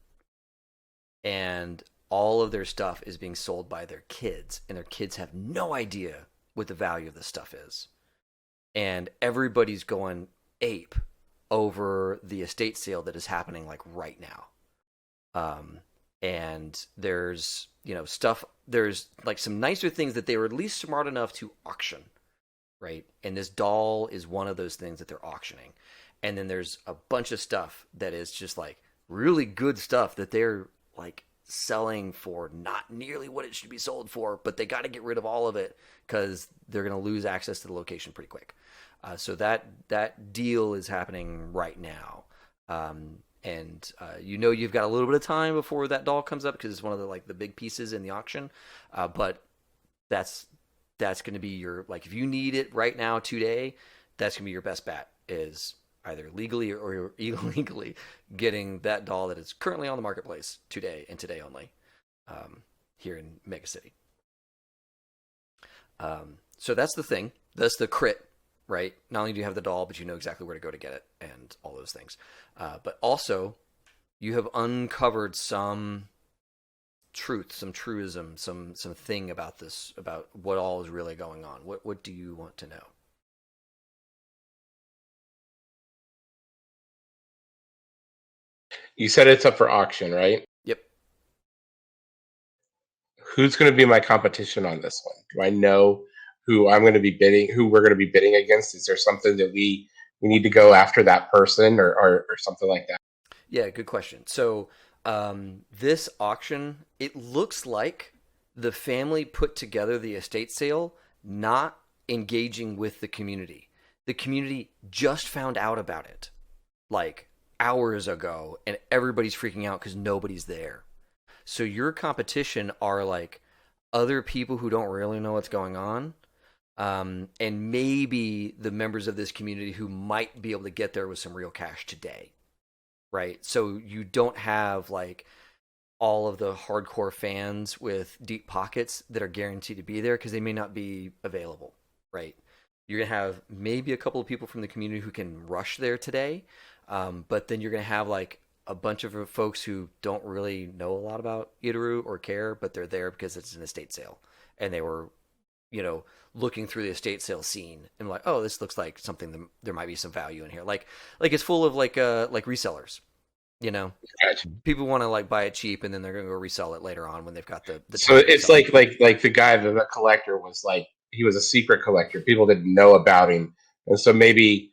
and all of their stuff is being sold by their kids, and their kids have no idea what the value of this stuff is, and everybody's going ape over the estate sale that is happening like right now. And there's stuff. There's like some nicer things that they were at least smart enough to auction, right? And this doll is one of those things that they're auctioning. And then there's a bunch of stuff that is just like really good stuff that they're like selling for not nearly what it should be sold for, but they got to get rid of all of it because they're going to lose access to the location pretty quick. So that deal is happening right now, and you've got a little bit of time before that doll comes up because it's one of the big pieces in the auction. But that's going to be your like if you need it right now today, that's going to be your best bet is either legally or illegally getting that doll that is currently on the marketplace today and today only, here in Mega City. So that's the thing. That's the crit, right? Not only do you have the doll, but you know exactly where to go to get it and all those things. But also, you have uncovered some truth, some truism, some thing about this, about what all is really going on. What do you want to know? You said it's up for auction, right? Yep. Who's going to be my competition on this one? Do I know who I'm going to be bidding, who we're going to be bidding against? Is there something that we need to go after that person or something like that? Yeah, good question. So this auction, it looks like the family put together the estate sale, not engaging with the community. The community just found out about it like hours ago, and everybody's freaking out because nobody's there. So your competition are like other people who don't really know what's going on, and maybe the members of this community who might be able to get there with some real cash today, right? So you don't have like all of the hardcore fans with deep pockets that are guaranteed to be there because they may not be available, right? You're going to have maybe a couple of people from the community who can rush there today, but then you're going to have like a bunch of folks who don't really know a lot about Idoru or care, but they're there because it's an estate sale. And they were, looking through the estate sale scene and like, oh, this looks like something that there might be some value in here. Like it's full of like resellers, You know, Gotcha. people want to like buy it cheap and then they're going to go resell it later on when they've got the So time to it's sell it. like the guy, the collector was like he was a secret collector. People didn't know about him, and so maybe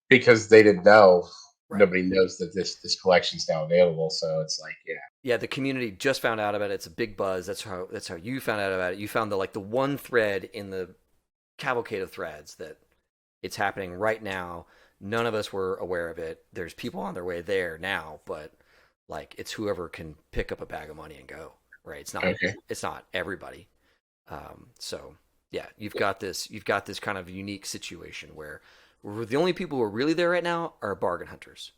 because they didn't know, Right. nobody knows that this collection's now available. So it's like, yeah, Yeah, the community just found out about it. It's a big buzz. That's how you found out about it. You found the one thread in the cavalcade of threads that it's happening right now. None of us were aware of it. There's people on their way there now, but like it's whoever can pick up a bag of money and go. Right? okay. It's not everybody. So yeah, you've got this kind of unique situation where the only people who are really there right now are bargain hunters.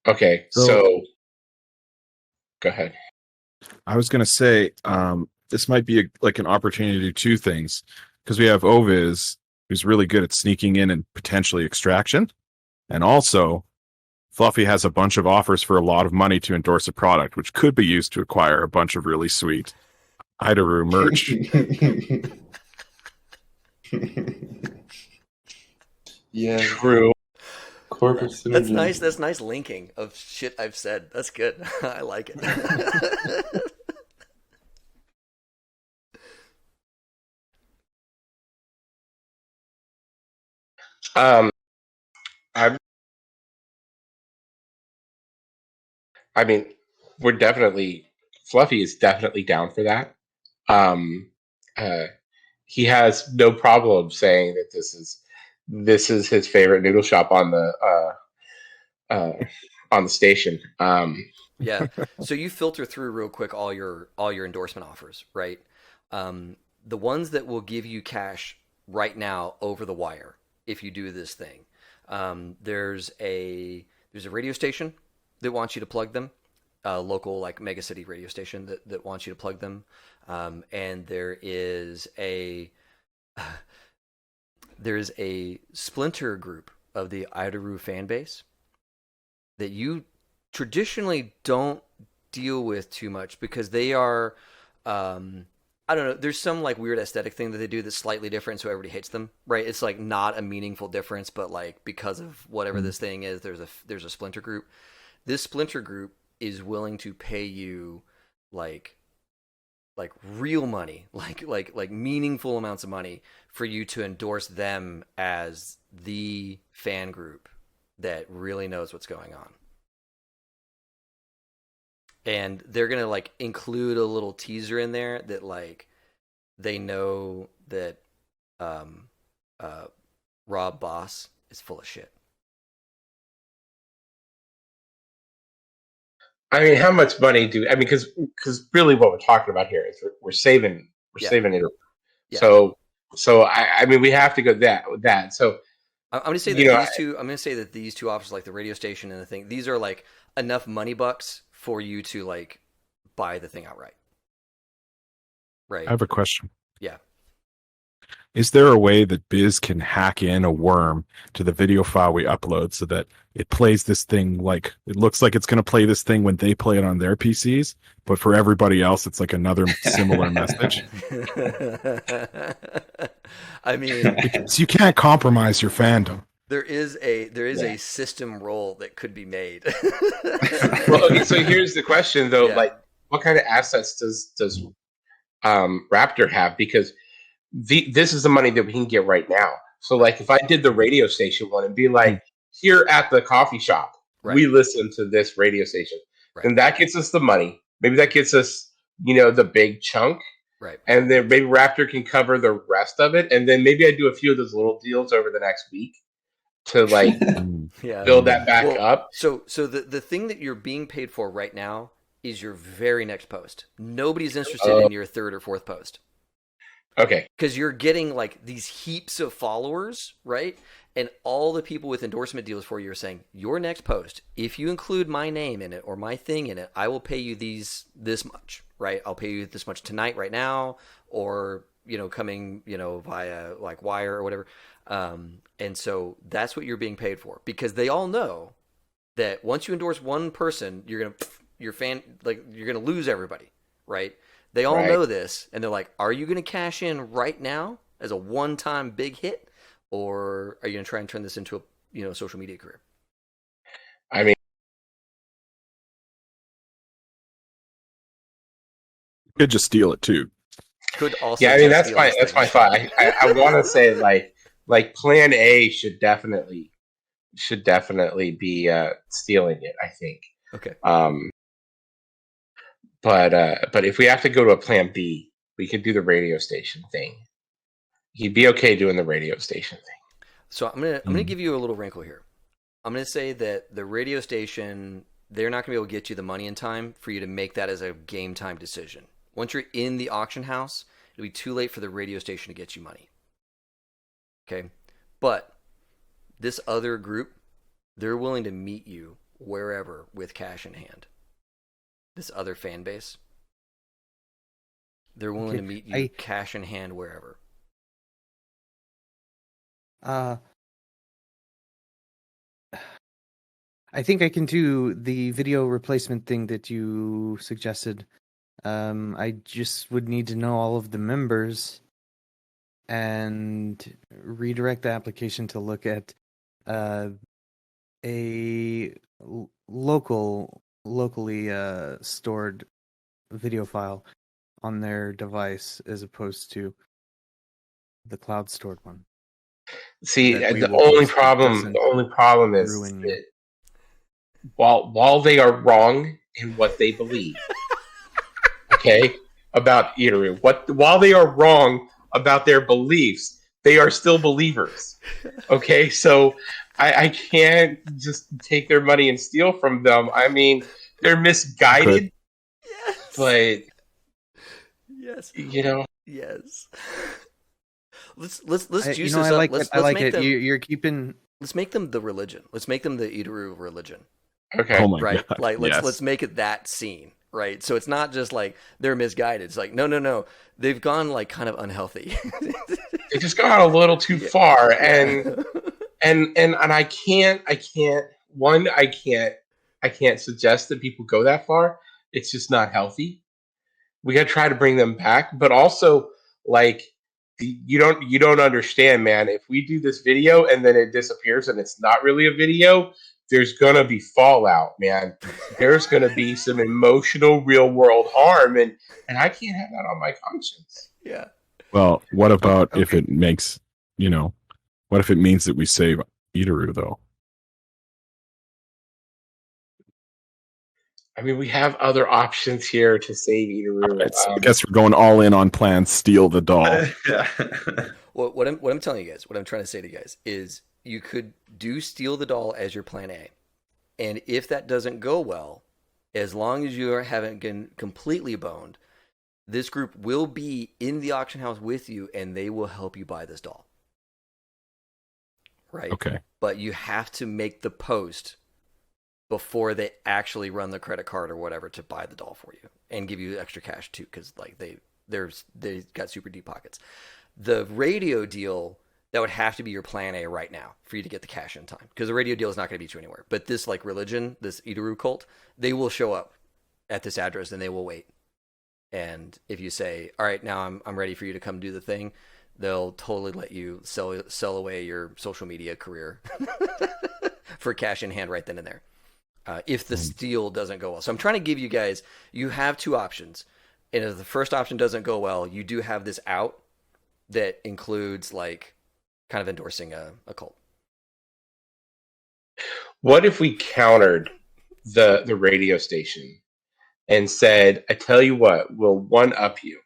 Okay, So so go ahead. I was going to say, this might be like an opportunity to do two things because we have Oviz, who's really good at sneaking in and potentially extraction. And also, Fluffy has a bunch of offers for a lot of money to endorse a product, which could be used to acquire a bunch of really sweet Idoru merch. Yeah, True. corporate That's synergy. nice. That's nice linking of shit I've said. That's good. I like it. Um, I I mean, we're definitely Fluffy is definitely down for that. Um, uh, he has no problem saying that this is his favorite noodle shop uh, on the station. Yeah. So you filter through real quick all your endorsement offers, right? The ones that will give you cash right now over the wire if you do this thing. There's a radio station that wants you to plug them, a local like mega city radio station that wants you to plug them, and there's a splinter group of the Idoru fan base that you traditionally don't deal with too much because they are I don't know, there's some like weird aesthetic thing that they do that's slightly different so everybody hates them, right? It's like not a meaningful difference, but like because of whatever this thing is, there's a splinter group. This splinter group is willing to pay you like real money, like meaningful amounts of money for you to endorse them as the fan group that really knows what's going on. And they're gonna like include a little teaser in there that like they know that um Rob Boss is full of shit. I mean, how much money do I mean? Because really, what we're talking about here is we're Yeah, saving it. yeah. So I mean, we have to go that with that. So I'm gonna say you that know, these two offers, like the radio station and the thing, these are like enough money bucks for you to like buy the thing outright, I right? have a question. Yeah. Is there a way that Biz can hack in a worm to the video file we upload so that it plays this thing like it looks like it's going to play this thing when they play it on their PCs, but for everybody else, it's like another similar message? I mean, Because you can't compromise your fandom. there is a system role that could be made. well, okay. So here's the question, though: Yeah. like, what kind of assets does Raptor have? Because this is the money that we can get right now. So, like, if I did the radio station one and be like, here at the coffee shop, Right. we listen to this radio station, Right. then that gets us the money. Maybe that gets us, the big chunk. Right. And then maybe Raptor can cover the rest of it. And then maybe I do a few of those little deals over the next week to like Yeah. build that back Well, up. So the thing that you're being paid for right now is your very next post. Nobody's interested in your third or fourth post. Okay. Because you're getting like these heaps of followers, right? And all the people with endorsement deals for you are saying, your next post, if you include my name in it or my thing in it, I will pay you this much, right? I'll pay you this much tonight, right now, or coming, via like wire or whatever. And so that's what you're being paid for because they all know that once you endorse one person, you're gonna lose everybody, right? They all Right. know this, and they're like, "Are you going to cash in right now as a one-time big hit, or are you going to try and turn this into a social media career?" I mean, Could just steal it too. Could also Yeah, I mean just steal that's my things. thought. I want to say like Plan A should definitely be stealing it. I think. Okay. But if we have to go to a Plan B, we could do the radio station thing. He'd be okay doing the radio station thing. So I'm gonna give you a little wrinkle here. I'm gonna say that the radio station, they're not gonna be able to get you the money in time for you to make that as a game time decision. Once you're in the auction house, it'll be too late for the radio station to get you money. Okay, but this other group, they're willing to meet you wherever with cash in hand. This other fan base, they're willing to meet you cash in hand wherever. I think I can do the video replacement thing that you suggested. I just would need to know all of the members and redirect the application to look at a locally stored video file on their device as opposed to the cloud stored one. See, the only problem is that while they are wrong in what they believe, okay, about Idoru, while they are wrong about their beliefs, they are still believers. Okay, so I can't just take their money and steal from them. I mean, they're misguided, but yes, you know, yes. Let's juice this I like up. it. I like it. You're keeping. Let's make them the religion. Let's make them the Idoru religion. Okay. Oh my right. God. Like Yes. let's make it that scene. Right. So it's not just like they're misguided. It's like no. They've gone like kind of unhealthy. They just got a little too far, and I can't suggest that people go that far. It's just not healthy. We got to try to bring them back, but also like you don't understand, man. If we do this video and then it disappears and it's not really a video, there's gonna be fallout, man. There's gonna be some emotional, real world harm, and I can't have that on my conscience. Yeah. Well, what about if it makes, what if it means that we save Idoru, though? I mean, we have other options here to save Idoru. I guess we're going all in on plan steal the doll. Well, what I'm telling you guys, what I'm trying to say to you guys is you could do steal the doll as your plan A. And if that doesn't go well, as long as you haven't been completely boned, this group will be in the auction house with you and they will help you buy this doll. Right? Okay. But you have to make the post before they actually run the credit card or whatever to buy the doll for you and give you extra cash too, because like they got super deep pockets. The radio deal, that would have to be your plan A right now for you to get the cash in time, because the radio deal is not going to beat you anywhere. But this like religion, this Idoru cult, they will show up at this address and they will wait. And if you say, all right, now I'm ready for you to come do the thing, they'll totally let you sell away your social media career for cash in hand right then and there. If the steal doesn't go well. So I'm trying to give you guys, you have two options. And if the first option doesn't go well, you do have this out that includes like kind of endorsing a cult. What if we countered the radio station and said, I tell you what, we'll one up you.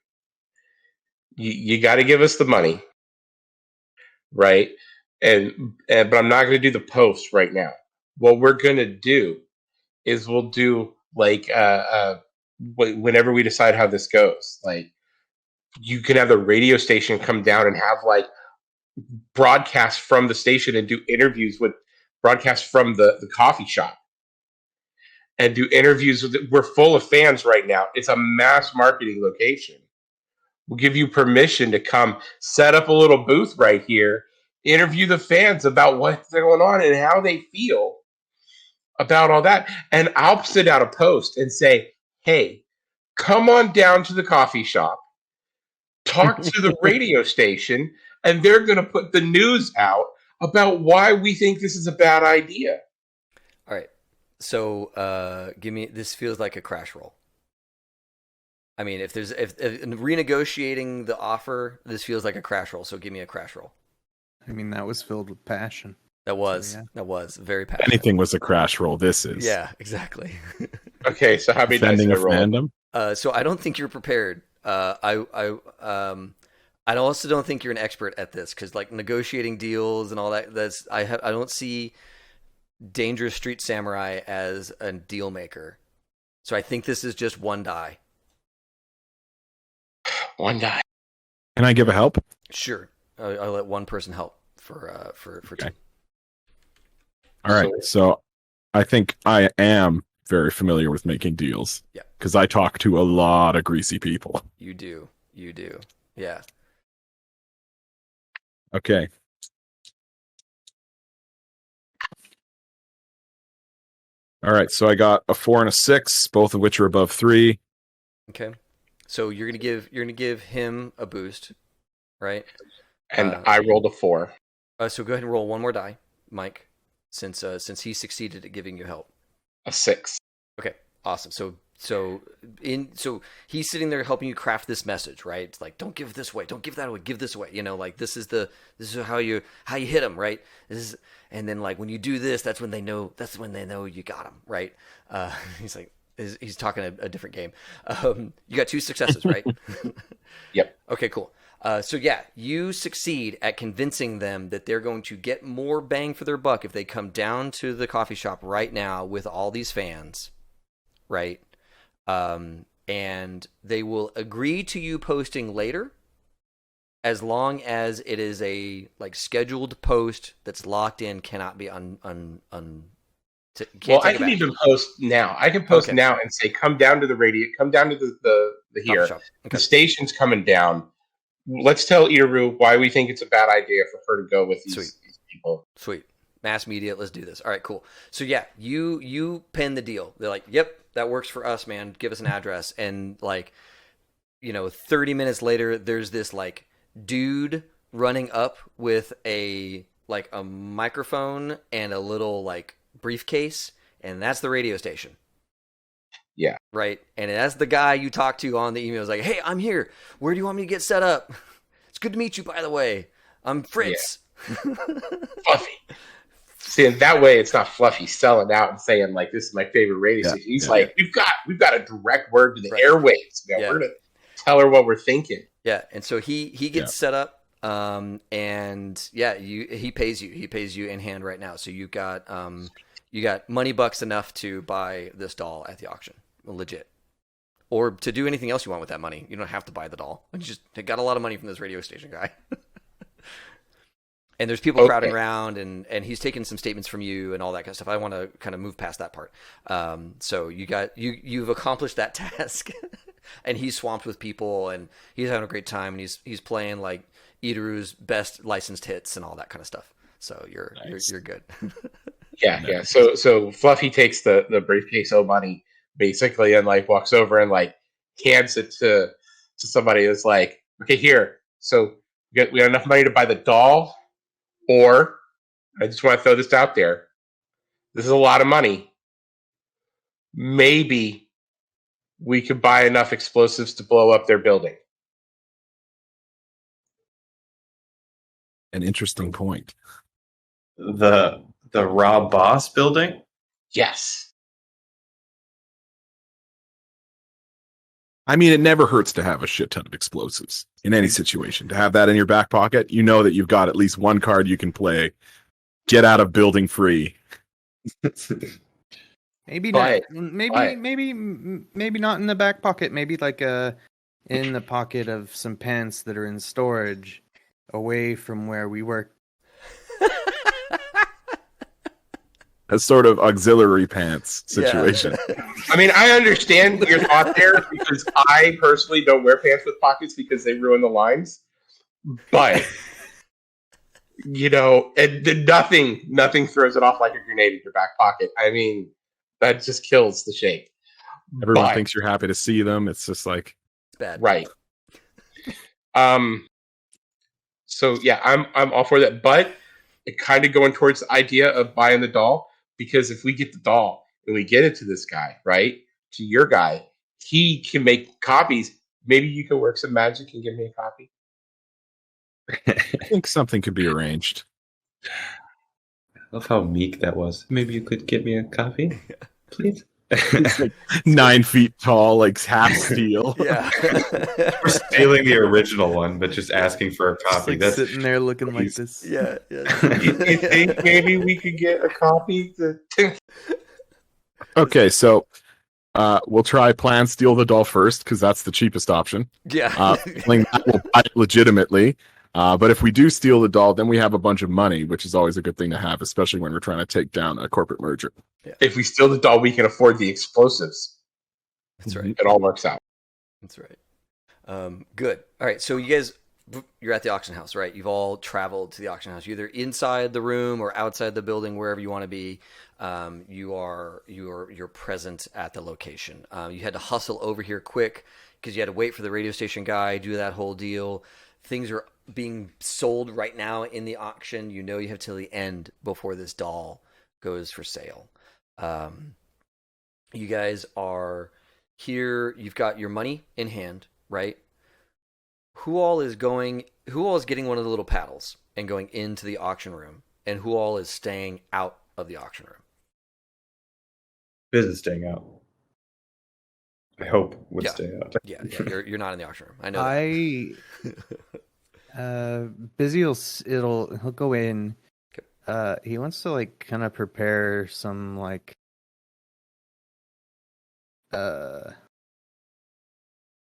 You got to give us the money, right? But I'm not going to do the post right now. What we're going to do is we'll do like whenever we decide how this goes, like you can have the radio station come down and have like broadcast from the station and do interviews with broadcast from the coffee shop and do interviews with we're full of fans right now. It's a mass marketing location. We'll give you permission to come set up a little booth right here, interview the fans about what's going on and how they feel about all that. And I'll send out a post and say, hey, come on down to the coffee shop, talk to the radio station, and they're going to put the news out about why we think this is a bad idea. All right. So this feels like a crash roll. I mean, if renegotiating the offer, this feels like a crash roll. So give me a crash roll. I mean, that was filled with passion. That was very passionate. Anything was a crash roll. This is. Yeah, exactly. Okay, so how many dice Defending did a I roll? fandom. So I don't think you're prepared. I also don't think you're an expert at this because like negotiating deals and all that. I don't see Dangerous Street Samurai as a deal maker. So I think this is just one die. One die. Can I give a help? Sure, I'll let one person help for Okay. two. All right. So I think I am very familiar with making deals. Yeah. Because I talk to a lot of greasy people. You do. Yeah. Okay. All right. So I got a 4 and a 6, both of which are above 3. Okay. So you're gonna give him a boost, right? And I rolled a 4. So go ahead and roll one more die, Mike, since he succeeded at giving you help. A 6. Okay, awesome. So he's sitting there helping you craft this message, right? It's like, don't give this away, don't give that away, give this away. You know, like this is how you hit them, right? And then like when you do this, that's when they know you got them, right? He's like, he's talking a different game. You got 2 successes, right? Yep. Okay, cool. So yeah, you succeed at convincing them that they're going to get more bang for their buck if they come down to the coffee shop right now with all these fans, right? And they will agree to you posting later, as long as it is a like scheduled post that's locked in, cannot be Well, I can even post now. I can post Okay. now and say, "Come down to the radio. Come down to the here. shop. The Okay. station's coming down. Let's tell Idoru why we think it's a bad idea for her to go with these people." Sweet. Mass media, let's do this. All right, cool. So yeah, you pen the deal. They're like, "Yep, that works for us, man. Give us an address." And like, 30 minutes later, there's this like dude running up with a microphone and a little like briefcase, and that's the radio station. Yeah. Right? And that's the guy you talk to on the email. Is like, "Hey, I'm here. Where do you want me to get set up? It's good to meet you, by the way. I'm Fritz." Fluffy. See, and that way it's not Fluffy selling out and saying like, "This is my favorite radio station." He's like, "We've got a direct word to the airwaves. We're going to tell her what we're thinking." Yeah, and so he gets set up, and yeah, he pays you. He pays you in hand right now. So you got money bucks enough to buy this doll at the auction, legit, or to do anything else you want with that money. You don't have to buy the doll. You just got a lot of money from this radio station guy. And there's people crowding around, and he's taking some statements from you and all that kind of stuff. I want to kind of move past that part. So you've accomplished that task, and he's swamped with people, and he's having a great time, and he's playing like Idoru's best licensed hits and all that kind of stuff. So you're good. Yeah. So Fluffy takes the briefcase of money basically, and like walks over and like hands it to somebody that's like, "Okay, here. So we got enough money to buy the doll." Or, I just want to throw this out there. This is a lot of money. Maybe we could buy enough explosives to blow up their building. An interesting point. The Rob Boss building? Yes. I mean, it never hurts to have a shit ton of explosives in any situation. To have that in your back pocket, you know that you've got at least one card you can play. Get out of building free. Maybe not. Maybe not in the back pocket. Maybe like in the pocket of some pants that are in storage, away from where we work. A sort of auxiliary pants situation. Yeah. I mean, I understand your thought there because I personally don't wear pants with pockets because they ruin the lines. But and nothing throws it off like a grenade in your back pocket. I mean, that just kills the shape. Everyone thinks you're happy to see them. It's just like it's bad, right? So yeah, I'm all for that, but it kind of going towards the idea of buying the doll, because if we get the doll and we get it to this guy, right, to your guy, he can make copies. Maybe you can work some magic and give me a copy. I think something could be arranged. I love how meek that was. Maybe you could get me a coffee, please. He's like 9 feet tall, like half steel. Yeah. We're stealing the original one, but just asking for a Just copy. like That's sitting there looking like this. Yeah. You think maybe we could get a copy? Okay, so we'll try plan steal the doll first because that's the cheapest option. Yeah. Feeling that will buy it legitimately. But if we do steal the doll, then we have a bunch of money, which is always a good thing to have, especially when we're trying to take down a corporate merger. If we steal the doll, we can afford the explosives. That's right. It all works out. That's right. Good. All right. So you guys, you're at the auction house, right? You've all traveled to the auction house. You're either inside the room or outside the building, wherever you want to be. You're present at the location. You had to hustle over here quick because you had to wait for the radio station guy, do that whole deal. Things are being sold right now in the auction. You know you have till the end before this doll goes for sale. You guys are here. You've got your money in hand, right? Who all is getting one of the little paddles and going into the auction room, and who all is staying out of the auction room? Biz is staying out. I hope would Yeah. stay out. Yeah. You're not in the auction room. I know. Busy he'll go in. Okay. He wants to like kind of prepare some like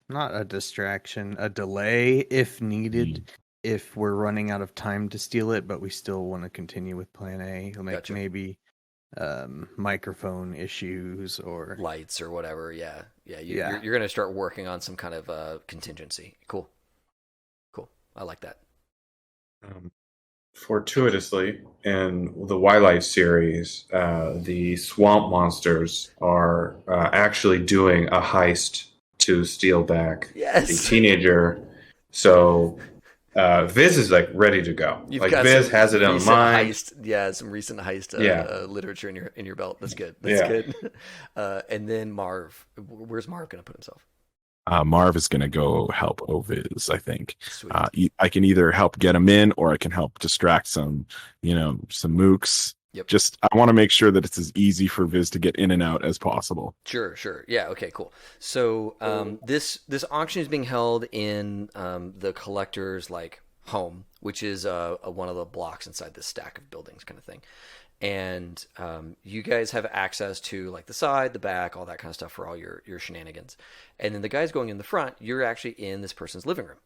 not a distraction, a delay if needed, if we're running out of time to steal it, but we still want to continue with plan A. He'll make Gotcha. maybe microphone issues or Lights or whatever. Yeah. Yeah. You're going to start working on some kind of contingency. Cool. I like that. Fortuitously, in the Wildlife series, the swamp monsters are actually doing a heist to steal back Yes. the teenager. So Viz is like ready to go. You've like got Viz some has it in recent mind. some recent heist literature in your belt. That's good. Good. And then Marv, where's Marv going to put himself? Marv is going to go help Oviz, I think. Sweet. I can either help get him in or I can help distract some mooks. Yep. Just, I want to make sure that it's as easy for Viz to get in and out as possible. Sure. Yeah. Okay. Cool. So this auction is being held in the collector's like home, which is one of the blocks inside this stack of buildings, kind of thing. And you guys have access to like the side, the back, all that kind of stuff for all your shenanigans. And then the guys going in the front, you're actually in this person's living room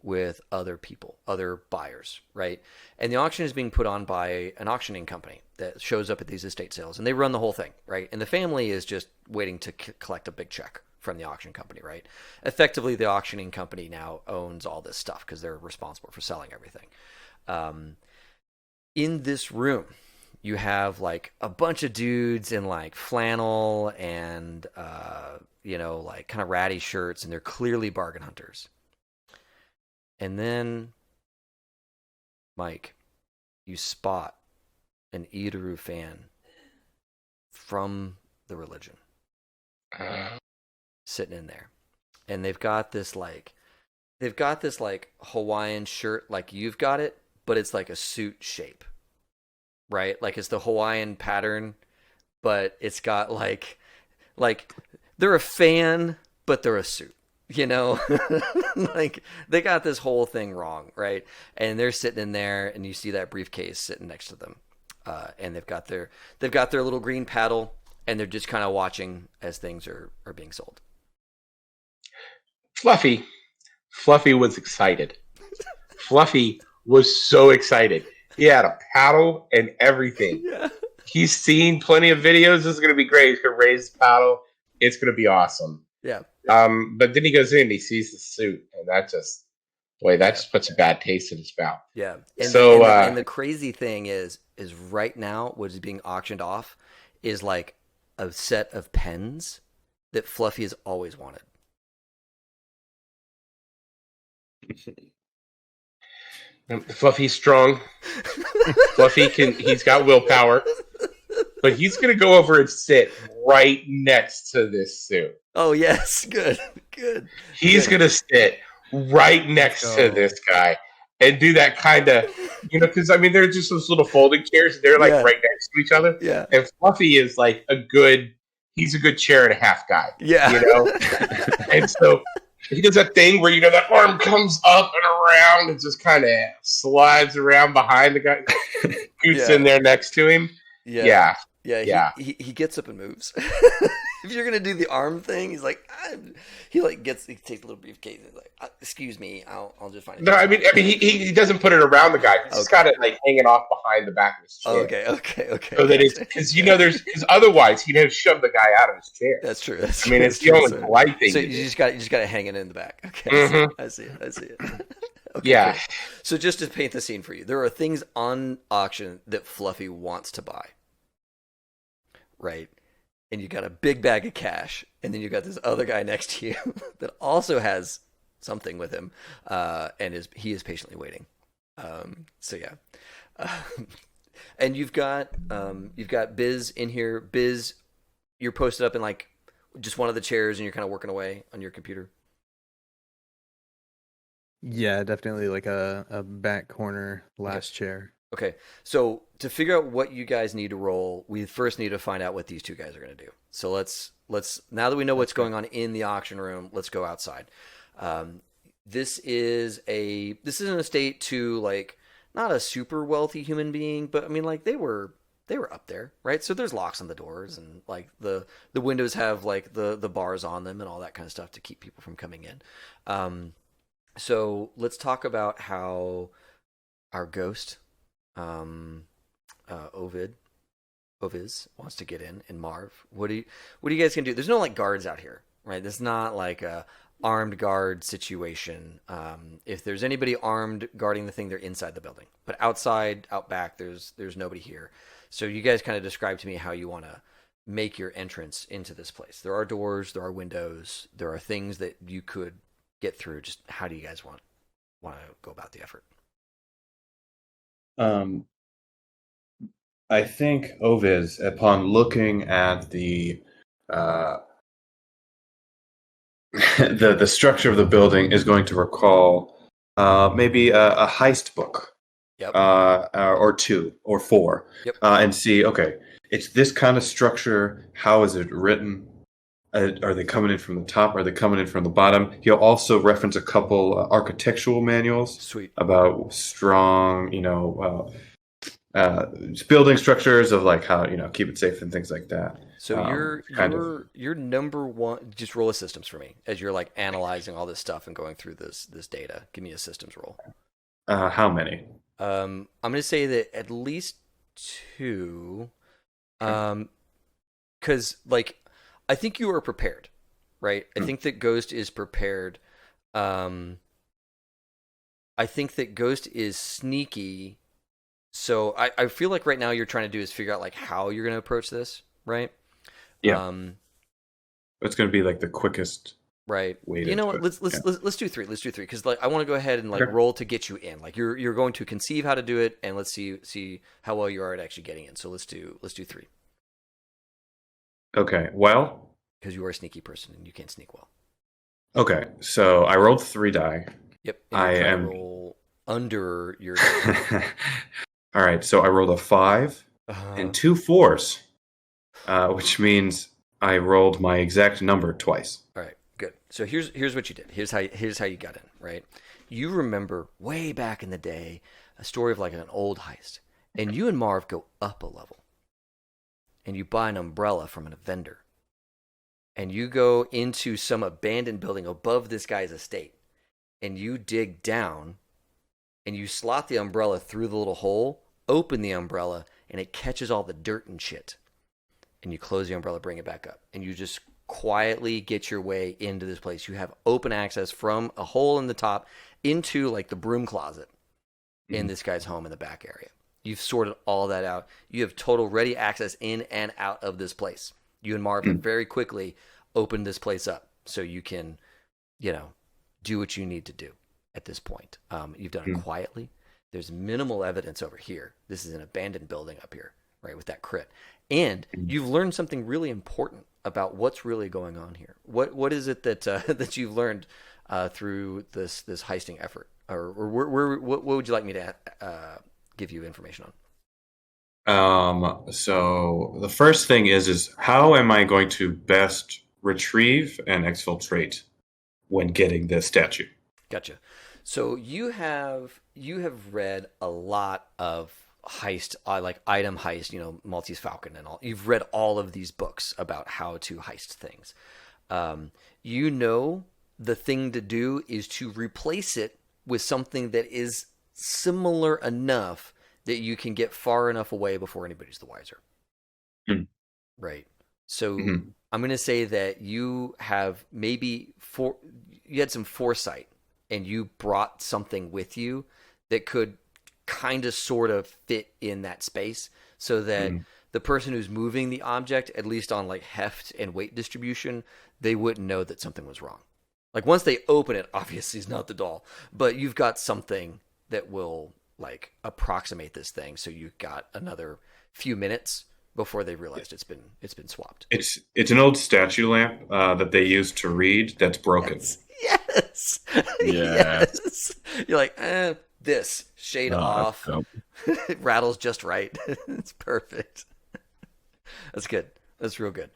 with other people, other buyers, right? And the auction is being put on by an auctioning company that shows up at these estate sales, and they run the whole thing, right? And the family is just waiting to collect a big check from the auction company, right? Effectively, the auctioning company now owns all this stuff because they're responsible for selling everything. In this room, you have like a bunch of dudes in like flannel and like kind of ratty shirts, and they're clearly bargain hunters. And then, Mike, you spot an Idoru fan from the religion sitting in there, and they've got this like Hawaiian shirt, like you've got it, but it's like a suit shape, right? Like it's the Hawaiian pattern, but it's got like they're a fan, but they're a suit. Like they got this whole thing wrong, right? And they're sitting in there, and you see that briefcase sitting next to them, and they've got their little green paddle, and they're just kind of watching as things are being sold. Fluffy was excited. Fluffy was so excited. He had a paddle and everything. Yeah. He's seen plenty of videos. This is going to be great. He's going to raise the paddle. It's going to be awesome. Yeah. But then he goes in and he sees the suit, and that just puts a bad taste in his mouth. Yeah. And the crazy thing is right now what is being auctioned off is like a set of pens that Fluffy has always wanted. Fluffy's strong. He's got willpower. But he's going to go over and sit right next to this suit. Oh yes, good, good. He's Good. gonna sit right next to go. this guy and do that kind of, because I mean, they're just those little folding chairs. They're like Yeah, right next to each other, yeah, and Fluffy is like he's a good chair and a half guy, yeah. And so he does that thing where that arm comes up and around and just kind of slides around behind the guy, scoots Yeah. in there next to him. Yeah, Yeah, yeah. yeah. He gets up and moves. If you're gonna do the arm thing, he's like, he takes a little briefcase. And he's like, excuse me, I'll just find it. No, I mean, he doesn't put it around the guy. He's just got it like hanging off behind the back of his chair. Okay. So that it's because otherwise he'd have shoved the guy out of his chair. That's true. I mean, it's the only polite thing. So to you do. just got it hanging in the back. Okay, I see it. Okay, Yeah. cool. So just to paint the scene for you, there are things on auction that Fluffy wants to buy, right? And you got a big bag of cash, and then you got this other guy next to you that also has something with him, and he is patiently waiting. So yeah, and you've got Biz in here. Biz, you're posted up in like just one of the chairs, and you're kind of working away on your computer. Yeah, definitely like a back corner last chair. Okay, so to figure out what you guys need to roll, we first need to find out what these two guys are going to do. So let's now that we know what's going on in the auction room, let's go outside. This isn't a state to like not a super wealthy human being, but I mean like they were up there, right? So there's locks on the doors and like the windows have like the bars on them and all that kind of stuff to keep people from coming in. So let's talk about how our ghost. Oviz wants to get in, and Marv. What are you guys gonna do? There's no like guards out here, right? This is not like a armed guard situation. If there's anybody armed guarding the thing, they're inside the building. But outside, out back, there's nobody here. So you guys kind of describe to me how you want to make your entrance into this place. There are doors, there are windows, there are things that you could get through. Just how do you guys want to go about the effort? I think Oviz, upon looking at the the structure of the building, is going to recall maybe a heist book, Yep. Or two or four, Yep. And see. Okay, it's this kind of structure. How is it written? Are they coming in from the top? Are they coming in from the bottom? He'll also reference a couple architectural manuals. Sweet. About strong, building structures of like how keep it safe and things like that. So you're number one. Just roll a systems for me as you're like analyzing all this stuff and going through this data. Give me a systems roll. How many? I'm gonna say that at least 2. Because like I think you are prepared, right? I think that Ghost is prepared. I think that Ghost is sneaky. So I feel like right now you're trying to do is figure out like how you're going to approach this, right? Yeah. It's going to be like the quickest. Right. Way You know what? to Let's do 3. Let's do 3 because like I want to go ahead and like roll to get you in. Like you're going to conceive how to do it, and let's see how well you are at actually getting in. So let's do 3. Okay. Well, because you are a sneaky person and you can't sneak well. Okay. So I rolled 3 die. Yep. And I am roll under your. All right. So I rolled a 5 and 2 4s, which means I rolled my exact number twice. All right. Good. So here's what you did. Here's how you got in. Right. You remember way back in the day a story of like an old heist, and you and Marv go up a level. And you buy an umbrella from a vendor. And you go into some abandoned building above this guy's estate. And you dig down. And you slot the umbrella through the little hole. Open the umbrella. And it catches all the dirt and shit. And you close the umbrella, bring it back up. And you just quietly get your way into this place. You have open access from a hole in the top into like the broom closet in this guy's home in the back area. You've sorted all that out. You have total ready access in and out of this place. You and Marv have very quickly opened this place up so you can, do what you need to do at this point. You've done it quietly. There's minimal evidence over here. This is an abandoned building up here, right, with that crit. And you've learned something really important about what's really going on here. What is it that that you've learned through this heisting effort, or what would you like me to give you information on? So the first thing is how am I going to best retrieve and exfiltrate when getting this statue? Gotcha. So you have read a lot of heist, like item heist, Maltese Falcon and all. You've read all of these books about how to heist things. The thing to do is to replace it with something that is similar enough that you can get far enough away before anybody's the wiser. Mm. Right. So Mm-hmm. I'm going to say that you have you had some foresight and you brought something with you that could kind of sort of fit in that space so that the person who's moving the object, at least on like heft and weight distribution, they wouldn't know that something was wrong. Like once they open it, obviously it's not the doll, but you've got something that will like approximate this thing. So you've got another few minutes before they realized it's been swapped. It's an old statue lamp that they used to read that's broken. Yes. Yeah. Yes. You're like, this shade off. Nope. It rattles just right. It's perfect. That's good. That's real good.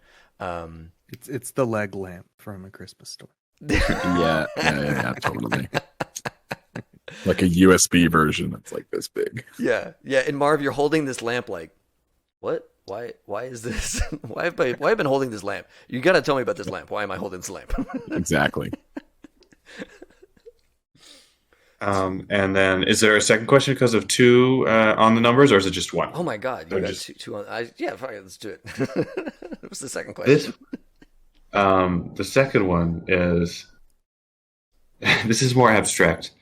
It's the leg lamp from A Christmas Story. Yeah, totally. Like a USB version that's like this big. Yeah. And Marv, you're holding this lamp like, what? Why is this? Why have I been holding this lamp? You got to tell me about this lamp. Why am I holding this lamp? Exactly. And then, is there a second question because of two on the numbers, or is it just one? Oh my God, you Or got just- two on. Yeah, fine, let's do it. What's the second question? The second one is this is more abstract.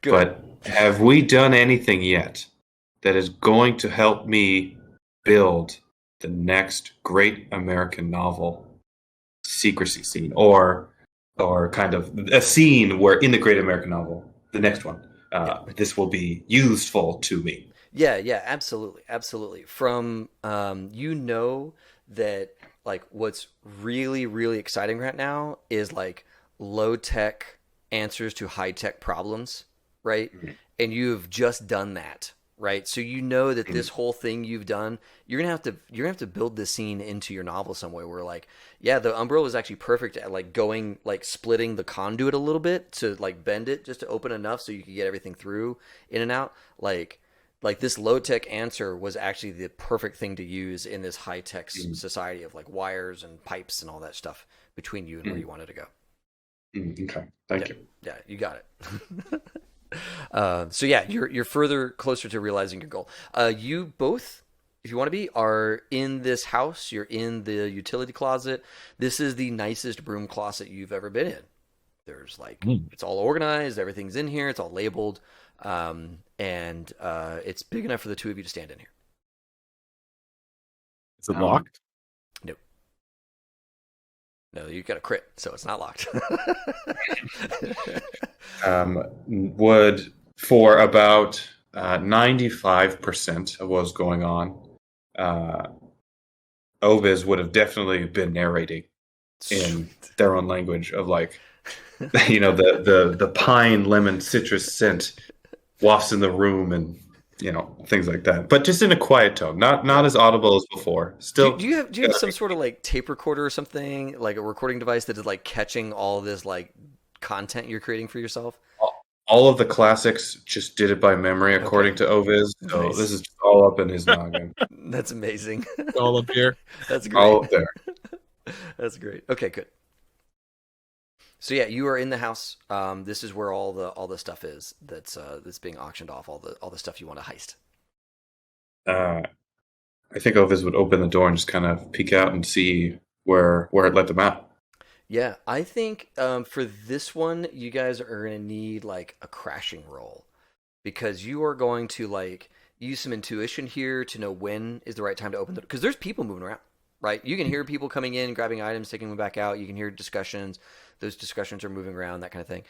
Good. But have we done anything yet that is going to help me build the next great American novel secrecy scene, or kind of a scene where in the great American novel, the next one, this will be useful to me? Yeah, absolutely. From that like what's really, really exciting right now is like low tech answers to high tech problems, right? Mm-hmm. And you've just done that, right? So you know that this whole thing you've done, you're gonna have to build this scene into your novel some way where like, yeah, the umbrella is actually perfect at like going like splitting the conduit a little bit to like bend it just to open enough so you can get everything through in and out. Like this low tech answer was actually the perfect thing to use in this high tech society of like wires and pipes and all that stuff between you and where you wanted to go. Okay, thank you. Yeah, you got it. So yeah, you're further closer to realizing your goal. You both, if you want to be, are in this house. You're in the utility closet. This is the nicest broom closet you've ever been in. There's like it's all organized. Everything's in here. It's all labeled, and it's big enough for the two of you to stand in here. Is it locked? No, you got a crit, so it's not locked. Would for about 95% of what's going on, Oviz would have definitely been narrating in their own language of like, the pine, lemon, citrus scent wafts in the room and things like that, but just in a quiet tone, not as audible as before. Still, do you have some sort of like tape recorder or something, like a recording device that is like catching all this like content you're creating for yourself? all of the classics just did it by memory, according to Oviz. So Nice. this is just all up in his noggin. That's amazing. All up here. That's great. All up there. That's great. Okay, good. So yeah, you are in the house. This is where all the stuff is that's being auctioned off. All the stuff you want to heist. I think Oviz would open the door and just kind of peek out and see where it let them out. Yeah, I think for this one, you guys are going to need like a crashing roll because you are going to like use some intuition here to know when is the right time to open the door. Because there's people moving around, right? You can hear people coming in, grabbing items, taking them back out. You can hear discussions. Those discussions are moving around, that kind of thing.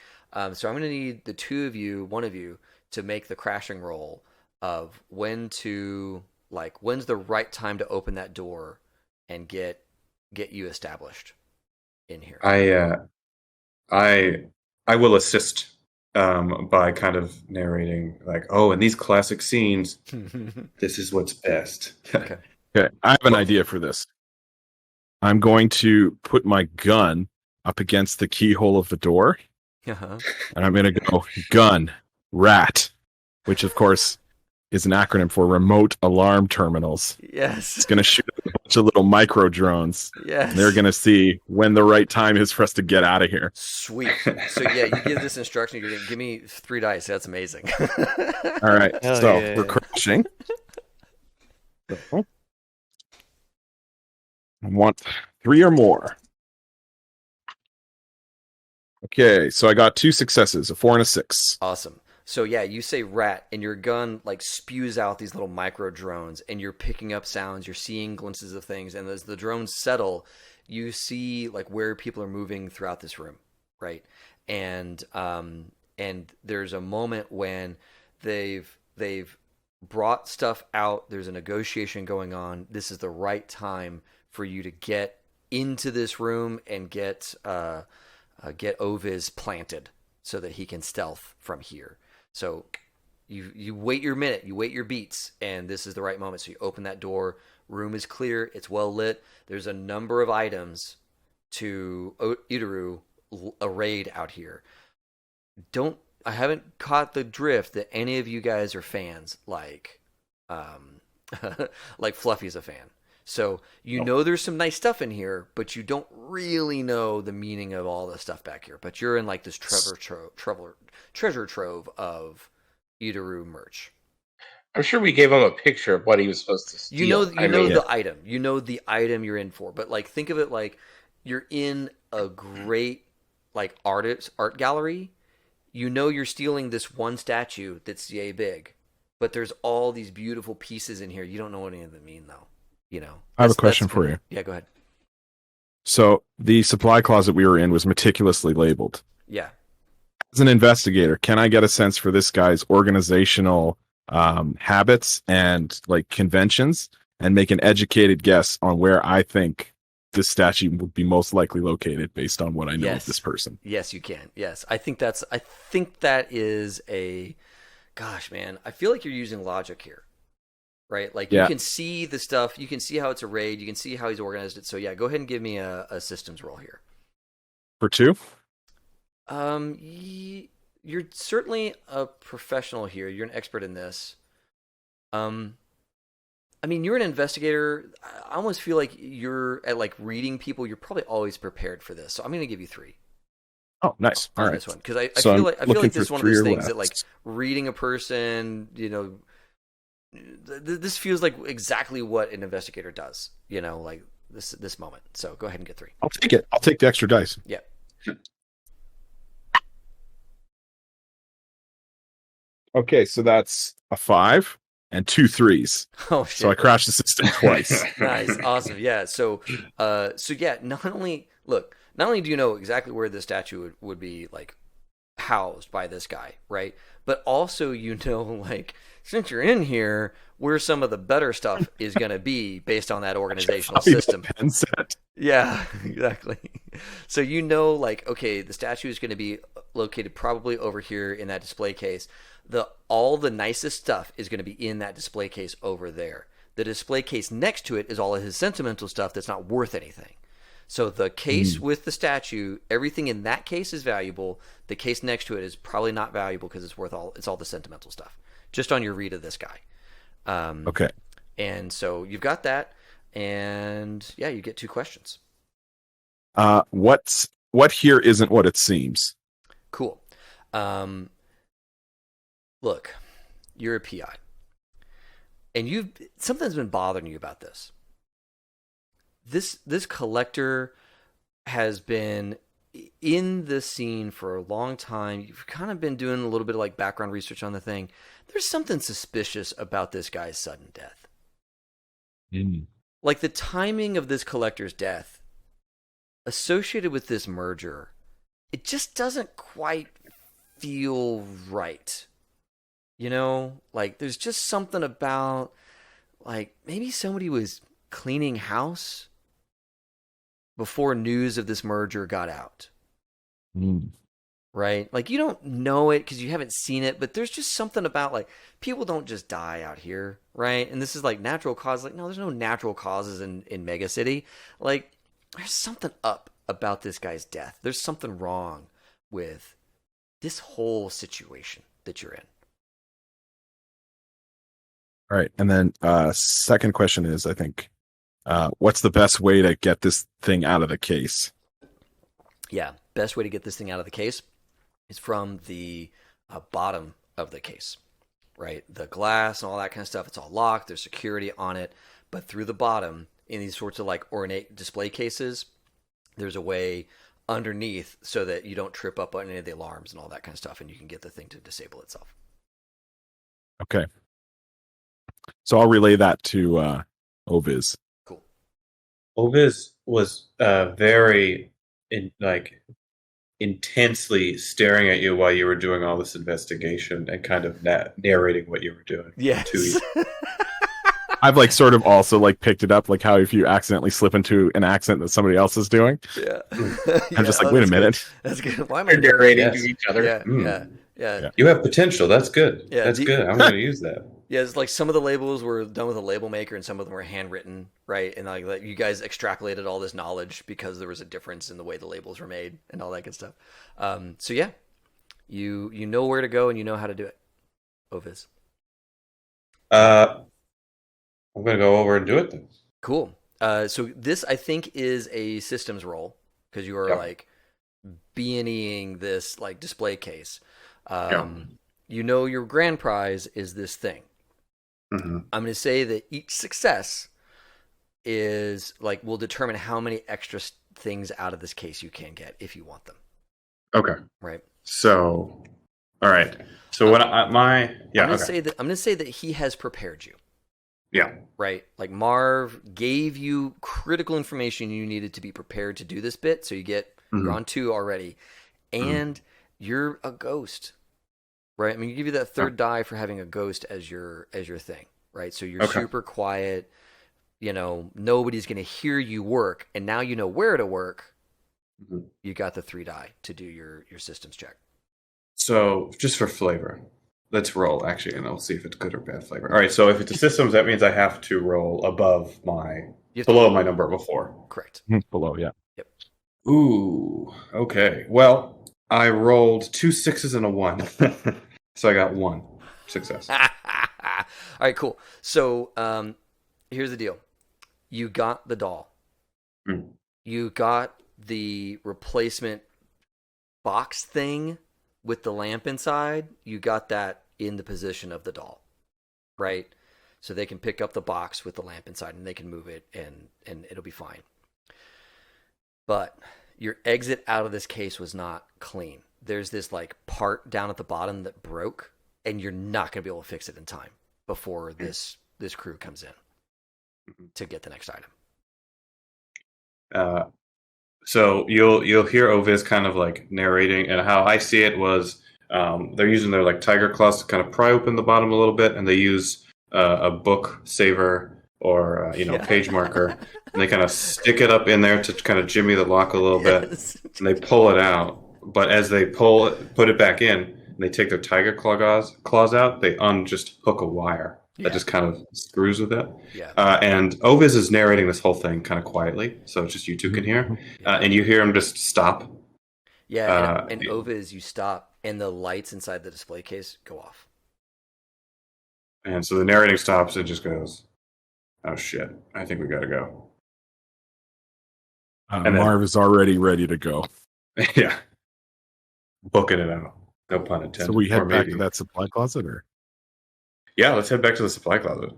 So I'm going to need the two of you, one of you, to make the crashing roll of when's the right time to open that door and get get you established in here. I will assist by kind of narrating, like, oh, in these classic scenes, this is what's best. Okay. Okay, I have an idea for this. I'm going to put my gun up against the keyhole of the door, Uh-huh. and I'm going to go gun rat, which of course is an acronym for remote alarm terminals. Yes. It's going to shoot a bunch of little micro drones. Yes. And they're going to see when the right time is for us to get out of here. Sweet. So yeah, you give this instruction. You're gonna give me 3 dice. That's amazing. All right, Hell so yeah. we're crashing. So, I want 3 or more. Okay, so I got 2 successes, a 4 and a 6. Awesome. So yeah, you say rat, and your gun like spews out these little micro drones, and you're picking up sounds. You're seeing glimpses of things, and as the drones settle, you see like where people are moving throughout this room, right? And there's a moment when they've brought stuff out. There's a negotiation going on. This is the right time for you to get into this room and get Oviz planted so that he can stealth from here. So you wait your minute, you wait your beats, and this is the right moment. So you open that door. Room is clear. It's well lit. There's a number of items to Idoru arrayed out here. I haven't caught the drift that any of you guys are fans like like Fluffy's a fan. So you know there's some nice stuff in here, but you don't really know the meaning of all the stuff back here. But you're in like this treasure trove of Idoru merch. I'm sure we gave him a picture of what he was supposed to steal. You know mean, the item. You know the item you're in for. But like think of it like you're in a great like art gallery. You know you're stealing this one statue that's yay big, but there's all these beautiful pieces in here. You don't know what any of them mean though. You know. I have a question for you. Yeah, go ahead. So the supply closet we were in was meticulously labeled. Yeah. As an investigator, can I get a sense for this guy's organizational habits and like conventions and make an educated guess on where I think this statue would be most likely located based on what I know of this person? Yes, you can. Yes. I think that is a gosh, man. I feel like you're using logic here. Right? Like you can see the stuff, you can see how it's arrayed, you can see how he's organized it. So yeah, go ahead and give me a systems roll here. For 2? You're certainly a professional here. You're an expert in this. I mean, you're an investigator. I almost feel like you're at like reading people. You're probably always prepared for this. So I'm going to give you 3. Oh, nice. All right. This one because I So feel like this is one of those things less. that like reading a person, you know, this feels like exactly what an investigator does, you know, like this moment. So go ahead and get 3. I'll take it. I'll take the extra dice. Yeah. Okay, so that's a 5 and 2 3s. Oh shit. So I crashed the system twice. Nice. Awesome. Yeah. So yeah, not only do you know exactly where the statue would be like housed by this guy, right? But also you know like since you're in here, where some of the better stuff is going to be based on that organizational system. Pen set. Yeah, exactly. So you know, like, okay, the statue is going to be located probably over here in that display case. All the nicest stuff is going to be in that display case over there. The display case next to it is all of his sentimental stuff that's not worth anything. So the case with the statue, everything in that case is valuable. The case next to it is probably not valuable because it's all the sentimental stuff. Just on your read of this guy. Okay. And so you've got that, and yeah, you get 2 questions. What here isn't what it seems? Cool. Look, you're a PI, and something's been bothering you about this. This collector has been in the scene for a long time. You've kind of been doing a little bit of like background research on the thing. There's something suspicious about this guy's sudden death. Like the timing of this collector's death associated with this merger, it just doesn't quite feel right. You know, like there's just something about like maybe somebody was cleaning house before news of this merger got out. Mm. Right? Like, you don't know it because you haven't seen it, but there's just something about, like, people don't just die out here, right? And this is like natural cause. Like, no, there's no natural causes in Mega City. Like, there's something up about this guy's death. There's something wrong with this whole situation that you're in. All right. And then second question is, I think, what's the best way to get this thing out of the case? Yeah, best way to get this thing out of the case is from the bottom of the case, right? The glass and all that kind of stuff, it's all locked. There's security on it. But through the bottom, in these sorts of like ornate display cases, there's a way underneath so that you don't trip up on any of the alarms and all that kind of stuff, and you can get the thing to disable itself. Okay. So I'll relay that to Oviz. Cool. Oviz was very intensely staring at you while you were doing all this investigation and kind of narrating what you were doing. Yes. To you. I've like sort of also like picked it up, like how if you accidentally slip into an accent that somebody else is doing. Yeah. I'm just like, wait a minute. That's good. Why am I They're narrating Yes. to each other. Yeah. You have potential. That's good. Yeah, That's good. I'm going to use that. Yeah, it's like some of the labels were done with a label maker and some of them were handwritten, right? And like you guys extrapolated all this knowledge because there was a difference in the way the labels were made and all that good stuff. So yeah, you know where to go and you know how to do it. Oviz. I'm going to go over and do it then. Cool. So this I think is a systems role because you are like B&Eing this like display case. You know your grand prize is this thing. Mm-hmm. I'm going to say that each success is like will determine how many extra things out of this case you can get if you want them. Okay. Right. So, all right. So when I'm going to say that he has prepared you. Yeah. Right. Like Marv gave you critical information you needed to be prepared to do this bit. So you're on 2 already, and you're a ghost. Right. I mean, you give you that third die for having a ghost as your thing. Right. So you're super quiet. You know, nobody's going to hear you work, and now you know where to work. Mm-hmm. You got the 3 die to do your systems check. So just for flavor, let's roll actually, and I'll see if it's good or bad flavor. All right. So if it's a systems, that means I have to roll above below my number before. Correct. Below, yeah. Yep. Ooh. Okay. Well, I rolled 2 6s and a 1, so I got 1 success. All right. Cool. So here's the deal. You got the doll. Mm. You got the replacement box thing with the lamp inside. You got that in the position of the doll, right? So they can pick up the box with the lamp inside and they can move it and it'll be fine. But your exit out of this case was not clean. There's this like part down at the bottom that broke, and you're not going to be able to fix it in time before this crew comes in to get the next item. So you'll hear Oviz kind of like narrating, and how I see it was they're using their like tiger claws to kind of pry open the bottom a little bit, and they use a book saver or page marker, and they kind of stick it up in there to kind of jimmy the lock a little bit, and they pull it out. But as they put it back in, and they take their tiger claws out, they just hook a wire that just kind of screws with it. Yeah. And Oviz is narrating this whole thing kind of quietly, so just you two can hear. And you hear him just stop. Yeah, and Oviz, you stop, and the lights inside the display case go off. And so the narrating stops and just goes, "Oh shit, I think we gotta go." And Marv is already ready to go. Yeah. Booking it out. No pun intended. So we head back to that supply closet, or? Yeah, let's head back to the supply closet.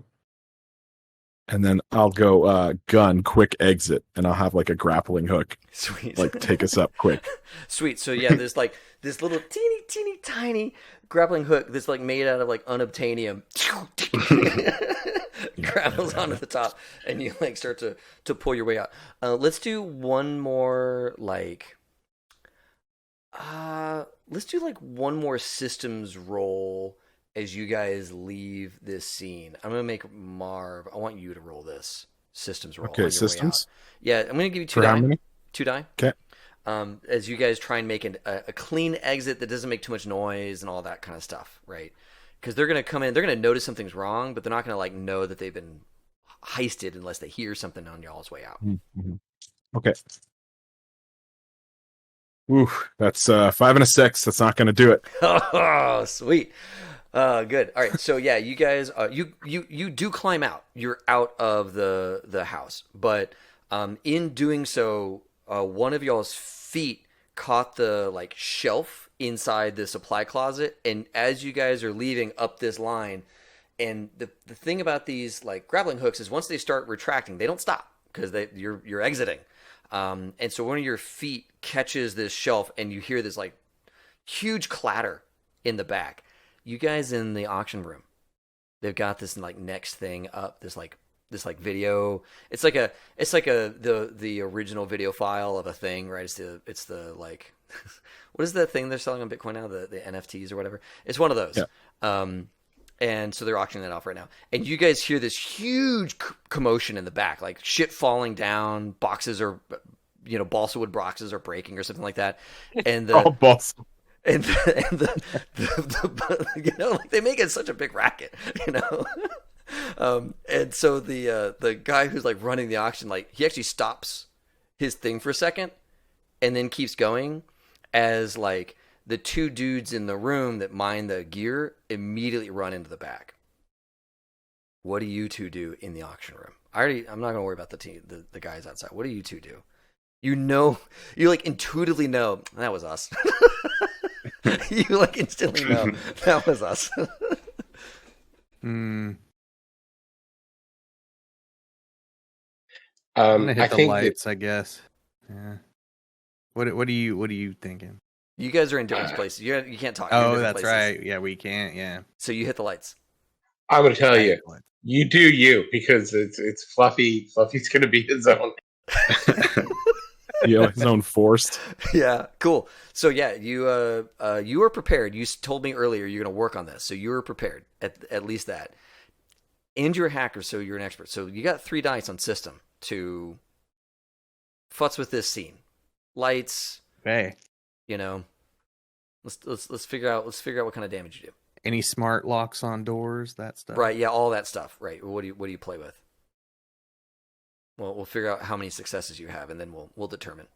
And then I'll go gun, quick exit, and I'll have like a grappling hook. Sweet. Like take us up quick. Sweet. So yeah, there's like this little teeny tiny grappling hook that's like made out of like unobtainium. Grapples onto the top, and you like start to pull your way out. Let's do one more one more systems roll as you guys leave this scene. I'm gonna make Marv. I want you to roll this systems roll. Okay, systems. Yeah, I'm gonna give you 2 For die. how many? 2 die. Okay. As you guys try and make a clean exit that doesn't make too much noise and all that kind of stuff, right? Because they're gonna come in, they're gonna notice something's wrong, but they're not gonna like know that they've been heisted unless they hear something on y'all's way out. Mm-hmm. Okay. Ooh, that's 5 and a 6. That's not going to do it. Oh, sweet. Good. All right. So yeah, you guys, you do climb out. You're out of the house, but in doing so, one of y'all's feet caught the like shelf inside the supply closet, and as you guys are leaving up this line, and the thing about these like grappling hooks is once they start retracting, they don't stop because you're exiting. And so one of your feet catches this shelf, and you hear this like huge clatter in the back. You guys in the auction room, they've got this like next thing up. This video. It's like the original video file of a thing, right? It's the like, what is that thing they're selling on Bitcoin now? The NFTs or whatever. It's one of those. Yeah. And so they're auctioning that off right now. And you guys hear this huge commotion in the back, like shit falling down, boxes are, balsa wood boxes are breaking or something like that. And the like they make it such a big racket, and so the guy who's like running the auction, like he actually stops his thing for a second and then keeps going as like the 2 dudes in the room that mine the gear immediately run into the back. What do you 2 do in the auction room? I'm not gonna worry about the guys outside. What do you 2 do? You like intuitively know that was us. You like instantly know that was us. I'm gonna hit the lights, I guess. Yeah. What are you thinking? You guys are in different places. You can't talk. Oh, that's places. Right. Yeah, we can't. Yeah. So you hit the lights. I'm gonna tell you, you do you, because it's Fluffy. Fluffy's gonna be his own. His own forced. Yeah, cool. So yeah, you were prepared. You told me earlier you're gonna work on this, so you were prepared at least that. And you're a hacker, so you're an expert. So you got 3 dice on system to futz with this scene. Lights. Hey. Let's figure out what kind of damage you do. Any smart locks on doors, that stuff. Right, yeah, all that stuff. Right. What do you play with? Well, we'll figure out how many successes you have, and then we'll determine.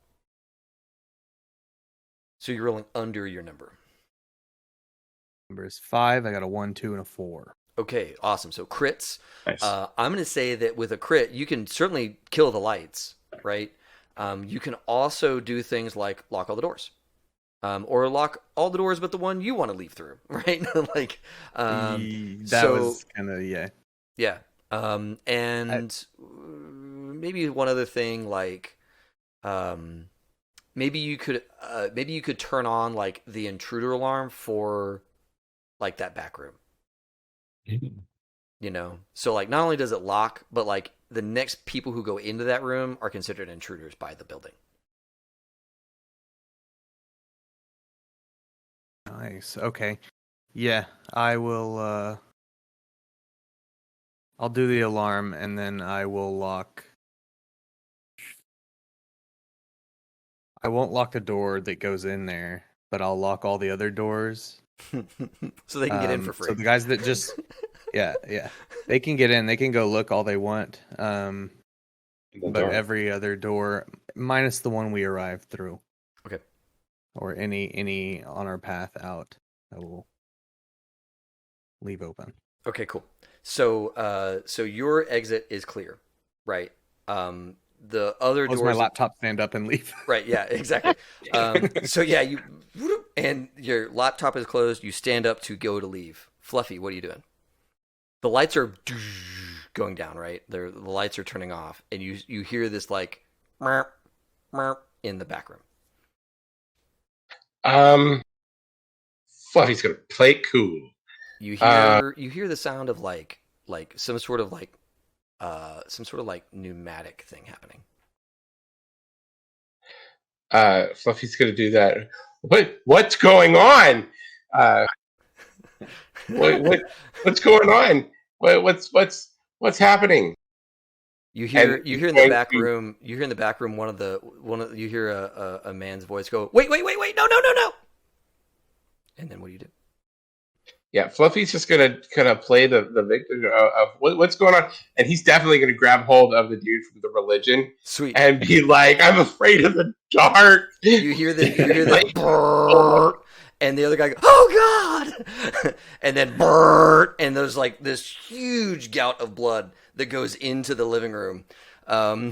So you're rolling under your number. Number is 5. I got a 1, 2, and a 4. Okay, awesome. So crits. Nice. I'm going to say that with a crit, you can certainly kill the lights, right? You can also do things like lock all the doors. Or lock all the doors but the one you want to leave through, right? Like that was kind of yeah. And maybe one other thing, like maybe you could turn on like the intruder alarm for like that back room. So like not only does it lock, but like the next people who go into that room are considered intruders by the building. Nice. Okay. Yeah, I will I'll do the alarm, and then I will lock. I won't lock the door that goes in there, but I'll lock all the other doors. So they can get in for free. So the guys that just yeah, they can get in. They can go look all they want. But every other door, minus the one we arrived through. Okay. Or any on our path out, I will leave open. Okay, cool. So your exit is clear, right? The other doors. My laptop stand up and leave. Right. Yeah. Exactly. So yeah, you and your laptop is closed. You stand up to go to leave. Fluffy, what are you doing? The lights are going down, right? The lights are turning off, and you hear this like merp, merp in the back room. Fluffy's gonna play it cool. You hear the sound of like some sort of like pneumatic thing happening. Fluffy's gonna do that. What's going on? What's going on? What's happening? You hear And you hear in the back room. You hear in the back room you hear a man's voice go, wait, no, and then what do you do? Yeah, Fluffy's just gonna kind of play the victim of what's going on, and he's definitely gonna grab hold of the dude from the religion, Sweet. and be like, "I'm afraid of the dark." You hear the brrr, and the other guy goes, "Oh God!" and then brrr, and there's like this huge gout of blood that goes into the living room. Oh.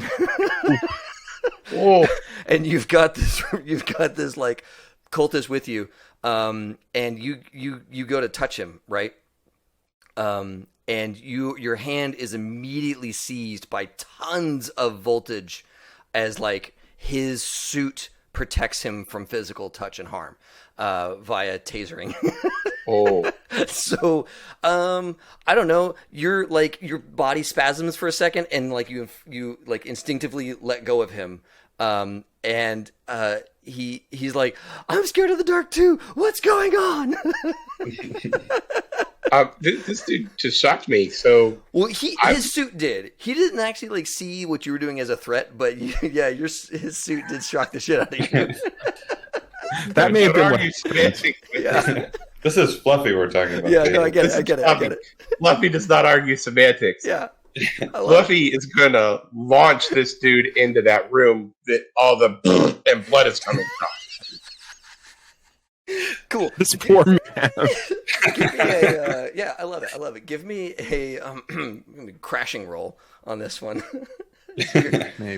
And you've got this like cultist with you, and you go to touch him, right? And your hand is immediately seized by tons of voltage, as like his suit protects him from physical touch and harm via tasering. Oh. So, I don't know. You're like, your body spasms for a second, and like you like instinctively let go of him. And he's like, I'm scared of the dark too. What's going on? This dude just shocked me. So, well, his suit did. He didn't actually like see what you were doing as a threat, but yeah, his suit did shock the shit out of you. That may have been what. Yeah. This is Fluffy we're talking about. Yeah, no, I get it. Fluffy does not argue semantics. Yeah. Fluffy is gonna launch this dude into that room that all the and blood is coming from. Cool. This poor man. Give me a, yeah, I love it. Give me a crashing roll on this one.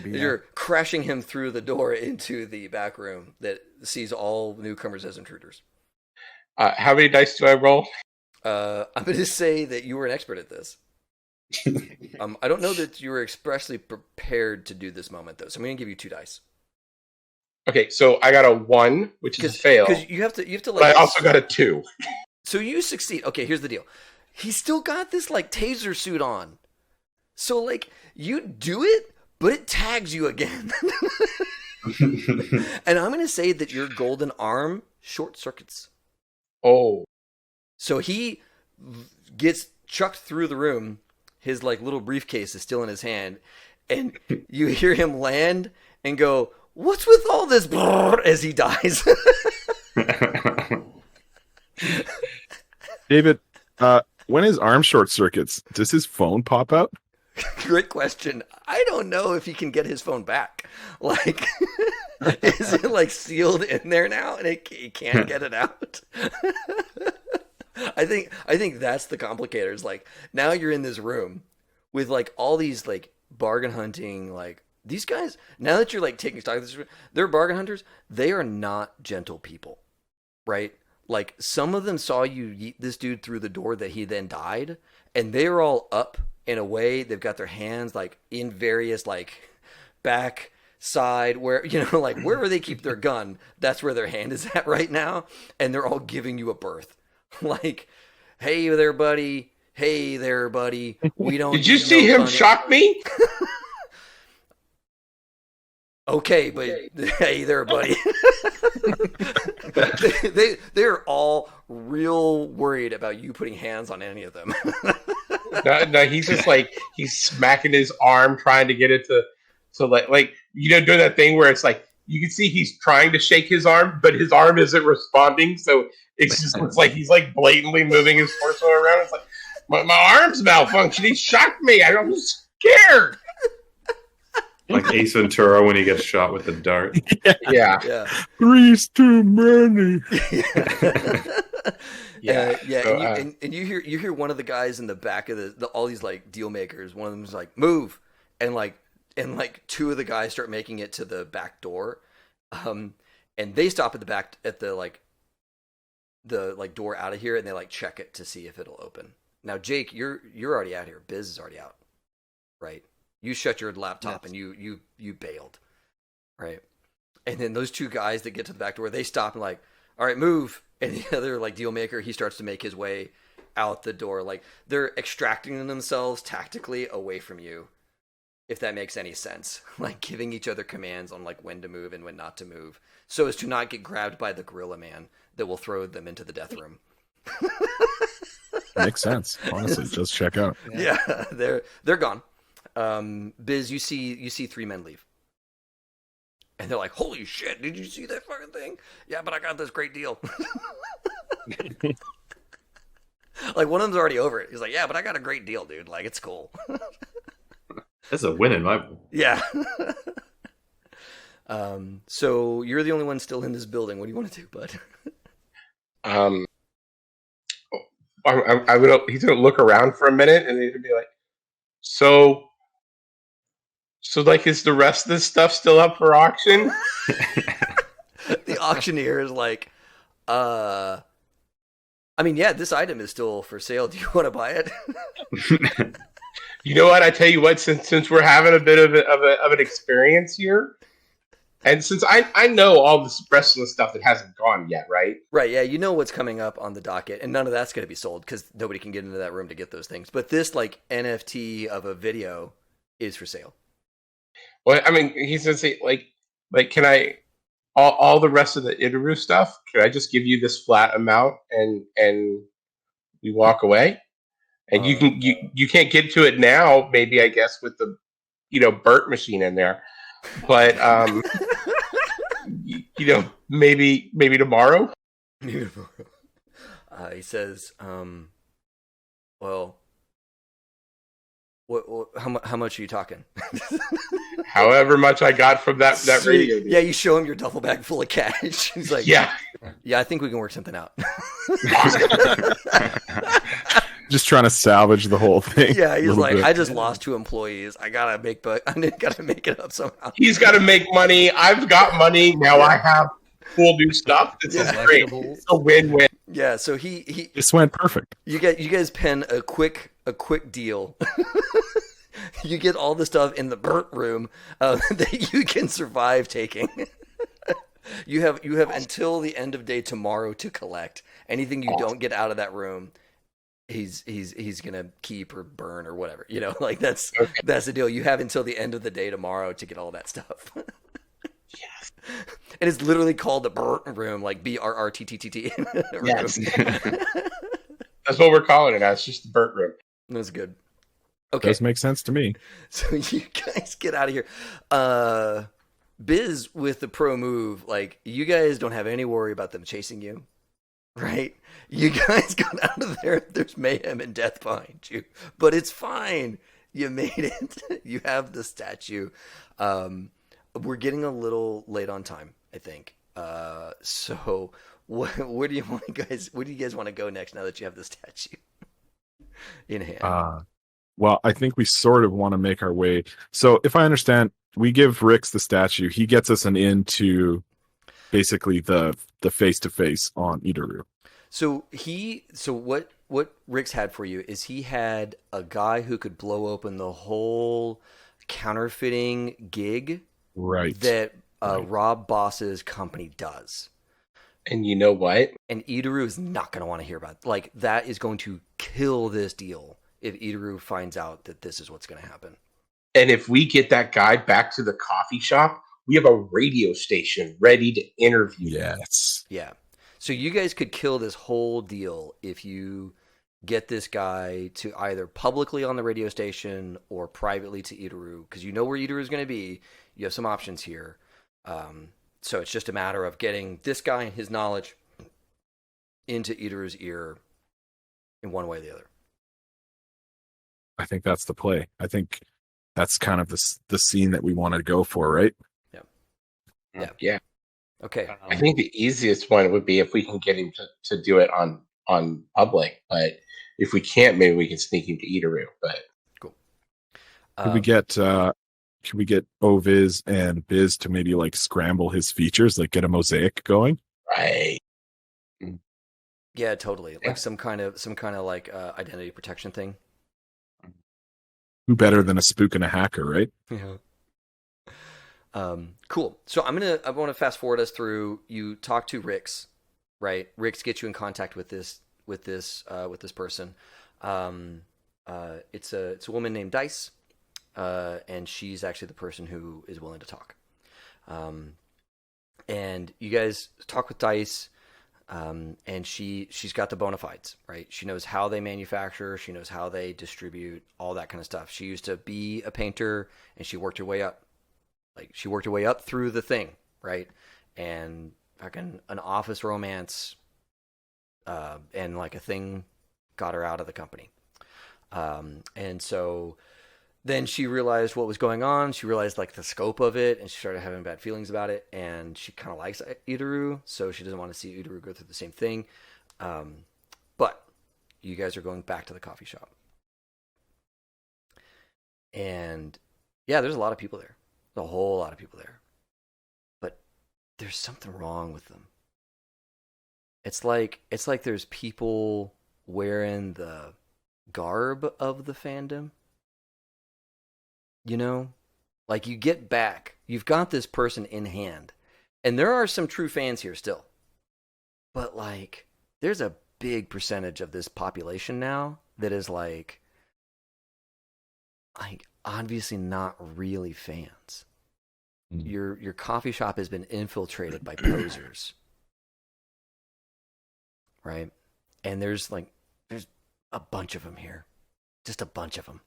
You're crashing him through the door into the back room that sees all newcomers as intruders. How many dice do I roll? I'm going to say that you were an expert at this. I don't know that you were expressly prepared to do this moment, though. So I'm going to give you 2 dice. Okay, so I got a 1, which is a fail. Because you have to like. But I also got a 2. So you succeed. Okay, here's the deal. He's still got this like taser suit on. So like you do it, but it tags you again. And I'm going to say that your golden arm short circuits. Oh. So he gets chucked through the room. His like little briefcase is still in his hand, and you hear him land and go, "What's with all this?" as he dies. David, when his arm short circuits, does his phone pop out? Great question. I don't know if he can get his phone back. Like, is it like sealed in there now and he can't get it out? I think that's the complicator. Is like, now you're in this room with like all these like bargain hunting, like these guys. Now that you're like taking stock of this, they're bargain hunters. They are not gentle people, right? Like some of them saw you yeet this dude through the door that he then died, and they are all up in a way. They've got their hands like in various like back, side, where, you know, like wherever they keep their gun, that's where their hand is at right now, and they're all giving you a berth. Like, hey there, buddy. Hey there, buddy. We don't. Did you see him shock me? Okay, but hey there, buddy. They're all real worried about you putting hands on any of them. No, he's just like, he's smacking his arm trying to get it to, so like you know, doing that thing where it's like you can see he's trying to shake his arm, but his arm isn't responding, so it's like he's like blatantly moving his torso around. It's like my arm's malfunctioning. He shocked me. I'm scared. Like Ace Ventura when he gets shot with the dart. Yeah. Three's too many. Yeah. And you hear one of the guys in the back of the all these like deal makers. One of them is like, move, and like 2 of the guys start making it to the back door, and they stop at the back at the door out of here, and they like check it to see if it'll open. Now, Jake, you're already out here. Biz is already out, right? You shut your laptop, yes. And you bailed, right? And then those 2 guys that get to the back door, they stop and like, all right, move. And the other like deal maker, he starts to make his way out the door. Like they're extracting themselves tactically away from you, if that makes any sense. Like giving each other commands on like when to move and when not to move, so as to not get grabbed by the gorilla man that will throw them into the death room. Makes sense. Honestly, just check out. Yeah, they're gone. Biz, you see three men leave. And they're like, holy shit, did you see that fucking thing? Yeah, but I got this great deal. Like, one of them's already over it. He's like, yeah, but I got a great deal, dude. Like, it's cool. That's a win in my book. Yeah. So you're the only one still in this building. What do you want to do, bud? He's gonna look around for a minute and he's gonna be like, so like, is the rest of this stuff still up for auction? The auctioneer is like, I mean, yeah, this item is still for sale. Do you want to buy it? You know what? I tell you what, since we're having a bit of an experience here, and since I know all this rest of the stuff that hasn't gone yet, right? Right, yeah, you know what's coming up on the docket, and none of that's going to be sold because nobody can get into that room to get those things. But this, like, NFT of a video is for sale. Well, I mean, he's gonna say, like, can I all the rest of the Idoru stuff? Can I just give you this flat amount and we walk away? And you can't get to it now. Maybe, I guess, with the Burt machine in there, but maybe tomorrow. He says, well, what how much are you talking? However much I got from that radio. Yeah, you show him your duffel bag full of cash. He's like, yeah, I think we can work something out. Just trying to salvage the whole thing. Yeah, he's like, I just lost 2 employees. I gotta make it up somehow. He's got to make money. I've got money now. I have cool new stuff. This is great. It's a win-win. Yeah, so he This went perfect. You guys pen a quick deal. You get all the stuff in the burnt room that you can survive taking. You have until the end of day tomorrow to collect. Anything you don't get out of that room, he's gonna keep or burn or whatever. Like that's the deal. You have until the end of the day tomorrow to get all that stuff. Yes. And it's literally called the burnt room, like BRRTTT. Yes. That's what we're calling it now. It's just the burnt room. That's good. Okay. Does make sense to me. So you guys get out of here. Biz with the pro move, like, you guys don't have any worry about them chasing you, right? You guys got out of there. There's mayhem and death behind you, but it's fine. You made it. You have the statue. We're getting a little late on time, I think. So where do you guys want to go next now that you have the statue in hand? Well, I think we sort of want to make our way. So if I understand, we give Rix the statue. He gets us an in to basically the face-to-face on Idoru. So what Rix had for you is he had a guy who could blow open the whole counterfeiting gig, right? That Rob Boss's company does. And you know what? And Idoru is not going to want to hear about it. Like, that is going to kill this deal if Idoru finds out that this is what's going to happen. And if we get that guy back to the coffee shop, we have a radio station ready to interview. Yes. Yeah. So you guys could kill this whole deal if you get this guy to either publicly on the radio station or privately to Idoru, because you know where Idoru is going to be. You have some options here. So it's just a matter of getting this guy and his knowledge into Idoru's ear in one way or the other. I think that's the play. I think that's kind of the scene that we want to go for, right? Yeah. Yeah. Okay. I think the easiest one would be if we can get him to do it on public, but if we can't, maybe we can sneak him to Idoru. But cool. Could we get Oviz and Biz to maybe like scramble his features, like get a mosaic going? Right. Yeah, totally. Like some kind of like identity protection thing. Who better than a spook and a hacker, right? Yeah. Cool. So I want to fast forward us through. You talk to Rix, right? Rix gets you in contact with this person. It's a woman named Dice, and she's actually the person who is willing to talk. And you guys talk with Dice. And she's got the bona fides, right? She knows how they manufacture, she knows how they distribute, all that kind of stuff. She used to be a painter, and she worked her way up. Like, she worked her way up through the thing, right? And fucking an office romance, and like a thing got her out of the company. And so then she realized what was going on. She realized like the scope of it, and she started having bad feelings about it. And she kind of likes Idoru, so she doesn't want to see Idoru go through the same thing. But you guys are going back to the coffee shop, and yeah, there's a lot of people there. There's a whole lot of people there, but there's something wrong with them. It's like there's people wearing the garb of the fandom. You know, like you get back, you've got this person in hand, and there are some true fans here still. But like, there's a big percentage of this population now that is like obviously not really fans. Your coffee shop has been infiltrated by posers, right? And there's a bunch of them here, just a bunch of them.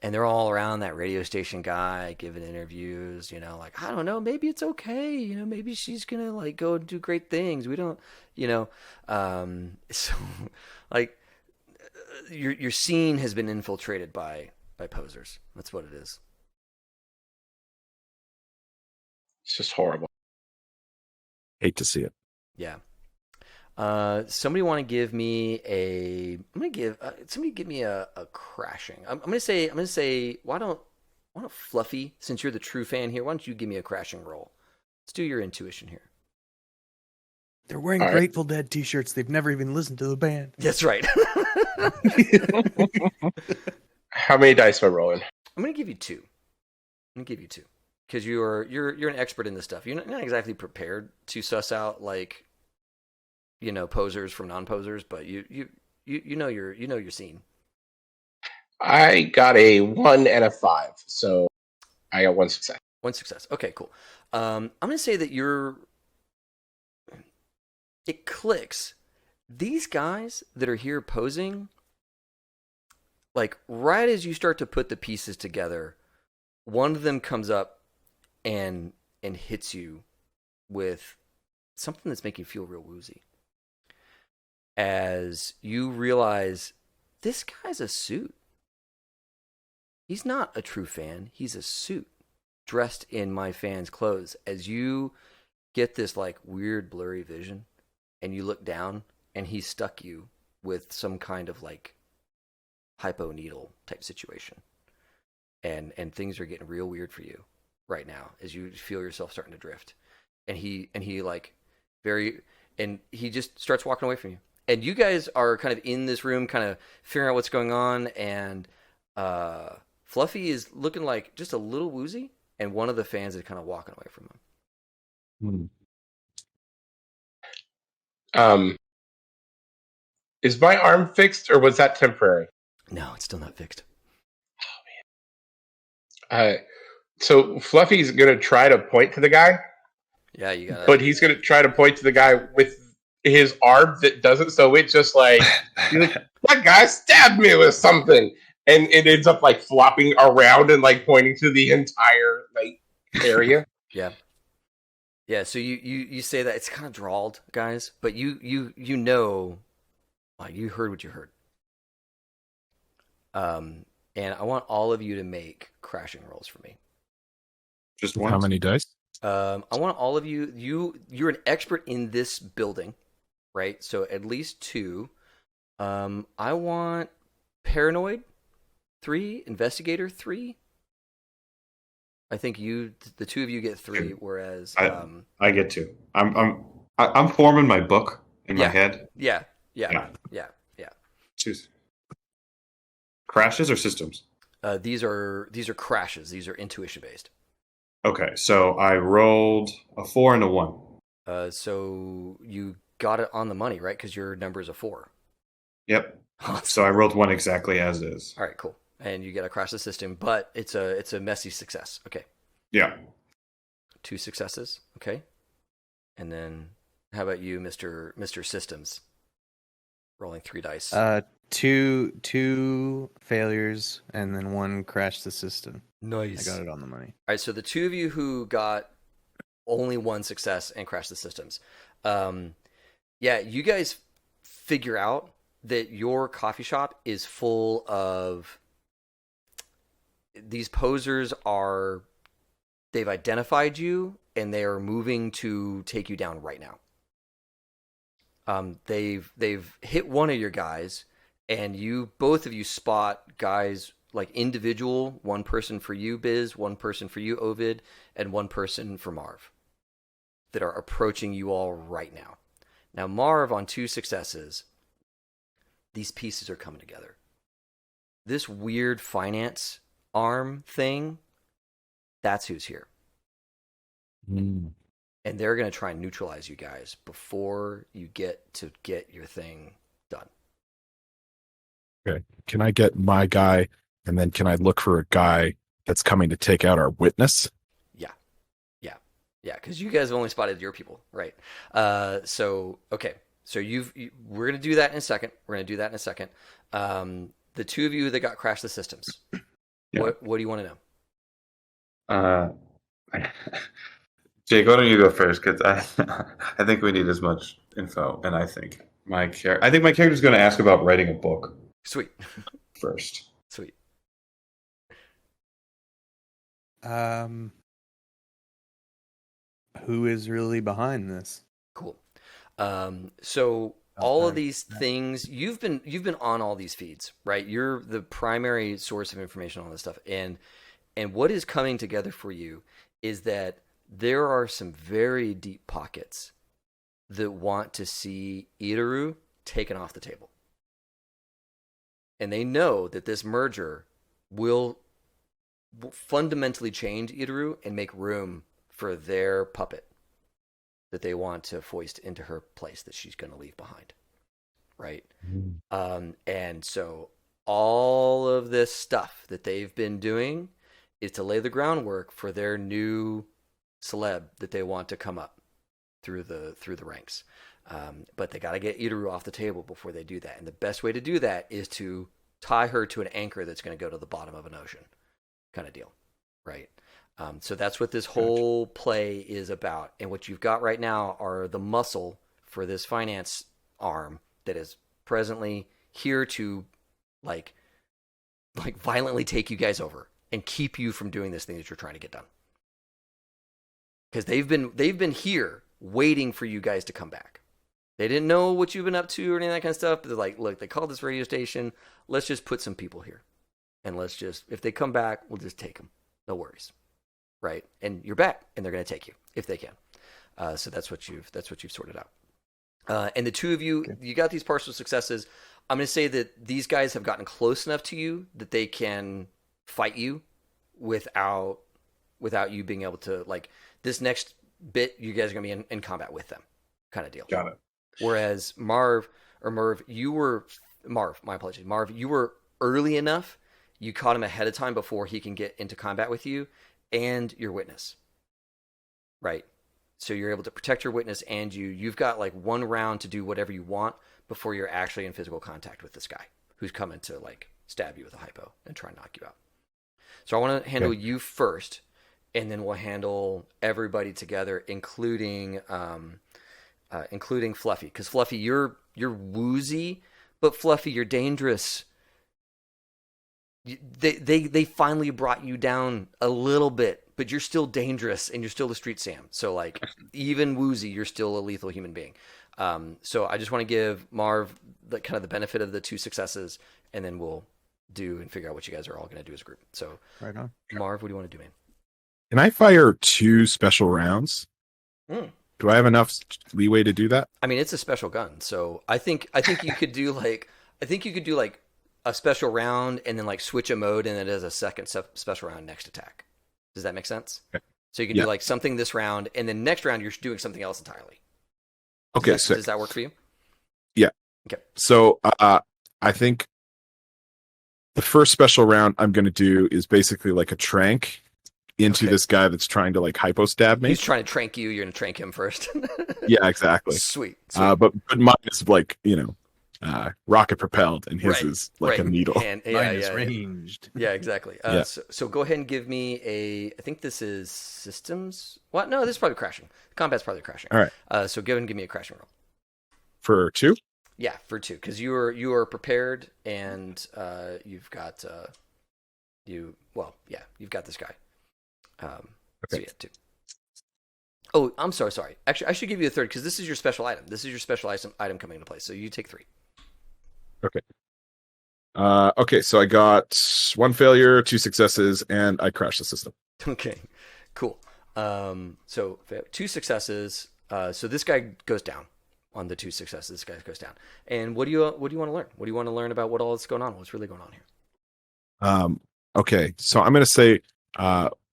And they're all around that radio station guy giving interviews, you know, like, I don't know, maybe it's okay, you know, maybe she's gonna like go and do great things. We don't, you know, so like your scene has been infiltrated by posers. That's what it is. It's just horrible. Hate to see it. Yeah. Somebody want to give me a? I'm gonna give somebody give me a crashing. I'm gonna say why don't Fluffy, since you're the true fan here, why don't you give me a crashing roll? Let's do your intuition here. They're wearing Grateful Dead t-shirts. They've never even listened to the band. That's right. How many dice am I rolling? I'm gonna give you two. Because you're an expert in this stuff. You're not exactly prepared to suss out like, you know, posers from non-posers, but you know your scene. I got a 1 and a 5, so I got 1 success. 1 success. Okay, cool. I'm gonna say that it clicks. These guys that are here posing, like right as you start to put the pieces together, one of them comes up and hits you with something that's making you feel real woozy. As you realize this guy's a suit. He's not a true fan. He's a suit dressed in my fan's clothes. As you get this like weird blurry vision and you look down and he stuck you with some kind of like hypo needle type situation. And things are getting real weird for you right now as you feel yourself starting to drift. And he just starts walking away from you. And you guys are kind of in this room, kind of figuring out what's going on. And Fluffy is looking like just a little woozy. And one of the fans is kind of walking away from him. Is my arm fixed, or was that temporary? No, it's still not fixed. Oh, man. So Fluffy's going to try to point to the guy. Yeah, you got it. But he's going to try to point to the guy with his arm that doesn't, so it just like, that guy stabbed me with something, and it ends up like flopping around and like pointing to the entire like area. Yeah. So you say that it's kind of drawled, guys, but you know, like you heard what you heard. And I want all of you to make crashing rolls for me. Just one. How many dice? I want all of you. You're an expert in this building, right? So at least 2. I want paranoid 3, investigator 3. I think the 2 of you get 3, whereas I get 2. I'm forming my book in my head. Yeah. Choose crashes or systems. These are crashes. These are intuition based. Okay, so I rolled a 4 and a 1. So you got it on the money, right? Because your number is a 4. Yep. So I rolled 1 exactly as is. All right, cool. And you get a crash the system, but it's a messy success. Okay. Yeah. 2 successes. Okay. And then How about you, Mr. Systems? Rolling 3 dice. Two failures and then one crashed the system. Nice. I got it on the money. All right, so the two of you who got only one success and crashed the systems, yeah, you guys figure out that your coffee shop is full of these posers. They've identified you and they are moving to take you down right now. They've hit one of your guys, and both of you spot guys like individual, one person for you, Biz, one person for you, Ovid, and one person for Marv, that are approaching you all right now. Now, Marv, on 2 successes, these pieces are coming together. This weird finance arm thing, that's who's here. Mm. And they're going to try and neutralize you guys before you get your thing done. Okay. Can I get my guy, and then can I look for a guy that's coming to take out our witness? Yeah, because you guys have only spotted your people, right? So okay. So we're going to do that in a second. The two of you that got crashed the systems, Yeah. what do you want to know? Jake, why don't you go first? Because I think we need as much info, and I think my character's going to ask about writing a book Sweet. first. Sweet. Who is really behind this? Cool. So all of these things, you've been on all these feeds, right? You're the primary source of information on this stuff, and what is coming together for you is that there are some very deep pockets that want to see Idoru taken off the table, and they know that this merger will fundamentally change Idoru and make room for their puppet that they want to foist into her place that she's going to leave behind, right? And so all of this stuff that they've been doing is to lay the groundwork for their new celeb that they want to come up through the ranks. But they got to get Idoru off the table before they do that. And the best way to do that is to tie her to an anchor that's going to go to the bottom of an ocean, kind of deal, right? So that's what this whole play is about. And what you've got right now are the muscle for this finance arm that is presently here to like violently take you guys over and keep you from doing this thing that you're trying to get done. Because they've been here waiting for you guys to come back. They didn't know what you've been up to or any of that kind of stuff. But they're like, look, they called this radio station. Let's just put some people here. And if they come back, we'll just take them. No worries. Right? And you're back, and they're going to take you if they can. So that's what you've sorted out. And the two of you, you got these partial successes. I'm going to say that these guys have gotten close enough to you that they can fight you without you being able to, like, this next bit, you guys are going to be in combat with them, kind of deal. Got it. Whereas Marv, you were early enough. You caught him ahead of time before he can get into combat with you and your witness, right? So you're able to protect your witness, and you've got like one round to do whatever you want before you're actually in physical contact with this guy who's coming to like stab you with a hypo and try and knock you out. So I want to handle you first, and then we'll handle everybody together, including Fluffy, because Fluffy, you're woozy, but Fluffy, you're dangerous. They finally brought you down a little bit, but you're still dangerous, and you're still the street Sam. So like, even woozy, you're still a lethal human being. So I just want to give Marv the benefit of the 2 successes, and then we'll do and figure out what you guys are all going to do as a group. So right on. Marv, what do you want to do, man? Can I fire 2 special rounds? Do I have enough leeway to do that? I mean, it's a special gun, so I think you could do like a special round and then like switch a mode, and then it has a second special round next attack. Does that make sense? Okay. So you can do like something this round, and then next round you're doing something else entirely. Okay, does that work for you? Yeah. Okay. So I think the first special round I'm going to do is basically like a trank, into this guy that's trying to like hypo stab me. He's trying to trank you. You're gonna trank him first. Yeah, exactly. Sweet. But mine is like rocket propelled, and his is like a needle. And, Mine is ranged. Yeah, exactly. So go ahead and give me I think this is systems. What? No, this is probably crashing. Combat's probably crashing. All right. So go ahead and give me a crashing roll. For 2? Yeah, for 2, because you are prepared, and you've got you've got this guy. So yeah, 2. Oh, I'm sorry. Actually, I should give you a 3rd because this is your special item. This is your special item coming into play. So you take 3. Okay. Okay, so I got 1 failure, 2 successes, and I crashed the system. Okay, cool. So 2 successes. So this guy goes down on the 2 successes. This guy goes down. And what do you want to learn? What do you want to learn about what all is going on? What's really going on here? Okay, so I'm going to say,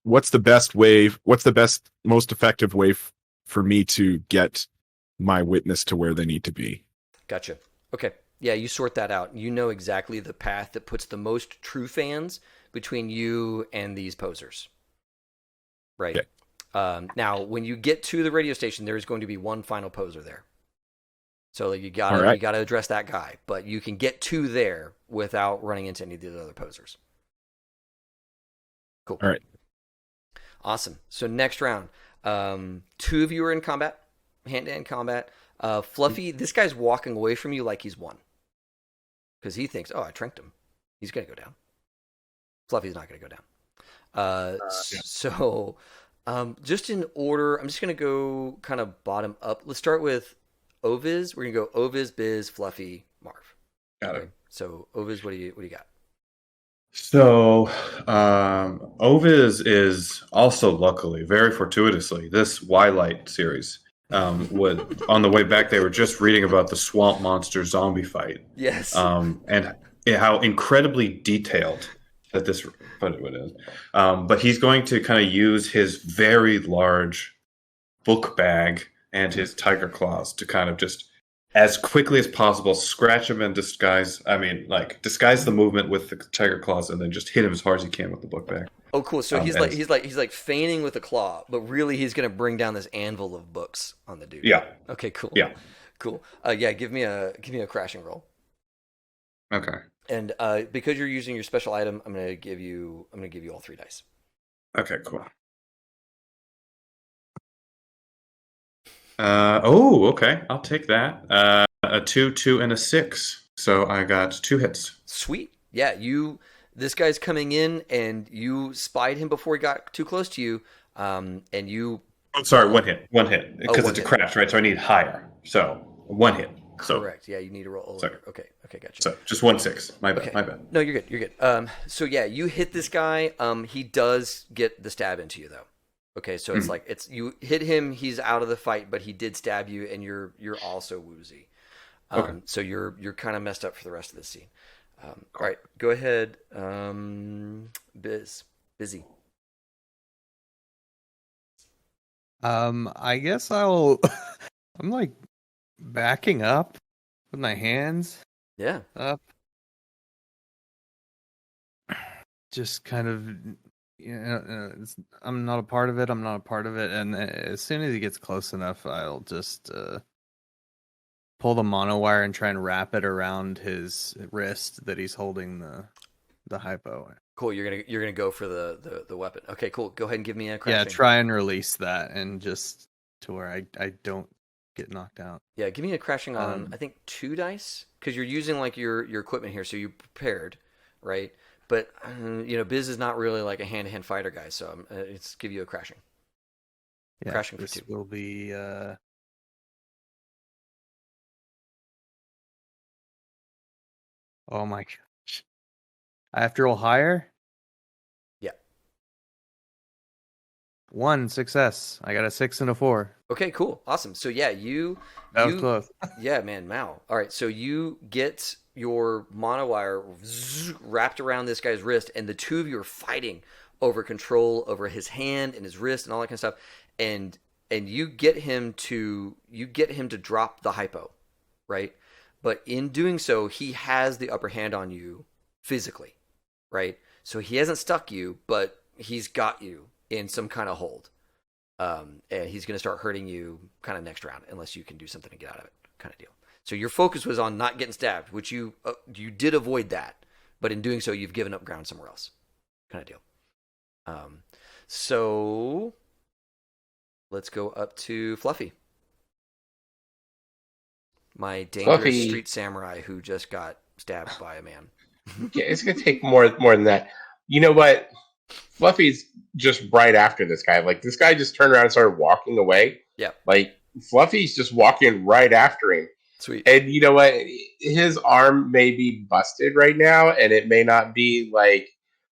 what's the best, most effective way for me to get my witness to where they need to be? Gotcha. Okay. Yeah, you sort that out. You know exactly the path that puts the most true fans between you and these posers. Right. Okay. Now, when you get to the radio station, there is going to be one final poser there. So like, you gotta address that guy, but you can get to there without running into any of the other posers. Cool. All right. Awesome. So next round, 2 of you are in combat, hand-to-hand combat. Fluffy, this guy's walking away from you like he's won. Because he thinks, I tranked him. He's going to go down. Fluffy's not going to go down. So just in order, I'm just going to go kind of bottom up. Let's start with Oviz. We're going to go Oviz, Biz, Fluffy, Marv. Got it. So Oviz, what do you got? So Oviz is also, luckily, very fortuitously, this Y-Light series. On the way back, they were just reading about the swamp monster zombie fight. Yes. And how incredibly detailed that this fight is. But he's going to kind of use his very large book bag and his tiger claws to kind of just, as quickly as possible, scratch him and disguise the movement with the tiger claws, and then just hit him as hard as he can with the book bag. Oh, cool. So he's like feigning with a claw, but really he's gonna bring down this anvil of books on the dude. Yeah. Okay. Cool. Yeah. Cool. Yeah. Give me a crashing roll. Okay. And because you're using your special item, I'm gonna give you all 3 dice. Okay. Cool. Okay. I'll take that. A 2, 2, and a 6. So I got 2 hits. Sweet. Yeah. This guy's coming in, and you spied him before he got too close to you. And you. Oh, sorry, 1 hit. 1 hit. Because it's a crash, right? So I need higher. So 1 hit. Correct. Yeah, you need to roll. Sorry. Okay, gotcha. So just 1 6. My bad. Okay. My bad. No, you're good. So yeah, you hit this guy. He does get the stab into you though. Okay, so it's like you hit him. He's out of the fight, but he did stab you, and you're also woozy. So you're kind of messed up for the rest of this scene. All right, go ahead. Busy. I guess I'm like backing up with my hands. Yeah. Up. Just kind of, I'm not a part of it. And as soon as he gets close enough, I'll just pull the monowire and try and wrap it around his wrist that he's holding the hypo. Cool. You're gonna go for the weapon. Okay. Cool. Go ahead and give me a crashing. Yeah. Try and release that, and just to where I don't get knocked out. Yeah. Give me a crashing on I think 2 dice, because you're using like your equipment here, so you prepared, right? But Biz is not really like a hand-to-hand fighter guy, so it's give you a crashing. Yeah, crashing for this 2. Will be. Oh my gosh! I have to roll higher. Yeah. 1 success. I got a 6 and a 4. Okay, cool, awesome. So yeah, that was close. Yeah, man, Mao. All right, so you get your monowire wrapped around this guy's wrist, and the 2 of you are fighting over control over his hand and his wrist and all that kind of stuff, and you get him to drop the hypo, right? But in doing so, he has the upper hand on you physically, right? So he hasn't stuck you, but he's got you, in some kind of hold. And he's going to start hurting you kind of next round unless you can do something to get out of it, kind of deal. So your focus was on not getting stabbed, which you did avoid that, but in doing so, you've given up ground somewhere else, kind of deal. So let's go up to Fluffy, my dangerous street samurai who just got stabbed by a man. Yeah, it's gonna take more than that. You know what? Fluffy's just right after this guy. Like, this guy just turned around and started walking away. Yeah. Like, Fluffy's just walking right after him. Sweet. And you know what? His arm may be busted right now, and it may not be like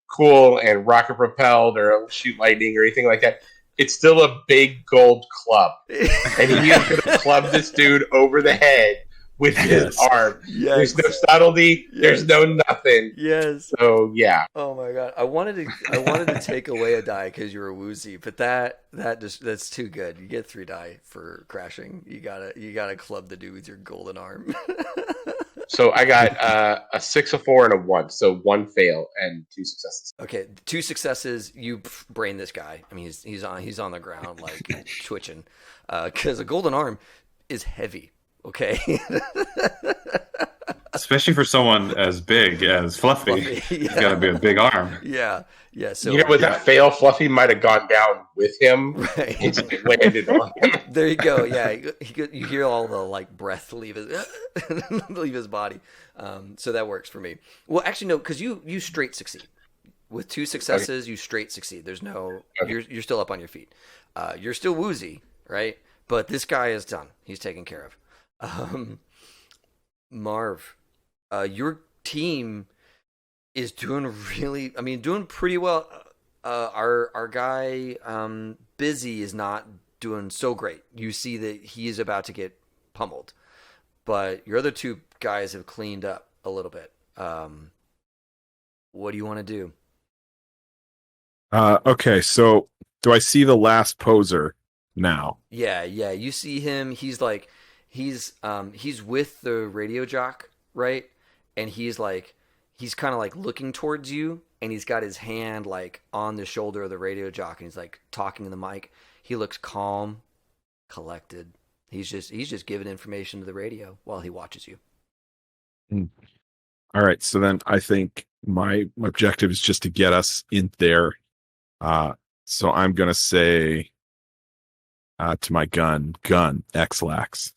cool and rocket propelled or shoot lightning or anything like that. It's still a big gold club. And he's going to club this dude over the head with his arm. Yes. There's no subtlety. Yes. There's no nothing. Yes. So yeah. Oh my god. I wanted to take away a die because you were woozy, but that's too good. You get 3 die for crashing. You gotta club the dude with your golden arm. So I got a 6, a 4, and a 1. So 1 fail and 2 successes. Okay, 2 successes. You brain this guy. I mean, he's on the ground like twitching, because a golden arm is heavy. Okay. Especially for someone as big as Fluffy. Yeah. He's got to be a big arm. Yeah. So you know, with that fail, Fluffy might have gone down with him. Right. It landed on him. There you go. Yeah, you hear all the like breath leave his body. So that works for me. Well, actually, no, because you straight succeed with 2 successes. Okay. You straight succeed. There's no. Okay. You're still up on your feet. You're still woozy, right? But this guy is done. He's taken care of. Marv, your team is doing pretty well. Our guy, Busy, is not doing so great. You see that he is about to get pummeled, but your other 2 guys have cleaned up a little bit. What do you want to do? Okay, so do I see the last poser now? Yeah, you see him. He's like, he's with the radio jock, right? And he's kind of like looking towards you, and he's got his hand like on the shoulder of the radio jock, and he's like talking to the mic. He looks calm, collected. He's just giving information to the radio while he watches you. All right, so then I think my objective is just to get us in there. So I'm gonna say to my gun, X-Lax.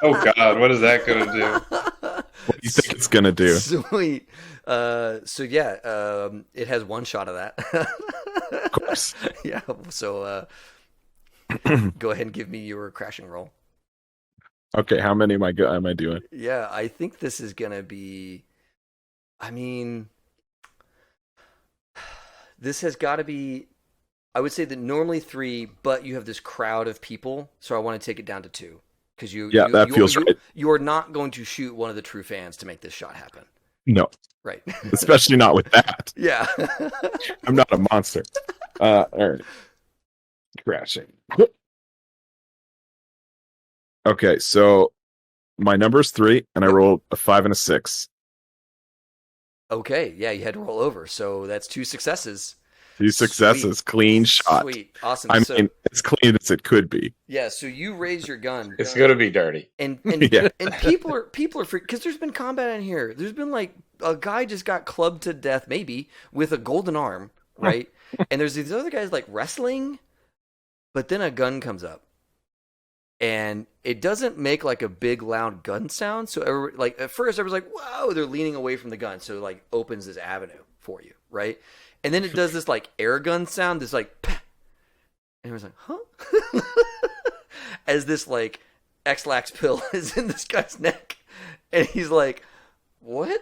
Oh God, what is that gonna do? What do you think it's gonna do? Sweet. So yeah, it has 1 shot of that. Of course. Yeah. So go ahead and give me your crashing roll. Okay, how many am I doing? Yeah, I think this is gonna be. I mean, this has got to be. I would say that normally 3, but you have this crowd of people, so I want to take it down to 2 because that feels right. You are not going to shoot one of the true fans to make this shot happen. No, right? Especially not with that. Yeah, I'm not a monster. All right, crashing. Okay, so my number is 3, and I rolled a 5 and a 6. Okay, yeah, you had to roll over, so that's 2 successes. 2 successes, Sweet. Clean shot. Sweet, awesome. I mean, as clean as it could be. Yeah, so you raise your gun. It's gonna be dirty. And Yeah. and people are because there's been combat in here. There's been like a guy just got clubbed to death, maybe with a golden arm, right? And there's these other guys like wrestling, but then a gun comes up, and it doesn't make like a big loud gun sound. So like at first everyone's like, "Whoa!" They're leaning away from the gun, so it like opens this avenue for you, right? And then it does this like air gun sound, this like, pah! And everyone's like, "Huh?" As this like X-Lax pill is in this guy's neck, and he's like, "What?"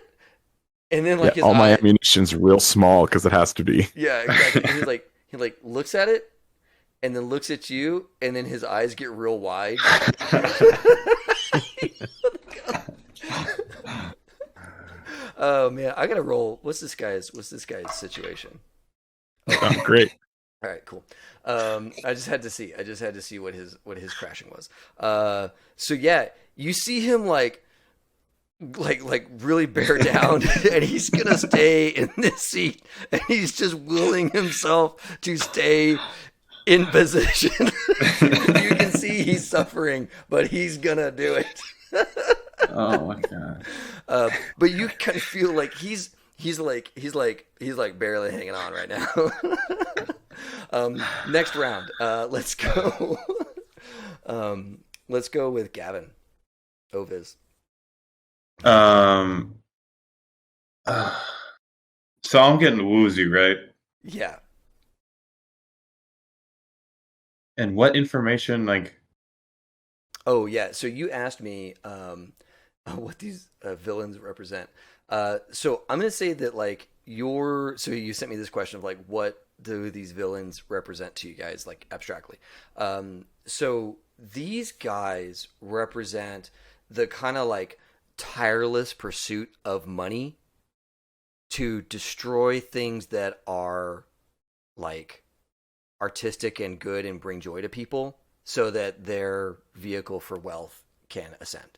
And then like all my ammunition's real small because it has to be. Yeah, exactly. And he looks at it, and then looks at you, and then his eyes get real wide. Oh man, I gotta roll. What's this guy's situation? Oh, great. All right, cool. I just had to see what his crashing was. So yeah, you see him like like really bear down, and he's gonna stay in this seat, and he's just willing himself to stay in position. You can see he's suffering, but he's gonna do it. Oh my god. But you kind of feel like he's barely hanging on right now. Next round, let's go. Let's go with Gavin. Oviz. So I'm getting woozy, right? Yeah. And what information, like? Oh yeah. So you asked me what these villains represent. So I'm gonna say that like so you sent me this question of like what do these villains represent to you guys like abstractly. So these guys represent the kind of like tireless pursuit of money to destroy things that are like artistic and good and bring joy to people so that their vehicle for wealth can ascend.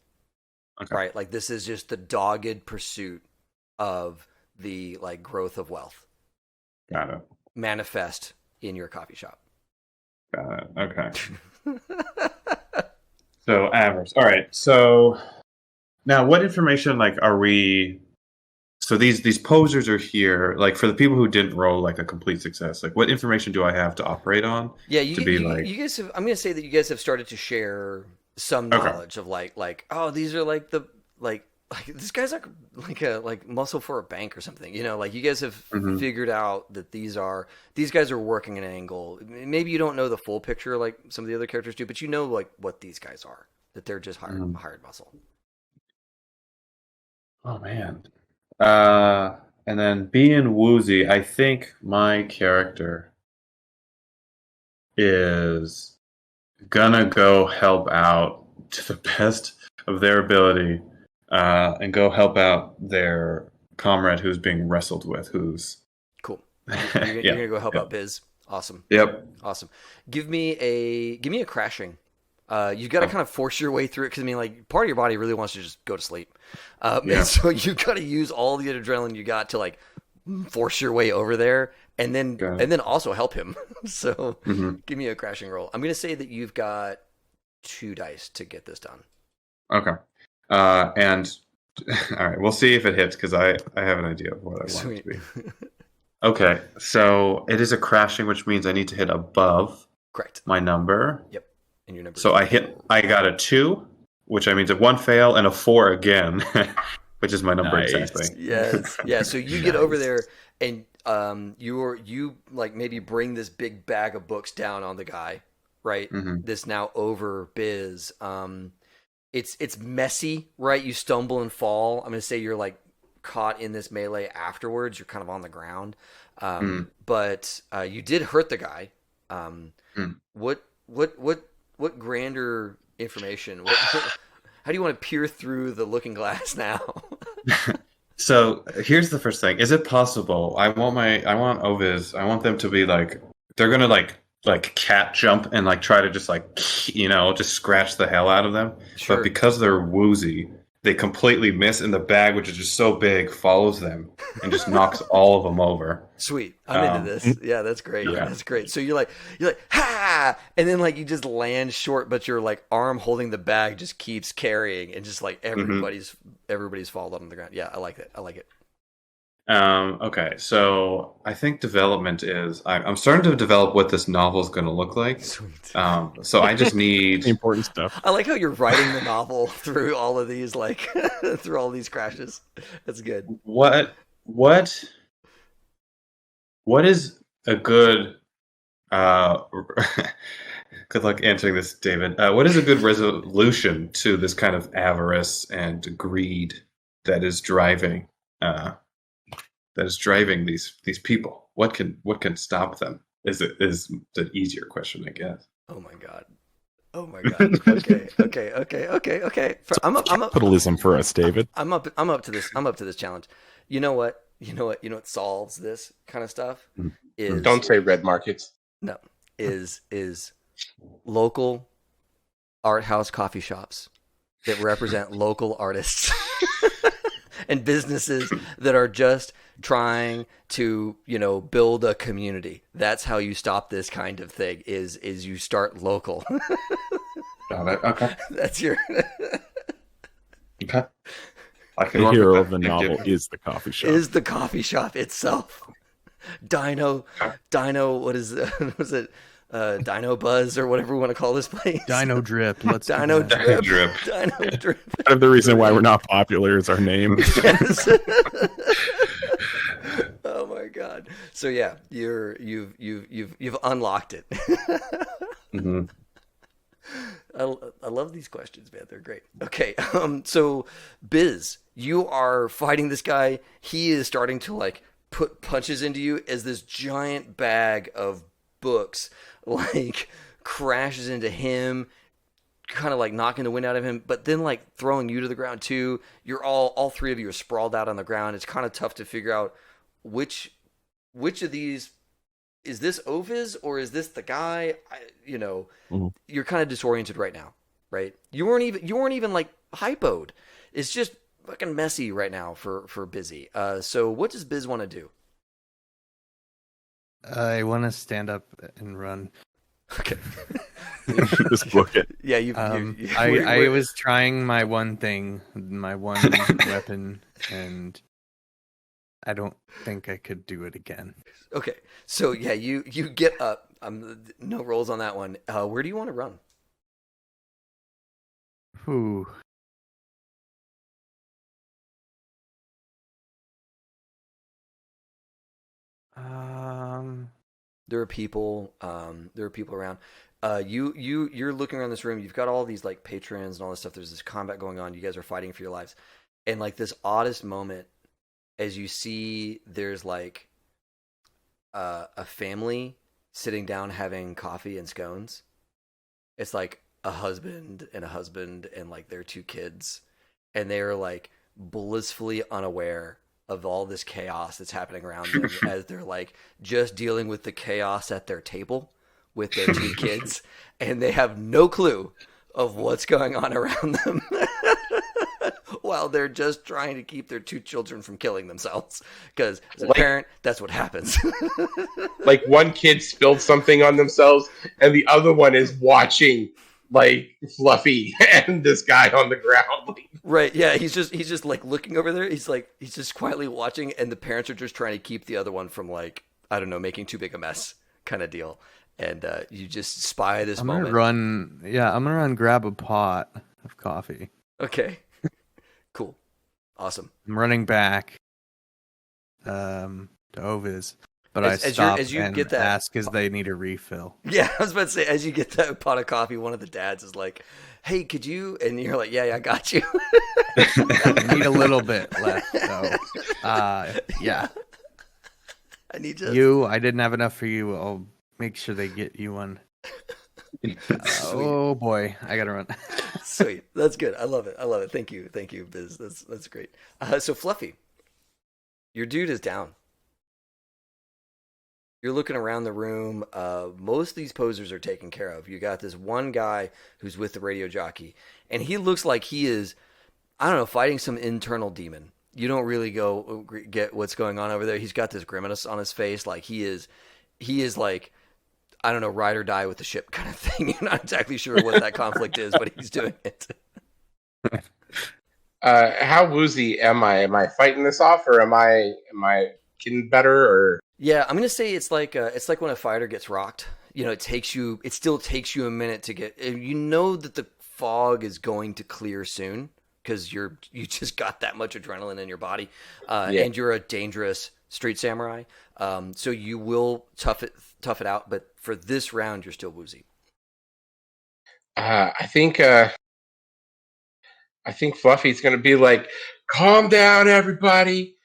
Okay. Right? Like this is just the dogged pursuit of the like growth of wealth. Got it. Manifest in your coffee shop. Got it. Okay. So avarice. All right. So now what information like are we so these posers are here, like for the people who didn't roll like a complete success, like what information do I have to operate on? Yeah, you guys have, I'm gonna say that you guys have started to share some knowledge of like oh these are like the like this guy's like muscle for a bank or something, you know, like you guys have figured out that these guys are working an angle. Maybe you don't know the full picture like some of the other characters do, but you know like what these guys are, that they're just hired muscle. Oh man. And then being woozy, I think my character is gonna go help out to the best of their ability, and go help out their comrade who's being wrestled with, who's cool. You're gonna go help out Biz. Awesome. Yep. Awesome. Give me a crashing. You got to kind of force your way through it because I mean, like, part of your body really wants to just go to sleep. And so you got to use all the adrenaline you got to like force your way over there, and then also help him. So give me a crashing roll. I'm gonna say that you've got 2 dice to get this done. Okay. And all right, we'll see if it hits because I have an idea of what I want it to be. Okay, so it is a crashing, which means I need to hit above my number. Yep. And your number. So I got a 2, which means a 1 fail and a 4 again, which is my number exactly. Yes. Yeah. So you get over there and you like maybe bring this big bag of books down on the guy, right? This now over Biz. It's messy, right? You stumble and fall. I'm gonna say you're like caught in this melee afterwards. You're kind of on the ground, but you did hurt the guy. What grander information? How do you want to peer through the looking glass now? So here's the first thing: is it possible? I want Oviz. I want them to be like they're gonna like cat jump and like try to just like just scratch the hell out of them. Sure. But because they're woozy, they completely miss, and the bag, which is just so big, follows them and just knocks all of them over. Sweet, I'm into this. Yeah, that's great. Yeah. That's great. So you're like ha, and then like you just land short, but your like arm holding the bag just keeps carrying, and just like everybody's fallen on the ground. Yeah, I like it. Okay, so I think development is I'm starting to develop what this novel is going to look like. Sweet. So I just need the important stuff. I like how you're writing the novel through all of these through all these crashes. That's good. What is a good good luck answering this, David. What is a good resolution to this kind of avarice and greed that is driving these people? What can stop them? Is the easier question, I guess. Oh my god. Okay. Capitalism for us, David. I'm up to this challenge. You know what solves this kind of stuff is don't say red markets. No, is local art house coffee shops that represent local artists and businesses that are just trying to, build a community. That's how you stop this kind of thing is you start local. Got it. Okay. That's your Okay. The hero of the novel is the coffee shop. is the coffee shop itself. Dino, what is was it? Dino Buzz or whatever we want to call this place. Dino Drip. Let's do Dino that. Drip. Dino Drip. Part of the reason why we're not popular is our name. Yes. Oh my god. So yeah, you've unlocked it. Mm-hmm. I love these questions, man. They're great. Okay. So Biz, you are fighting this guy. He is starting to like put punches into you as this giant bag of books like crashes into him, kind of like knocking the wind out of him, but then like throwing you to the ground too. You're all three of you are sprawled out on the ground. It's kind of tough to figure out which of these is this Oviz or is this the guy? You're kind of disoriented right now, right? You weren't even like hypoed. It's just fucking messy right now for Busy. So what does Biz want to do? I want to stand up and run. Okay. Just book it. Yeah, I was trying my one thing, my one weapon, and I don't think I could do it again. Okay, so yeah, you get up. No rolls on that one. Where do you want to run? Whew. There are people. There are people around. You're looking around this room. You've got all these like patrons and all this stuff. There's this combat going on. You guys are fighting for your lives, and like this oddest moment as you see there's like a family sitting down having coffee and scones. It's like a husband and like their two kids, and they are like blissfully unaware of all this chaos that's happening around them as they're like just dealing with the chaos at their table with their two kids, and they have no clue of what's going on around them while they're just trying to keep their two children from killing themselves, because as a parent, that's what happens. Like one kid spilled something on themselves and the other one is watching like Fluffy and this guy on the ground. Right, yeah, he's just like looking over there. He's just quietly watching, and the parents are just trying to keep the other one from like, I don't know, making too big a mess kind of deal. And you just spy this moment. I'm gonna run grab a pot of coffee. Okay. Cool. Awesome. I'm running back to Oviz, but I stop and get that, ask as they need a refill. Yeah, I was about to say, as you get that pot of coffee, one of the dads is like, hey, could you? And you're like, yeah, I got you. I need a little bit left, so yeah. I need to. I didn't have enough for you. I'll make sure they get you one. Oh boy, I gotta run. Sweet, that's good. I love it. Thank you, Biz. That's great. So Fluffy, your dude is down. You're looking around the room. Most of these posers are taken care of. You got this one guy who's with the radio jockey, and he looks like he is, I don't know, fighting some internal demon. You don't really go get what's going on over there. He's got this grimace on his face, like he is like, I don't know, ride or die with the ship kind of thing. You're not exactly sure what that conflict is, but he's doing it. How woozy am I? Am I fighting this off, or am I getting better? Or yeah, I'm gonna say it's like when a fighter gets rocked. It still takes you a minute to get. You know that the fog is going to clear soon because you just got that much adrenaline in your body, and you're a dangerous street samurai. So you will tough it out, but for this round, you're still woozy. I think Fluffy's gonna be like, "Calm down, everybody.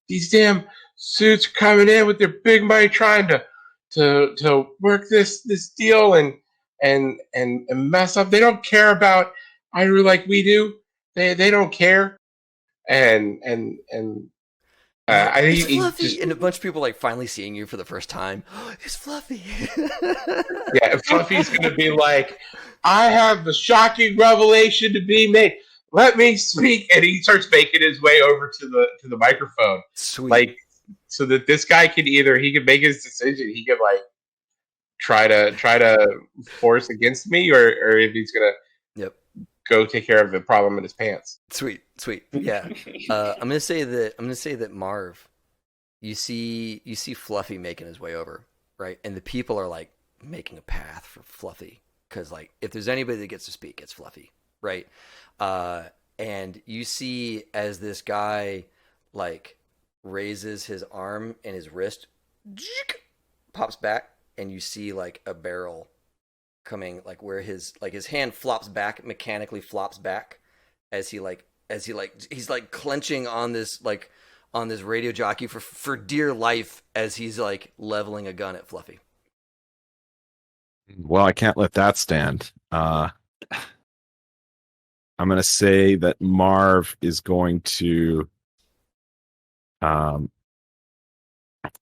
These damn suits are coming in with their big money, trying to work this deal and mess up. They don't care about Idoru like we do. They don't care." And I think it's Fluffy, and a bunch of people like finally seeing you for the first time. It's Fluffy. Yeah, Fluffy's gonna be like, "I have the shocking revelation to be made. let me speak. And he starts making his way over to the microphone. Sweet. Like, so that this guy can he can make his decision. He can like try to force against me, or if he's gonna Yep. go take care of the problem in his pants. Sweet. Yeah. I'm gonna say that Marv, you see Fluffy making his way over, right? And the people are like making a path for Fluffy, because like if there's anybody that gets to speak, it's Fluffy, right? And you see as this guy like raises his arm and his wrist pops back, and you see like a barrel coming, like where his hand flops back, mechanically flops back as he's like clenching on this radio jockey for dear life as he's like leveling a gun at Fluffy. Well, I can't let that stand. I'm going to say that Marv is going to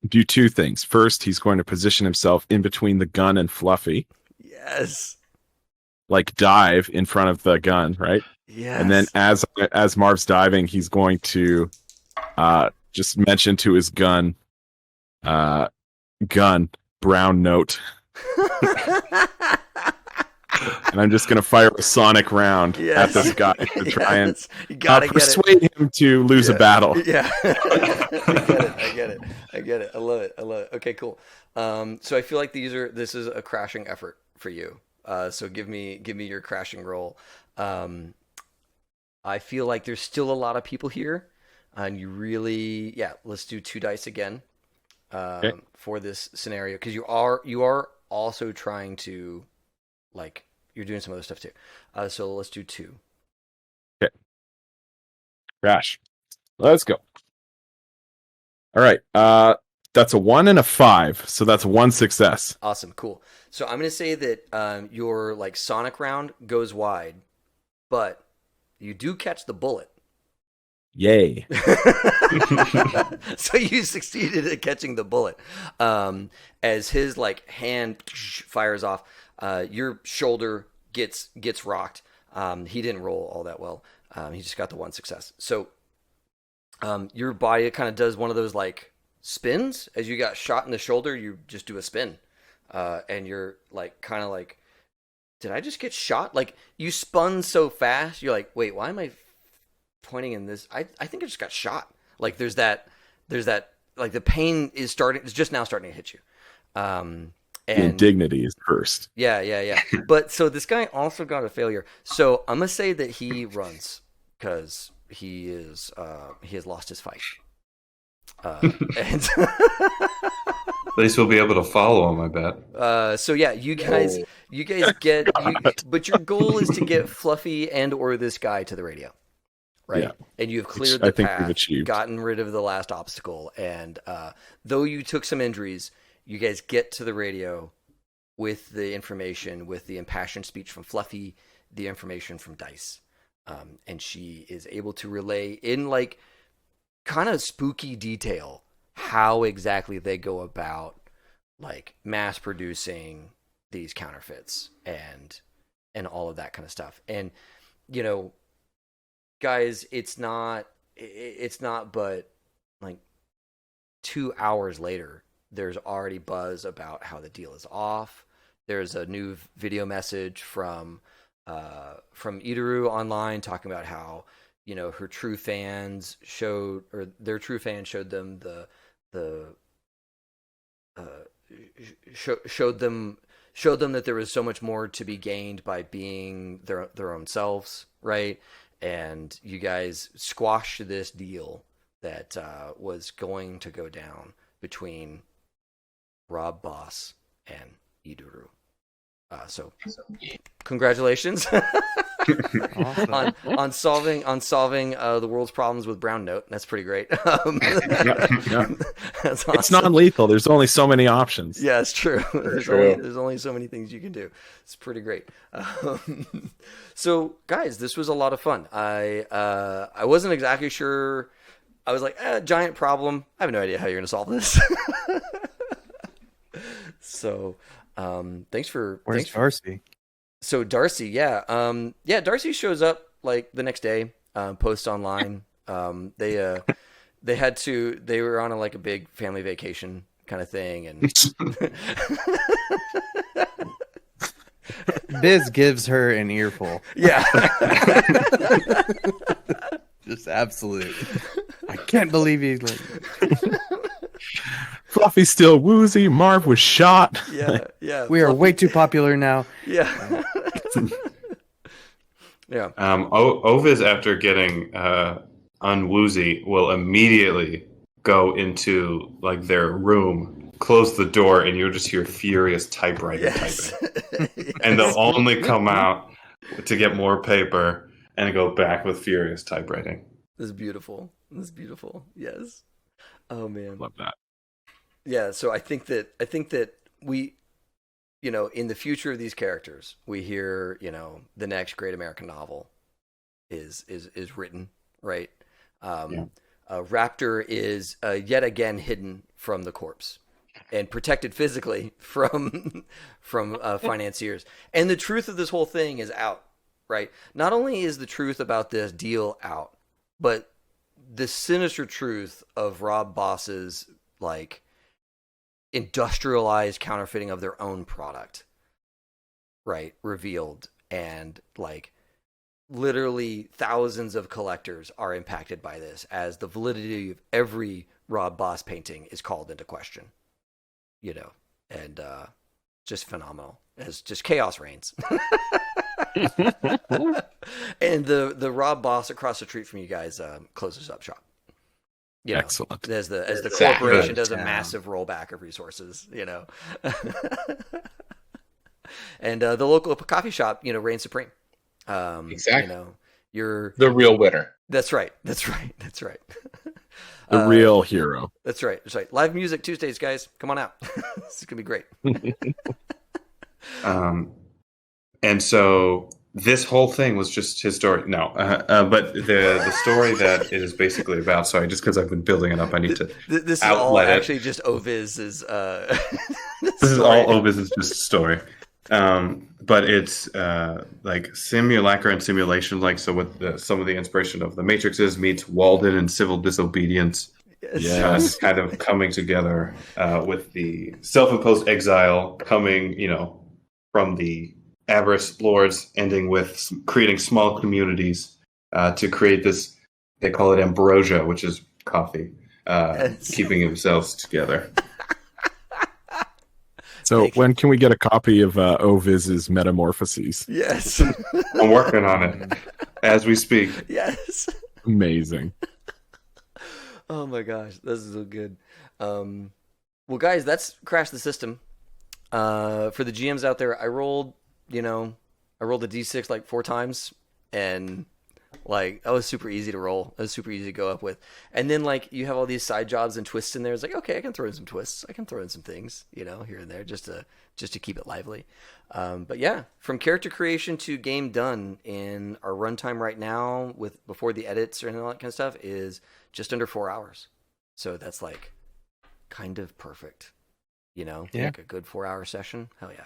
do two things. First, he's going to position himself in between the gun and Fluffy. Yes. Like dive in front of the gun, right? Yes. And then as Marv's diving, he's going to just mention to his gun, brown note. And I'm just going to fire a sonic round at this guy to try and persuade him to lose a battle. Yeah. I get it. I love it. Okay, cool. So I feel like this is a crashing effort for you. So give me your crashing roll. I feel like there's still a lot of people here, and you really, let's do 2 dice again for this scenario, because you are also trying to, like, you're doing some other stuff too. So let's do 2. Okay. Crash. Let's go. All right. That's a 1 and a 5, so that's 1 success. Awesome, cool. So I'm gonna say that your like sonic round goes wide, but you do catch the bullet. Yay. So you succeeded at catching the bullet. As his like hand fires off, your shoulder gets rocked. He didn't roll all that well. He just got the 1 success. So your body kind of does one of those like spins. As you got shot in the shoulder, you just do a spin. And you're like kind of like, did I just get shot? Like you spun so fast, you're like, wait, why am I pointing in this? I think I just got shot. Like there's that like the pain is just now starting to hit you. And indignity is first. Yeah. But so this guy also got a failure. So I'm gonna say that he runs because he has lost his fight. And At least we'll be able to follow him, I bet. So yeah, you guys get, but your goal is to get Fluffy and or this guy to the radio, right? Yeah. And you've cleared the path, we've achieved. Gotten rid of the last obstacle, and though you took some injuries, you guys get to the radio with the information, with the impassioned speech from Fluffy, the information from Dice, and she is able to relay in like kind of spooky detail how exactly they go about like mass producing these counterfeits and all of that kind of stuff. And you know, guys, it's not but like 2 hours later, there's already buzz about how the deal is off. There's a new video message from Idoru online talking about how, you know, their true fans showed them showed them that there was so much more to be gained by being their own selves, right? And you guys squashed this deal that was going to go down between Rob Boss and Idoru. So congratulations. Awesome. on solving the world's problems with brown note. That's pretty great. Yeah. That's awesome. It's non-lethal. There's only so many options. Yeah, it's true. There's only so many things you can do. It's pretty great. So guys, this was a lot of fun. I wasn't exactly sure. I was like, giant problem. I have no idea how you're gonna solve this. So Where's Darcy? So Darcy, Darcy shows up like the next day, post online. They they were on a big family vacation kind of thing, and Biz gives her an earful. yeah. Just absolute. I can't believe he's like. Fluffy's still woozy. Marv was shot. Yeah. We are way too popular now. Yeah. Yeah. Oviz, after getting unwoozy, will immediately go into like their room, close the door, and you'll just hear furious typewriter typing. And they'll only come out to get more paper and go back with furious typewriting. This is beautiful. Yes. Oh man. Love that. Yeah, so I think that we, in the future of these characters, we hear, the next great American novel is written, right? Raptor is yet again hidden from the corpse and protected physically from financiers. And the truth of this whole thing is out, right? Not only is the truth about this deal out, but the sinister truth of Rob Boss's industrialized counterfeiting of their own product, right, revealed, and literally thousands of collectors are impacted by this as the validity of every Rob Boss painting is called into question, and just phenomenal as just chaos reigns. And the Rob Boss across the street from you guys closes up shop. Excellent. As the corporation does a massive rollback of resources, and the local coffee shop, reigns supreme. Exactly. You're the real winner. That's right. The real hero. That's right. Live music Tuesdays, guys. Come on out. This is gonna be great. And so this whole thing was just his story. No, but the story that it is basically about. Sorry, just because I've been building it up, I need to. This is all actually just Oviz's. This is all Oviz's just story. But it's like simulacra and simulation, so with some of the inspiration of the Matrixes meets Walden and civil disobedience. Yes. Kind of coming together with the self-imposed exile coming, from the avarice lords, ending with creating small communities to create this. They call it ambrosia, which is coffee, keeping themselves together. So when can we get a copy of Oviz's Metamorphoses? Yes. I'm working on it as we speak. Yes. Amazing. Oh my gosh, this is so good. Well, guys, that's Crash the System. For the GMs out there, I rolled a D6 4 times, and that was super easy to roll. It was super easy to go up with. And then you have all these side jobs and twists in there. It's okay, I can throw in some twists. I can throw in some things, here and there, just to keep it lively. But yeah, from character creation to game done in our runtime right now, with before the edits or all that kind of stuff, is just under 4 hours. So that's kind of perfect. Yeah. A good 4-hour session. Hell yeah.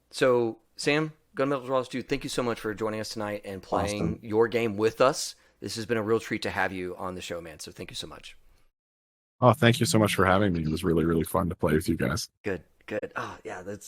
So Sam, Gunmetal Draws 2, thank you so much for joining us tonight and playing your game with us. This has been a real treat to have you on the show, man. So thank you so much. Oh, thank you so much for having me. It was really, really fun to play with you guys. Good. Oh yeah, that's